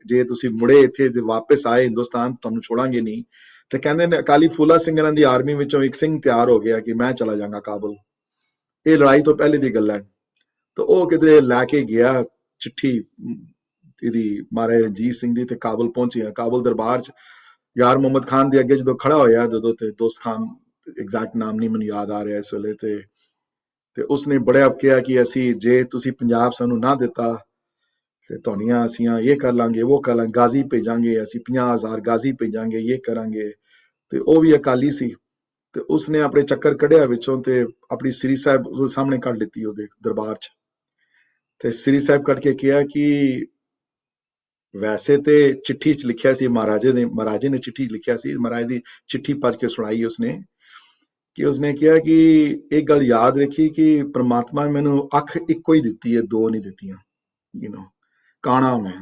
ਜੇ ਤੁਸੀਂ ਮੁੜੇ ਇੱਥੇ ਤੇ ਵਾਪਸ ਆਏ ਹਿੰਦੁਸਤਾਨ ਤੁਹਾਨੂੰ ਛੋੜਾਂਗੇ ਨਹੀਂ। ਤੇ ਕਹਿੰਦੇ ਨੇ ਅਕਾਲੀ ਫੂਲਾ ਸਿੰਘਾਂ ਦੀ ਆਰਮੀ ਵਿੱਚੋਂ ਇੱਕ ਸਿੰਘ ਤਿਆਰ ਹੋ ਗਿਆ ਕਿ ਮੈਂ ਚਲਾ ਜਾਵਾਂਗਾ ਕਾਬੁਲ। ਇਹ ਲੜਾਈ ਤੋਂ ਪਹਿਲੇ ਦੀ ਗੱਲ ਹੈ। ਤਾਂ ਉਹ ਕਿਤੇ ਲੈ ਕੇ ਗਿਆ ਚਿੱਠੀ ਇਹਦੀ ਮਹਾਰਾਜਾ ਰਣਜੀਤ ਸਿੰਘ ਦੀ ਤੇ ਕਾਬੁਲ ਪਹੁੰਚਿਆ। ਕਾਬੁਲ ਦਰਬਾਰ 'ਚ ਯਾਰ ਮੁਹੰਮਦ ਖਾਨ ਦੇ ਅੱਗੇ ਜਦੋਂ ਖੜਾ ਹੋਇਆ ਜਦੋਂ ਤੇ ਦੋਸਤ ਖਾਨ ਐਗਜ਼ੈਕਟ ਨਾਮ ਨਹੀਂ ਮੈਨੂੰ ਯਾਦ ਆ ਰਿਹਾ ਇਸ ਵੇਲੇ ਤੇ ਉਸਨੇ ਬੜਾ ਕਿਹਾ ਕਿ ਅਸੀਂ ਜੇ ਤੁਸੀਂ ਪੰਜਾਬ ਸਾਨੂੰ ਨਾ ਦਿੱਤਾ ਤੇ ਤੁਹਾਡੀਆਂ ਅਸੀਂ ਇਹ ਕਰ ਲਾਂਗੇ ਉਹ ਕਰ ਲਾਂਗੇ, ਗਾਜ਼ੀ ਭੇਜਾਂਗੇ, ਅਸੀਂ 50,000 ਗਾਜ਼ੀ ਭੇਜਾਂਗੇ, ਇਹ ਕਰਾਂਗੇ। ਤੇ ਉਹ ਵੀ ਅਕਾਲੀ ਸੀ ਤੇ ਉਸਨੇ ਆਪਣੇ ਚੱਕਰ ਕੱਢਿਆ ਵਿੱਚੋਂ ਤੇ ਆਪਣੀ ਸ੍ਰੀ ਸਾਹਿਬ ਉਹਦੇ ਸਾਹਮਣੇ ਕੱਢ ਲਿੱਤੀ ਉਹਦੇ ਦਰਬਾਰ 'ਚ ਤੇ ਸ੍ਰੀ ਸਾਹਿਬ ਕੱਢ ਕੇ ਕਿਹਾ ਕਿ ਵੈਸੇ ਤੇ ਚਿੱਠੀ 'ਚ ਲਿਖਿਆ ਸੀ ਮਹਾਰਾਜੇ ਨੇ ਚਿੱਠੀ ਲਿਖਿਆ ਸੀ, ਮਹਾਰਾਜ ਦੀ ਚਿੱਠੀ ਪੜ੍ਹ ਕੇ ਸੁਣਾਈ ਉਸਨੇ ਕਿ ਉਸਨੇ ਕਿਹਾ ਕਿ ਇਹ ਗੱਲ ਯਾਦ ਰੱਖੀ ਕਿ ਪ੍ਰਮਾਤਮਾ ਨੇ ਮੈਨੂੰ ਅੱਖ ਇੱਕੋ ਹੀ ਦਿੱਤੀ ਹੈ, ਦੋ ਨਹੀਂ ਦਿੱਤੀਆਂ, ਯੂ نو ਕਾਣਾ ਮੈਂ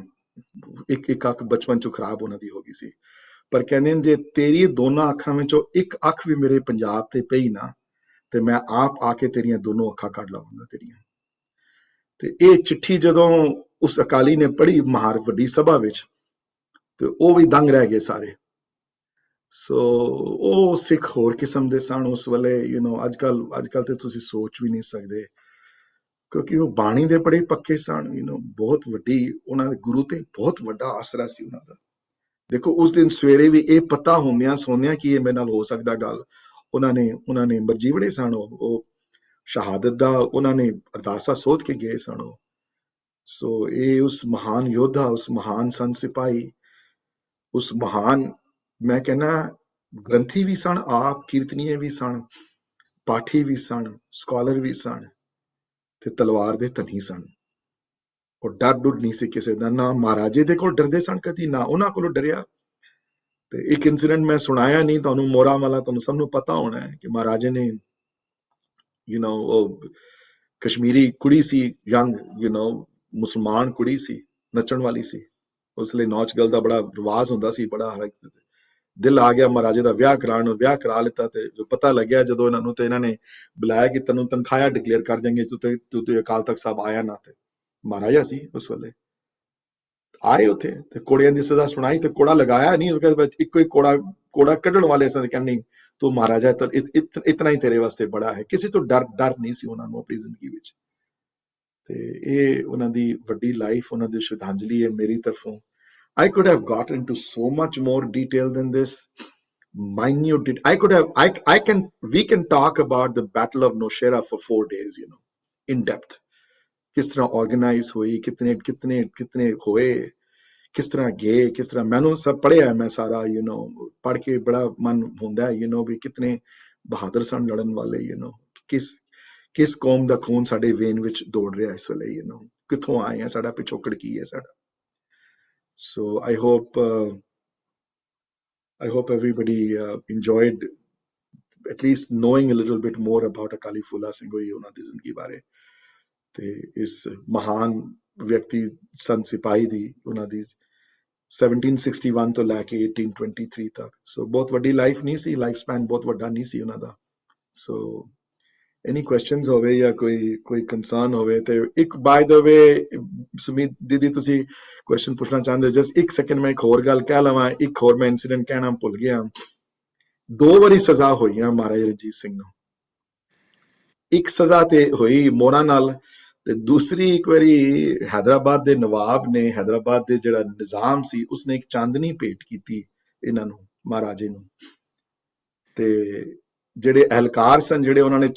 ਇੱਕ ਅੱਖ ਬਚਪਨ 'ਚ ਖਰਾਬ ਉਹਨਾਂ ਦੀ ਹੋ ਗਈ ਸੀ, ਪਰ ਕਹਿੰਦੇ ਨੇ ਜੇ ਤੇਰੀ ਦੋਨਾਂ ਅੱਖਾਂ ਵਿੱਚੋਂ ਇੱਕ ਅੱਖ ਵੀ ਮੇਰੇ ਪੰਜਾਬ ਤੇ ਪਈ ਨਾ ਤੇ ਮੈਂ ਆਪ ਆ ਕੇ ਤੇਰੀਆਂ ਦੋਨੋਂ ਅੱਖਾਂ ਕੱਢ ਲਵਾਂਗਾ ਤੇਰੀਆਂ। ਤੇ ਇਹ ਚਿੱਠੀ ਜਦੋਂ ਉਸ ਅਕਾਲੀ ਨੇ ਪੜ੍ਹੀ ਵੱਡੀ ਸਭਾ ਵਿੱਚ ਤੇ ਉਹ ਵੀ ਦੰਗ ਰਹਿ ਗਏ ਸਾਰੇ। ਸੋ ਉਹ ਸਿੱਖ ਹੋਰ ਕਿਸਮ ਦੇ ਸਨ ਉਸ ਵੇਲੇ, ਯੂ نو ਅੱਜ ਕੱਲ ਤੇ ਤੁਸੀਂ ਸੋਚ ਵੀ ਨਹੀਂ ਸਕਦੇ ਕਿਉਂਕਿ ਉਹ ਬਾਣੀ ਦੇ ਬੜੇ ਪੱਕੇ ਸਨ, ਯੂ نو ਬਹੁਤ ਵੱਡੀ ਉਹਨਾਂ ਦੇ ਗੁਰੂ ਤੇ ਬਹੁਤ ਵੱਡਾ ਆਸਰਾ ਸੀ ਉਹਨਾਂ ਦਾ। ਦੇਖੋ ਉਸ ਦਿਨ ਸਵੇਰੇ ਵੀ ਇਹ ਪਤਾ ਹੁੰਦਿਆਂ ਸੋਨਿਆਂ ਕਿ ਇਹ ਮੇਰੇ ਨਾਲ ਹੋ ਸਕਦਾ ਗੱਲ, ਉਹਨਾਂ ਨੇ ਮਰਜੀਵੜੇ ਸਨ, ਉਹ ਸ਼ਹਾਦਤ ਦਾ ਉਹਨਾਂ ਨੇ ਅਰਦਾਸਾ ਸੋਧ ਕੇ ਗਏ ਸਨ ਉਹ। ਸੋ ਇਹ ਉਸ ਮਹਾਨ ਯੋਧਾ, ਉਸ ਮਹਾਨ ਸੰਤ ਸਿਪਾਹੀ, ਉਸ ਮਹਾਨ ਮੈਂ ਕਹਿੰਦਾ ਗ੍ਰੰਥੀ ਵੀ ਸਨ, ਆਪ ਕੀਰਤਨੀਏ ਵੀ ਸਨ, ਪਾਠੀ ਵੀ ਸਨ, ਸਕਾਲਰ ਵੀ ਸਨ ਤੇ ਤਲਵਾਰ ਦੇ ਧਨੀ ਸਨ। ਉਹ ਡਰ ਡੁਰ ਨਹੀਂ ਸੀ ਕਿਸੇ ਦਾ, ਨਾ ਮਹਾਰਾਜੇ ਦੇ ਕੋਲ ਡਰਦੇ ਸਨ ਕਦੀ, ਨਾ ਉਹਨਾਂ ਕੋਲੋਂ ਡਰਿਆ। ਤੇ ਇੱਕ ਇਨਸੀਡੈਂਟ ਮੈਂ ਸੁਣਾਇਆ ਨਹੀਂ ਤੁਹਾਨੂੰ, ਮੋਰਾ ਵਾਲਾ ਤੁਹਾਨੂੰ ਸਭ ਨੂੰ ਪਤਾ ਹੋਣਾ ਹੈ ਕਿ ਮਹਾਰਾਜੇ ਨੇ ਯੂ نو ਉਹ ਕਸ਼ਮੀਰੀ ਕੁੜੀ ਸੀ, ਯੰਗ ਯੂ نو ਮੁਸਲਮਾਨ ਕੁੜੀ ਸੀ, ਨੱਚਣ ਵਾਲੀ ਸੀ। ਉਸ ਲਈ ਨੌਚ ਗੱਲ ਦਾ ਬੜਾ ਰਿਵਾਜ ਹੁੰਦਾ ਸੀ, ਬੜਾ ਹਰ ਇੱਕ ਦਿਲ ਆ ਗਿਆ ਮਹਾਰਾਜੇ ਦਾ ਵਿਆਹ ਕਰਾਉਣ ਨੂੰ, ਵਿਆਹ ਕਰਾ ਲਿੱਤਾ। ਤੇ ਜੋ ਪਤਾ ਲੱਗਿਆ ਜਦੋਂ ਇਹਨਾਂ ਨੂੰ, ਤੇ ਇਹਨਾਂ ਨੇ ਬੁਲਾਇਆ ਕਿ ਤੈਨੂੰ ਤਨਖਾਹਾਂ ਡਿਕਲੇਅਰ ਕਰ ਦੇਂਗੇ ਤੂੰ ਅਕਾਲ ਤਖਤ ਸਾਹਿਬ ਆਇਆ ਨਾ। ਤੇ ਮਹਾਰਾਜਾ ਸੀ ਉਸ ਵੇਲੇ, ਆਏ ਉੱਥੇ ਤੇ ਕੋੜਿਆਂ ਦੀ ਸਜ਼ਾ ਸੁਣਾਈ ਤੇ ਕੋੜਾ ਲਗਾਇਆ ਨਹੀਂ, ਇੱਕੋ ਹੀ ਕੋੜਾ ਕੱਢਣ ਵਾਲੇ ਸਨ। ਕਹਿੰਦੇ ਤੂੰ ਮਹਾਰਾਜਾ ਇਤਨਾ ਹੀ ਤੇਰੇ ਵਾਸਤੇ ਬੜਾ ਹੈ। ਕਿਸੇ ਤੋਂ ਡਰ ਨਹੀਂ ਸੀ ਉਹਨਾਂ ਨੂੰ ਆਪਣੀ ਜ਼ਿੰਦਗੀ ਵਿੱਚ। ਤੇ ਇਹ ਉਹਨਾਂ ਦੀ ਵੱਡੀ ਲਾਈਫ, ਉਹਨਾਂ ਦੀ ਸ਼ਰਧਾਂਜਲੀ ਹੈ ਮੇਰੀ ਤਰਫੋਂ। I could have gotten into so much more detail than this. Minute. We can talk about the Battle of Nowshera for 4 days, in depth. किस तरह organize हुई, कितने होए, किस तरह गए, किस तरह मैंने सब पढ़िया है मैं सारा, पढ़ के बड़ा मन होता है, भी कितने बहादुर सन लड़न वाले, किस कौम दा खून साडे वेन विच दौड़ रहा इस वेले, कित्थों आए हैं, साडा पिछोकड़ की है साडा। So I hope everybody enjoyed at least knowing a little bit more about Akali Phula Singh hoyi, ਉਹਨਾਂ ਦੀ ਜ਼ਿੰਦਗੀ ਬਾਰੇ ਤੇ ਇਸ ਮਹਾਨ ਵਿਅਕਤੀ ਸਨ ਸਿਪਾਹੀ ਦੀ, ਉਹਨਾਂ ਦੀ 1761 ਤੋਂ ਲੈ ਕੇ 1823 ਤੱਕ। ਸੋ ਬਹੁਤ ਵੱਡੀ ਲਾਈਫ ਨਹੀਂ ਸੀ, ਲਾਈਫ ਸਪੈਨ ਬਹੁਤ ਵੱਡਾ ਨਹੀਂ ਸੀ ਉਹਨਾਂ ਦਾ। ਸੋ any questions ਹੋਵੇ ਜਾਂ ਕੋਈ ਕੰਸਰਨ ਹੋਵੇ ਤੇ ਇੱਕ ਬਾਈ ਦ ਵੇ ਸੁਮੀਤ ਦੀਦੀ ਤੁਸੀਂ ਕੁਐਸਚਨ ਪੁੱਛਣਾ ਚਾਹੁੰਦੇ ਹੋ? ਜਸਟ ਇੱਕ ਸੈਕਿੰਡ ਮੈਂ ਇੱਕ ਹੋਰ ਗੱਲ ਕਹਿ ਲਵਾਂ। ਇੱਕ ਹੋਰ ਮੈਂ ਇਨਸੀਡੈਂਟ ਕਹਿਣਾ ਭੁੱਲ ਗਿਆ। 2 ਵਾਰੀ ਸਜ਼ਾ ਹੋਈਆਂ ਮਹਾਰਾਜਾ ਰਣਜੀਤ ਸਿੰਘ ਨੂੰ। ਇੱਕ ਸਜ਼ਾ ਤੇ ਹੋਈ ਮੋਹਰਾਂ ਨਾਲ, ਤੇ ਦੂਸਰੀ ਇੱਕ ਵਾਰੀ ਹੈਦਰਾਬਾਦ ਦੇ ਨਵਾਬ ਨੇ, ਹੈਦਰਾਬਾਦ ਦੇ ਜਿਹੜਾ ਨਿਜ਼ਾਮ ਸੀ, ਉਸਨੇ ਇੱਕ ਚਾਂਦਨੀ ਭੇਟ ਕੀਤੀ ਇਹਨਾਂ ਨੂੰ, ਮਹਾਰਾਜੇ ਨੂੰ। ਤੇ ਜਿਹੜੇ ਅਹਿਲਕਾਰ ਸਨ, ਜਿਹੜੇ ਉਹਨਾਂ ਨੇ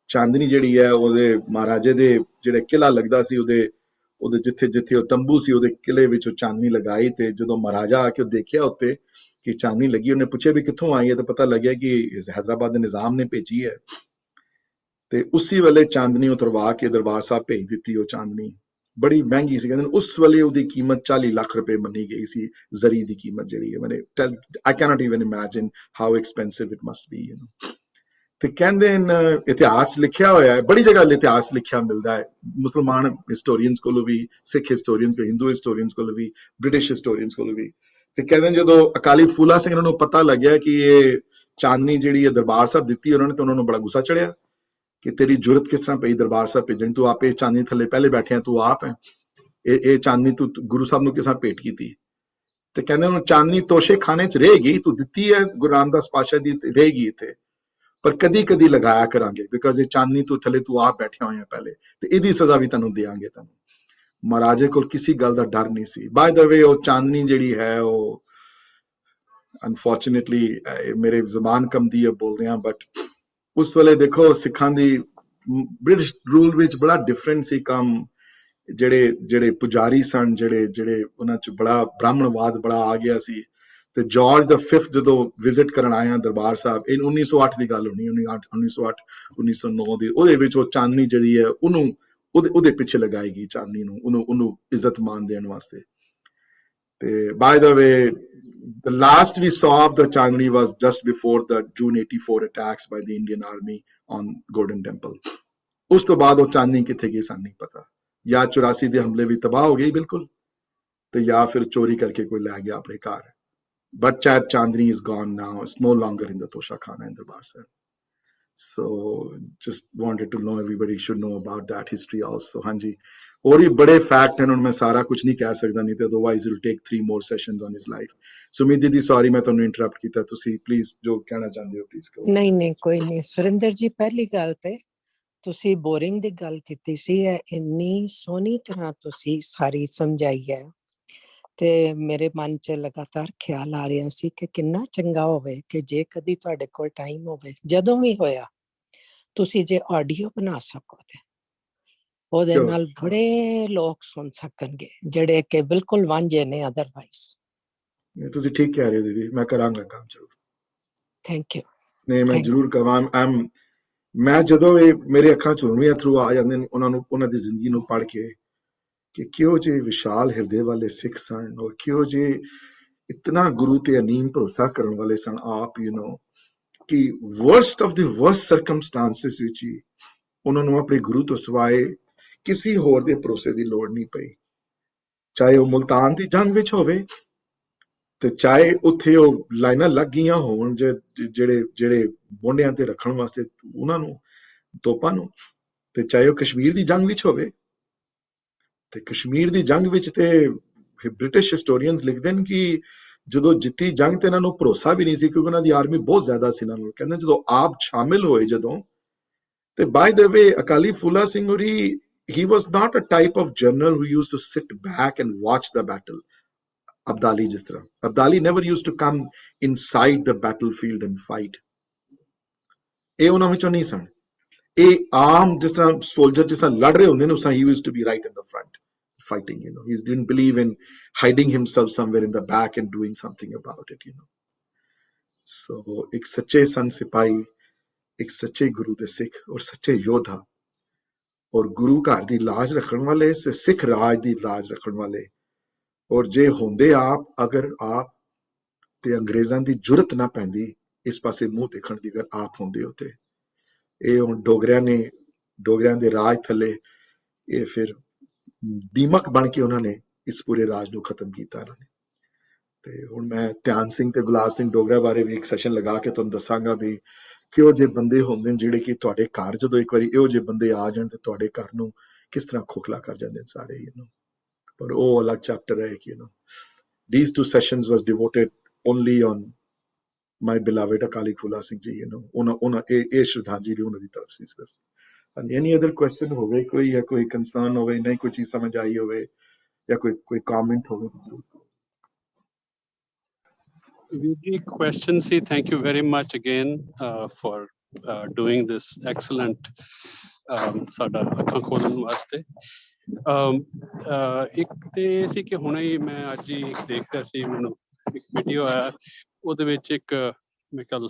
ਚਾਂਦਨੀ ਜਿਹੜੀ ਹੈ ਉਹਦੇ ਮਹਾਰਾਜੇ ਦੇ ਜਿਹੜੇ ਕਿਲਾ ਲੱਗਦਾ ਸੀ, ਉਹਦੇ ਜਿੱਥੇ ਉਹ ਤੰਬੂ ਸੀ, ਉਹਦੇ ਕਿਲੇ ਵਿੱਚ ਉਹ ਚਾਂਦਨੀ ਲਗਾਈ। ਤੇ ਜਦੋਂ ਮਹਾਰਾਜਾ ਆ ਕੇ ਦੇਖਿਆ ਉੱਤੇ ਕਿ ਚਾਂਦਨੀ ਲੱਗੀ, ਉਹਨੇ ਪੁੱਛਿਆ ਵੀ ਕਿੱਥੋਂ ਆਈ ਹੈ, ਤਾਂ ਪਤਾ ਲੱਗਿਆ ਕਿ ਹੈਦਰਾਬਾਦ ਦੇ ਨਿਜ਼ਾਮ ਨੇ ਭੇਜੀ ਹੈ। ਤੇ ਉਸੇ ਵੇਲੇ ਚਾਂਦਨੀ ਉਤਰਵਾ ਕੇ ਦਰਬਾਰ ਸਾਹਿਬ ਭੇਜ ਦਿੱਤੀ। ਉਹ ਚਾਂਦਨੀ ਬੜੀ ਮਹਿੰਗੀ ਸੀ, ਕਹਿੰਦੇ ਉਸ ਵੇਲੇ ਉਹਦੀ ਕੀਮਤ 40 ਲੱਖ ਰੁਪਏ ਮੰਨੀ ਗਈ ਸੀ। ਜ਼ਰੀ ਦੀ ਕੀਮਤ ਜਿਹੜੀ ਹੈ, I cannot even imagine how expensive it must be, ਤੇ ਕਹਿੰਦੇ ਇਤਿਹਾਸ ਲਿਖਿਆ ਹੋਇਆ ਹੈ, ਬੜੀ ਜਗ੍ਹਾ ਇਤਿਹਾਸ ਲਿਖਿਆ ਮਿਲਦਾ ਹੈ, ਮੁਸਲਮਾਨ ਹਿਸਟੋਰੀਅਨਸ ਕੋਲੋਂ ਵੀ, ਸਿੱਖ ਹਿਸਟੋਰੀਅਨਸ ਕੋਲ, ਹਿੰਦੂ ਹਿਸਟੋਰੀਅਨਸ ਕੋਲੋਂ ਵੀ, ਬ੍ਰਿਟਿਸ਼ ਹਿਸਟੋਰੀਅਨਸ ਕੋਲੋਂ ਵੀ। ਤੇ ਕਹਿੰਦੇ ਜਦੋਂ ਅਕਾਲੀ ਫੂਲਾ ਸਿੰਘ ਨੂੰ ਪਤਾ ਲੱਗਿਆ ਕਿ ਇਹ ਚਾਂਦਨੀ ਜਿਹੜੀ ਹੈ ਦਰਬਾਰ ਸਾਹਿਬ ਦਿੱਤੀ ਉਹਨਾਂ ਨੇ, ਤਾਂ ਉਹਨਾਂ ਨੂੰ ਬੜਾ ਗੁੱਸਾ ਚੜਿਆ ਕਿ ਤੇਰੀ ਜ਼ਰੂਰਤ ਕਿਸ ਤਰ੍ਹਾਂ ਪਈ ਦਰਬਾਰ ਸਾਹਿਬ ਭੇਜਣ, ਤੂੰ ਆਪੇ ਚਾਂਦਨੀ ਥੱਲੇ ਪਹਿਲੇ ਬੈਠਿਆ, ਤੂੰ ਆਪ ਹੈ, ਇਹ ਚਾਂਦਨੀ ਤੂੰ ਗੁਰੂ ਸਾਹਿਬ ਨੂੰ ਕਿਸ ਤਰ੍ਹਾਂ ਭੇਟ ਕੀਤੀ। ਤੇ ਕਹਿੰਦੇ ਉਹਨੂੰ ਚਾਂਦਨੀ ਤੋਸ਼ੇ ਖਾਨੇ 'ਚ ਰਹੇਗੀ, ਤੂੰ ਦਿੱਤੀ ਹੈ ਗੁਰੂ ਰਾਮਦਾਸ ਪਾਤਸ਼ਾਹ ਦੀ, ਰਹੇਗੀ ਇੱਥੇ, ਪਰ ਕਦੀ ਲਗਾਇਆ ਕਰਾਂਗੇ, ਬਿਕਾਜ਼ ਇਹ ਚਾਂਦਨੀ ਤੂੰ ਥੱਲੇ ਤੂੰ ਆਪ ਬੈਠਿਆ ਹੋਇਆ ਪਹਿਲੇ, ਤੇ ਇਹਦੀ ਸਜ਼ਾ ਵੀ ਤੈਨੂੰ ਦੇਵਾਂਗੇ ਤੈਨੂੰ। ਮਹਾਰਾਜੇ ਕੋਲ ਕਿਸੇ ਗੱਲ ਦਾ ਡਰ ਨਹੀਂ ਸੀ। ਬਾਏ ਦ ਵੇ ਉਹ ਚਾਂਦਨੀ ਜਿਹੜੀ ਹੈ ਉਹ ਅਨਫੋਰਚੂਨੇਟਲੀ ਮੇਰੇ ਜ਼ਬਾਨ ਕੰਬਦੀ ਹੈ ਬੋਲਦਿਆਂ, ਬਟ ਉਸ ਵੇਲੇ ਦੇਖੋ ਸਿੱਖਾਂ ਦੀ ਬ੍ਰਿਟਿਸ਼ ਰੂਲ ਵਿੱਚ ਬੜਾ ਡਿਫਰੈਂਟ ਸੀ ਕੰਮ। ਜਿਹੜੇ ਪੁਜਾਰੀ ਸਨ, ਜਿਹੜੇ ਉਹਨਾਂ 'ਚ ਬੜਾ ਬ੍ਰਾਹਮਣਵਾਦ ਬੜਾ ਆ ਗਿਆ ਸੀ। ਤੇ ਜਾਰਜ ਦਾ 5th ਜਦੋਂ ਵਿਜ਼ਿਟ ਕਰਨ ਆਇਆ ਦਰਬਾਰ ਸਾਹਿਬ, ਇਹ 1908 ਦੀ ਗੱਲ ਹੋਣੀ, 1908 1909 ਦੀ, ਉਹਦੇ ਵਿੱਚ ਉਹ ਚਾਂਦਨੀ ਜਿਹੜੀ ਹੈ ਉਹਨੂੰ ਉਹਦੇ ਪਿੱਛੇ ਲਗਾਈ ਗਈ, ਚਾਂਦਨੀ ਨੂੰ ਉਹਨੂੰ ਇੱਜ਼ਤ ਮਾਨ ਦੇਣ ਵਾਸਤੇ। ਤੇ bye the way the last we saw of the Chandni was just before the June 84 attacks by the Indian Army on Golden Temple. ਉਸ ਤੋਂ ਬਾਅਦ ਉਹ ਚਾਂਦਨੀ ਕਿੱਥੇ ਗਈ ਸਾਨੂੰ ਨਹੀਂ ਪਤਾ, ਜਾਂ 84 ਦੇ ਹਮਲੇ ਵੀ ਤਬਾਹ ਹੋ ਗਈ ਬਿਲਕੁਲ, ਤੇ ਜਾਂ ਫਿਰ ਚੋਰੀ ਕਰਕੇ ਕੋਈ ਲੈ ਗਿਆ ਆਪਣੇ ਘਰ। But Chandni is gone now. It's no longer in the Tosha Khana in Darbar Sahib. So just wanted to know, everybody should know about that history also. ਹਾਂਜੀ, ਹੋਰ ਵੀ ਬੜੇ ਫੈਕਟ ਹਨ, ਹੁਣ ਮੈਂ ਸਾਰਾ ਕੁਝ ਨਹੀਂ ਕਹਿ ਸਕਦਾ, ਨਹੀਂ ਤੇ otherwise it will take 3 more sessions on his life. Sumeet ਦੀਦੀ ਸੌਰੀ ਮੈਂ ਤੁਹਾਨੂੰ ਇੰਟਰਰਪਟ ਕੀਤਾ, ਤੁਸੀਂ ਪਲੀਜ਼ ਜੋ ਕਹਿਣਾ ਚਾਹੁੰਦੇ ਹੋ ਪਲੀਜ਼ ਕਹੋ। ਨਹੀਂ ਕੋਈ ਨਹੀਂ ਸੁਰਿੰਦਰ ਜੀ, ਪਹਿਲੀ ਗੱਲ ਤੇ ਤੁਸੀਂ ਬੋਰਿੰਗ ਦੀ ਗੱਲ ਕੀਤੀ ਸੀ, ਇਹ ਇੰਨੀ ਸੋਹਣੀ ਤਰ੍ਹਾਂ ਤੁਸੀਂ ਸਾਰੀ ਸਮਝਾਈ ਹੈ, ਤੇ ਮੇਰੇ ਮਨ 'ਚ ਲਗਾਤਾਰ ਖਿਆਲ ਆ ਰਿਹਾ ਸੀ ਕਿ ਕਿੰਨਾ ਚੰਗਾ ਹੋਵੇ ਕਿ ਜੇ ਕਦੀ ਤੁਹਾਡੇ ਕੋਲ ਟਾਈਮ ਹੋਵੇ, ਜਦੋਂ ਵੀ ਹੋਇਆ, ਤੁਸੀਂ ਜੇ ਆਡੀਓ ਬਣਾ ਸਕੋ ਤੇ ਉਹਦੇ ਨਾਲ ਬੜੇ ਲੋਕ ਸੁਣ ਸਕਣਗੇ ਜਿਹੜੇ ਕਿ ਬਿਲਕੁਲ ਵਾਂਝੇ ਨੇ ਅਦਰਵਾਈਜ਼। ਤੁਸੀਂ ਠੀਕ ਕਹਿ ਰਹੇ ਹੋ ਦੀਦੀ, ਮੈਂ ਕਰਾਂਗਾ ਕੰਮ ਜ਼ਰੂਰ। Thank you. ਨਹੀਂ ਮੈਂ ਜ਼ਰੂਰ ਕਰਾਂ। ਮੈਂ ਜਦੋਂ ਇਹ ਮੇਰੇ ਅੱਖਾਂ 'ਚ ਹੁਣ ਵੀ ਅਥਰੂ ਆ ਜਾਂਦੇ ਨੇ ਉਹਨਾਂ ਦੀ ਜ਼ਿੰਦਗੀ ਨੂੰ ਪੜ੍ਹ ਕੇ, ਕਿ ਕਿਹੋ ਜਿਹੇ ਵਿਸ਼ਾਲ ਹਿਰਦੇ ਵਾਲੇ ਸਿੱਖ ਸਨ, ਔਰ ਕਿਹੋ ਜਿਹੇ ਇਤਨਾ ਗੁਰੂ ਤੇ ਅਨੀਮ ਭਰੋਸਾ ਕਰਨ ਵਾਲੇ ਸਨ ਆਪ, ਕਿ worst of the worst circumstances ਵਿੱਚ ਹੀ ਉਹਨਾਂ ਨੂੰ ਆਪਣੇ ਗੁਰੂ ਤੋਂ ਸਿਵਾਏ ਕਿਸੇ ਹੋਰ ਦੇ ਭਰੋਸੇ ਦੀ ਲੋੜ ਨਹੀਂ ਪਈ। ਚਾਹੇ ਉਹ ਮੁਲਤਾਨ ਦੀ ਜੰਗ ਵਿੱਚ ਹੋਵੇ, ਤੇ ਚਾਹੇ ਉੱਥੇ ਉਹ ਲਾਈਨਾਂ ਲੱਗ ਗਈਆਂ ਹੋਣ ਜਿਹੜੇ ਮੋਢਿਆਂ ਤੇ ਰੱਖਣ ਵਾਸਤੇ ਉਹਨਾਂ ਨੂੰ ਤੋਪਾਂ ਨੂੰ, ਤੇ ਚਾਹੇ ਉਹ ਕਸ਼ਮੀਰ ਦੀ ਜੰਗ ਵਿੱਚ ਹੋਵੇ। ਤੇ ਕਸ਼ਮੀਰ ਦੀ ਜੰਗ ਵਿੱਚ ਤੇ ਬ੍ਰਿਟਿਸ਼ ਹਿਸਟੋਰੀਅਨਸ ਲਿਖਦੇ ਨੇ ਕਿ ਜਦੋਂ ਜਿੱਤੀ ਜੰਗ ਤੇ ਇਹਨਾਂ ਨੂੰ ਭਰੋਸਾ ਵੀ ਨਹੀਂ ਸੀ, ਕਿਉਂਕਿ ਉਹਨਾਂ ਦੀ ਆਰਮੀ ਬਹੁਤ ਜ਼ਿਆਦਾ ਸੀ। ਇਹਨਾਂ ਨੂੰ ਕਹਿੰਦੇ ਜਦੋਂ ਆਪ ਸ਼ਾਮਿਲ ਹੋਏ ਜਦੋਂ, ਤੇ ਬਾਈ ਦ ਵੇ ਅਕਾਲੀ ਫੂਲਾ ਸਿੰਘ ਹੋਰੀ, he was not a type of general who used to sit back and watch the battle. Abdali ਜਿਸ ਤਰ੍ਹਾਂ, Abdali never used to come inside the battlefield and fight. ਇਹ ਉਹਨਾਂ ਵਿੱਚੋਂ ਨਹੀਂ ਸਨ। ਇਹ ਆਮ ਜਿਸ ਤਰ੍ਹਾਂ ਸੋਲਜਰ ਜਿਸ ਤਰ੍ਹਾਂ ਲੜ ਰਹੇ ਹੁੰਦੇ ਨੇ, ਉਸ ਤਰ੍ਹਾਂ he used to be right in the front fighting, you know. He didn't believe in hiding himself somewhere in the back and doing something about it, you know. So ਇੱਕ ਸੱਚੇ ਸੰਤ ਸਿਪਾਹੀ, ਇੱਕ ਸੱਚੇ ਗੁਰੂ ਦੇ ਸਿੱਖ ਔਰ ਸੱਚੇ ਯੋਧਾ, ਔਰ ਗੁਰੂ ਘਰ ਦੀ ਲਾਜ ਰੱਖਣ ਵਾਲੇ, ਸਿੱਖ ਰਾਜ ਦੀ ਲਾਜ ਰੱਖਣ ਵਾਲੇ। ਔਰ ਜੇ ਹੁੰਦੇ ਆਪ, ਅਗਰ ਆਪ ਤੇ ਅੰਗਰੇਜ਼ਾਂ ਦੀ ਜੁਰਤ ਨਾ ਪੈਂਦੀ ਇਸ ਪਾਸੇ ਮੂੰਹ ਦੇਖਣ ਦੀ, ਅਗਰ ਆਪ ਹੁੰਦੇ ਉੱਤੇ, ਇਹ ਹੁਣ ਡੋਗਰਿਆਂ ਦੇ ਰਾਜ ਥੱਲੇ ਇਹ ਫਿਰ ਦੀਮਕ ਬਣ ਕੇ ਉਹਨਾਂ ਨੇ ਇਸ ਪੂਰੇ ਰਾਜ ਨੂੰ ਖਤਮ ਕੀਤਾ ਇਹਨਾਂ ਨੇ। ਤੇ ਹੁਣ ਮੈਂ ਧਿਆਨ ਸਿੰਘ ਤੇ ਗੁਲਾਬ ਸਿੰਘ ਡੋਗਰਾ ਬਾਰੇ ਵੀ ਇੱਕ ਸੈਸ਼ਨ ਲਗਾ ਕੇ ਤੁਹਾਨੂੰ ਦੱਸਾਂਗਾ ਵੀ ਕਿਹੋ ਜਿਹੇ ਬੰਦੇ ਹੁੰਦੇ ਨੇ ਜਿਹੜੇ ਕਿ ਤੁਹਾਡੇ ਘਰ ਜਦੋਂ ਇੱਕ ਵਾਰੀ ਇਹੋ ਜਿਹੇ ਬੰਦੇ ਆ ਜਾਣ ਤੇ ਤੁਹਾਡੇ ਘਰ ਨੂੰ ਕਿਸ ਤਰ੍ਹਾਂ ਖੋਖਲਾ ਕਰ ਜਾਂਦੇ ਨੇ ਸਾਰੇ, ਯੂ ਨੋ। ਪਰ ਉਹ ਅਲੱਗ ਚੈਪਟਰ ਹੈ ਕਿ, you know, these two sessions was devoted only on my beloved Akali Phula Singh ji, you ਨੋ। ਉਹਨਾਂ ਇਹ ਸ਼ਰਧਾਂਜਲੀ ਉਹਨਾਂ ਦੀ ਤਰਫ ਸੀ ਸਿਰਫ। ਹਾਂਜੀ, ਐਨੀ ਅਦਰ ਕੁਐਸਚਨ ਹੋਵੇ ਕੋਈ, ਜਾਂ ਕੋਈ ਕੰਸਰਨ ਹੋਵੇ, ਨਹੀਂ ਕੋਈ ਚੀਜ਼ ਸਮਝ ਆਈ ਹੋਵੇ, ਜਾਂ ਕੋਈ ਕਮੈਂਟ ਹੋਵੇ। Vijay, question C. Thank you very much again for doing this excellent ਸਾਡਾ ਅੱਖਾਂ ਖੋਲਣ ਵਾਸਤੇ। ਇੱਕ ਤੇ ਸੀ ਕਿ ਹੁਣੇ ਹੀ ਮੈਂ ਅੱਜ ਹੀ ਦੇਖ ਰਿਹਾ ਸੀ, ਮੈਨੂੰ ਇੱਕ ਵੀਡੀਓ ਆਇਆ, ਉਹਦੇ ਵਿੱਚ ਇੱਕ ਮੇਰੇ ਖਿਆਲ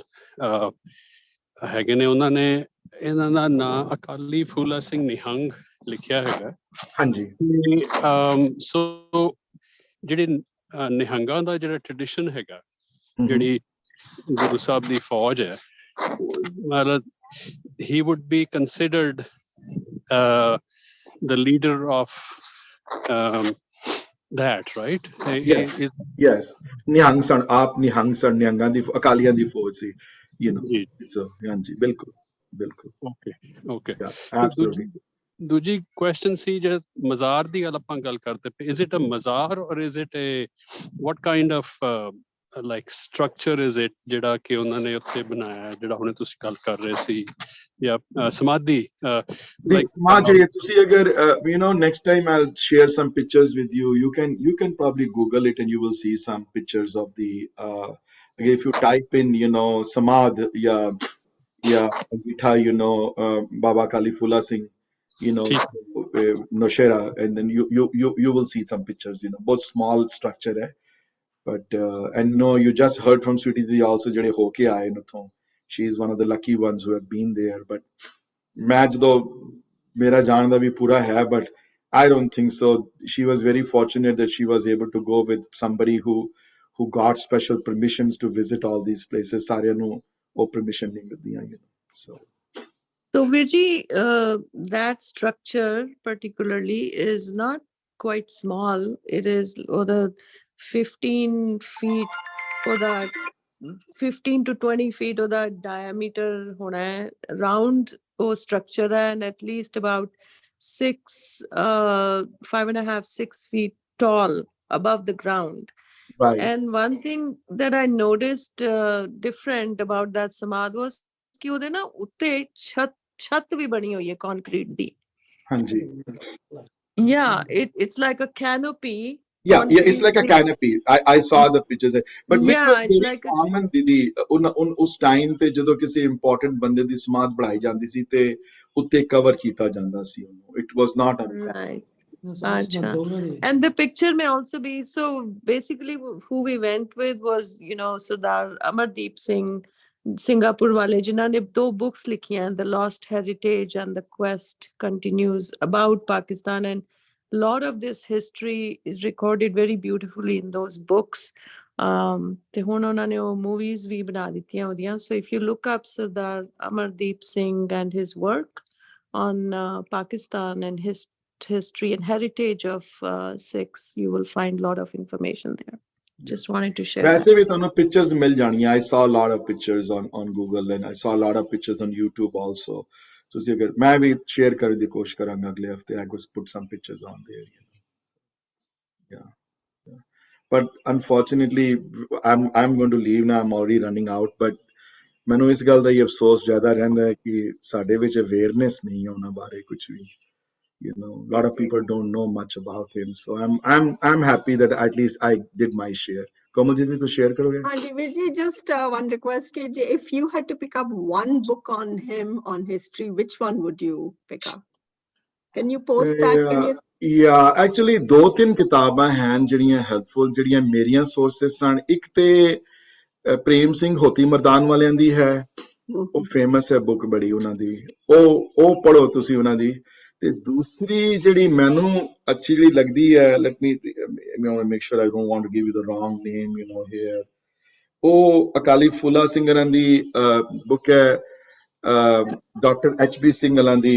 ਹੈਗੇ ਨੇ, ਉਹਨਾਂ ਨੇ ਇਹਨਾਂ ਦਾ ਨਾਂ ਅਕਾਲੀ ਫੂਲਾ ਸਿੰਘ ਨਿਹੰਗ ਲਿਖਿਆ ਹੈਗਾ। ਹਾਂਜੀ। ਸੋ ਜਿਹੜੇ ਨਿਹੰਗਾਂ ਦਾ ਜਿਹੜਾ ਟ੍ਰੈਡੀਸ਼ਨ ਹੈਗਾ, ਜਿਹੜੀ ਗੁਰੂ ਸਾਹਿਬ ਦੀ ਫੌਜ ਹੈ, ਮਤਲਬ he would be considered the leader of that, right? Yes. Nihang ਸਨ, ਆਪ ਨਿਹੰਗ ਸਨ, ਨਿਹੰਗਾਂ ਦੀ, ਅਕਾਲੀਆਂ ਦੀ ਫੌਜ ਸੀ, you know. So ਹਾਂਜੀ, ਬਿਲਕੁਲ। Okay. Absolutely. ਦੂਜੀ ਕੁਐਸਚਨ ਸੀ, ਜੇ ਮਜ਼ਾਰ ਦੀ ਗੱਲ ਕਰਦੇ ਪਏ, is it a ਮਜ਼ਾਰ or is it a what kind of like structure is it ਜਿਹੜਾ ਕਿ ਉਹਨਾਂ ਨੇ ਉੱਥੇ ਬਣਾਇਆ, ਜਿਹੜਾ ਹੁਣੇ ਤੁਸੀਂ ਗੱਲ ਕਰ ਰਹੇ ਸੀ, ਜਾਂ ਸਮਾਧੀ? ਸਮਾਧ ਜਿਹੜੀ ਤੁਸੀਂ ਅਗਰ, you know, next time I'll share some pictures with you. You can probably Google it and you will see some pictures of the if you type in, you know, Samadh Angitha, you know, Baba Kali Phula Singh, you know, Noshera, and then you will see some pictures, you know, both small structure hai. But and no, you just heard from Sweetie Di also ਜਿਹੜੇ ਹੋ ਕੇ ਆਏ ਨੇ ਉੱਥੋਂ. She is one of the lucky ones who have been there. But ਮੈਂ ਜਦੋਂ ਮੇਰਾ ਜਾਣ ਦਾ ਵੀ ਪੂਰਾ ਹੈ, but I don't think so. She was very fortunate that she was able to go with somebody who got special permissions to visit all these places. ਸਾਰਿਆਂ ਨੂੰ ਉਹ permission ਨਹੀਂ ਮਿਲਦੀਆਂ, you know. So Virji, that structure particularly is not quite small. It is the 15 feet or that 15 to 20 feet or that diameter hona hai, round or structure hai, and at least about 5.5 6 feet tall above the ground. Right. And one thing that I noticed different about that samadh was ਕਿ ਉਹਦੇ ਨਾ ਉੱਤੇ ਛੱਤ ਵੀ ਬਣੀ ਹੋਈ ਹੈ concrete ਦੀ। ਹਾਂਜੀ। Yeah, it's like a canopy. Yeah, it's like a canopy. I saw the pictures there. But which was very like common, Didi, ਉਸ ਟਾਈਮ ਤੇ ਜਦੋਂ ਕਿਸੇ ਇੰਪੋਰਟੈਂਟ ਬੰਦੇ ਦੀ ਸਮਾਧ ਬਣਾਈ ਜਾਂਦੀ ਸੀ ਤੇ ਉੱਤੇ ਕਵਰ ਕੀਤਾ ਜਾਂਦਾ ਸੀ ਉਹਨੂੰ. It was not uncommon. Right. And the picture may also be, so basically who we went with was, you know, Sardar Amardeep Singh, Singapore wale, जिन्हों ने 2 books लिखी हैं, The Lost Heritage and The Quest Continues, about Pakistan, and a lot of this history is recorded very beautifully in those books. ਤੇ ਹੁਣ ਉਹਨਾਂ ਨੇ ਉਹ movies ਵੀ ਬਣਾ ਦਿੱਤੀਆਂ ਉਹਦੀਆਂ. So if you look up Sardar Amardeep Singh and his work on Pakistan and his history and heritage of Sikhs, you will find a lot of information there. just wanted to share that. ਵੈਸੇ ਵੀ ਤੁਹਾਨੂੰ pictures ਮਿਲ ਜਾਣੀਆਂ. I saw a lot of pictures on Google and I saw a lot of pictures on YouTube also. ਤੁਸੀਂ ਅਗਰ ਮੈਂ ਵੀ share ਕਰਨ ਦੀ ਕੋਸ਼ਿਸ਼ ਕਰਾਂਗਾ ਅਗਲੇ ਹਫਤੇ. I could put some pictures on there. Yeah. But unfortunately, I'm going to leave now. I'm already running out. But ਮੈਨੂੰ ਇਸ ਗੱਲ ਦਾ ਹੀ ਅਫਸੋਸ ਜ਼ਿਆਦਾ ਰਹਿੰਦਾ ਹੈ ਕਿ ਸਾਡੇ ਵਿੱਚ ਅਵੇਅਰਨੈਸ ਨਹੀਂ ਹੈ ਉਹਨਾਂ ਬਾਰੇ ਕੁਝ ਵੀ. You know, a lot of people don't know much about him. So I'm happy that at least I did my share. Komalji, कुछ share करोगे? Virji, just one request, KJ. If you had to pick up one book on him, on history, which one would you pick up? Can you post that? Can you? Yeah, actually ਦੋ ਤਿੰਨ ਕਿਤਾਬਾਂ ਹਨ ਜਿਹੜੀਆਂ helpful ਜਿਹੜੀਆਂ ਮੇਰੀਆਂ sources ਸਨ. ਇੱਕ ਤੇ ਪ੍ਰੇਮ ਸਿੰਘ ਹੋਤੀ ਮਰਦਾਨ ਵਾਲਿਆਂ ਦੀ ਹੈ. ਉਹ ਫੇਮਸ ਹੈ ਬੁੱਕ ਬੜੀ ਉਹਨਾਂ ਦੀ. ਉਹ ਪੜ੍ਹੋ ਤੁਸੀਂ ਉਹਨਾਂ ਦੀ. ਤੇ ਦੂਸਰੀ ਜਿਹੜੀ ਮੈਨੂੰ ਅੱਛੀ ਜਿਹੜੀ ਲੱਗਦੀ ਹੈ, let me make sure I don't want to give you the wrong name, you know, here. ਉਹ ਅਕਾਲੀ ਫੂਲਾ ਸਿੰਘ ਹਰਾਂ ਦੀ ਬੁੱਕ ਹੈ. Doctor HB Singh ਹਰਾਂ the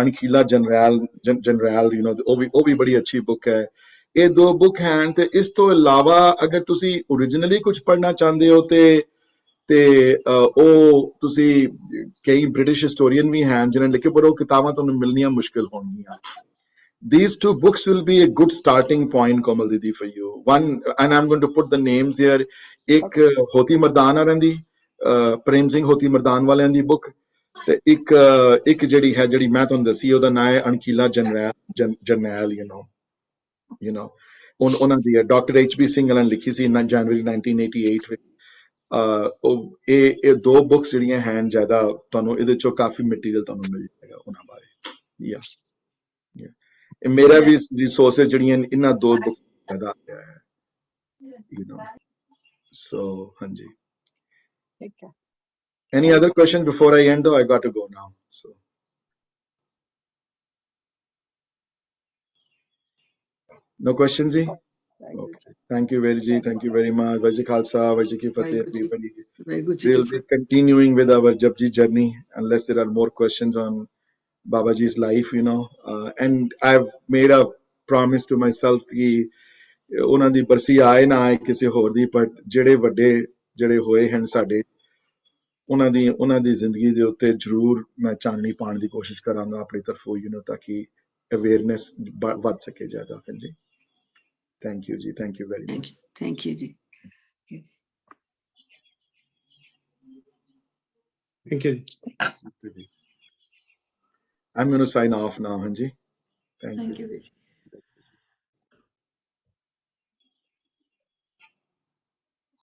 Ankhila general, you know, ਉਹ ਵੀ ਬੜੀ ਅੱਛੀ ਬੁੱਕ ਹੈ. ਇਹ ਦੋ ਬੁੱਕ ਹਨ. ਤੇ ਇਸ ਤੋਂ ਇਲਾਵਾ ਅਗਰ ਤੁਸੀਂ ਓਰੀਜਨਲੀ ਕੁਝ ਪੜ੍ਹਨਾ ਚਾਹੁੰਦੇ ਹੋ ਤੇ ਉਹ ਤੁਸੀਂ ਕਈ ਬ੍ਰਿਟਿਸ਼ ਹਿਸਟੋਰੀਅਨ ਵੀ ਹਨ ਜਿਨ੍ਹਾਂ ਨੇ ਲਿਖੇ, ਪਰ ਉਹ ਕਿਤਾਬਾਂ ਤੁਹਾਨੂੰ ਮਿਲਣੀਆਂ ਮੁਸ਼ਕਿਲ ਹੋਣਗੀਆਂ. These two books will be a good starting point, Komal Didi, for you. One, and I'm going to put the names here. ਇੱਕ ਹੋਤੀ ਮਰਦਾਨ ਵਾਲਿਆਂ ਦੀ, ਪ੍ਰੇਮ ਸਿੰਘ ਹੋਤੀ ਮਰਦਾਨ ਵਾਲਿਆਂ ਦੀ ਬੁੱਕ, ਤੇ ਇੱਕ ਜਿਹੜੀ ਮੈਂ ਤੁਹਾਨੂੰ ਦੱਸੀ ਉਹਦਾ ਨਾਂ ਹੈ ਅਣਖੀਲਾ ਜਰਨੈਲ, you know, ਉਹਨਾਂ ਦੀ ਹੈ. ਡਾਕਟਰ HB ਸਿੰਘ ਨੇ ਲਿਖੀ ਸੀ ਜਨਵਰੀ 1988 ਵਿੱਚ. ਇਹ ਦੋ ਬੁੱਕਸ ਜਿਹੜੀਆਂ ਹਨ ਜ਼ਿਆਦਾ ਤੁਹਾਨੂੰ ਇਹਦੇ ਚੋਂ ਕਾਫੀ ਮਟੀਰੀਅਲ ਤੁਹਾਨੂੰ ਮਿਲ ਜਾਏਗਾ ਉਹਨਾਂ ਬਾਰੇ. ਮੇਰਾ ਵੀ ਰਿਸੋਰਸਸ ਜਿਹੜੀਆਂ ਇਹਨਾਂ ਦੋ ਬੁੱਕ ਜ਼ਿਆਦਾ ਆਇਆ ਹੈ, you know. So ਹਾਂਜੀ. ਠੀਕ ਹੈ. Any other question before I end though? I got to go now. So no questions ji? Okay. Thank you very ji. Thank you very much. Vaji Khalsa, Vaji Ki Fateh, everybody. We'll be continuing with our Japji journey unless there are more questions on Babaji's life, you know. And I've made a promise to myself कि ਉਹਨਾਂ ਦੀ ਬਰਸੀ ਆਏ ਨਾ ਆਏ ਕਿਸੇ ਹੋਰ ਦੀ, ਪਰ ਜਿਹੜੇ ਵੱਡੇ ਜਿਹੜੇ ਹੋਏ ਹਨ ਸਾਡੇ ਉਹਨਾਂ ਦੀ ਜ਼ਿੰਦਗੀ ਦੇ ਉੱਤੇ ਜ਼ਰੂਰ ਮੈਂ ਚਾਨਣੀ ਪਾਉਣ ਦੀ ਕੋਸ਼ਿਸ਼ ਕਰਾਂਗਾ ਆਪਣੀ ਤਰਫੋਂ, you know, ਤਾਂ ਕਿ ਅਵੇਅਰਨੈਸ ਵੱਧ ਸਕੇ ਜ਼ਿਆਦਾ. ਹਾਂਜੀ. Thank you ji. Thank you very much. Thank you ji. Thank you. I'm going to sign off now, Hanji. Thank you.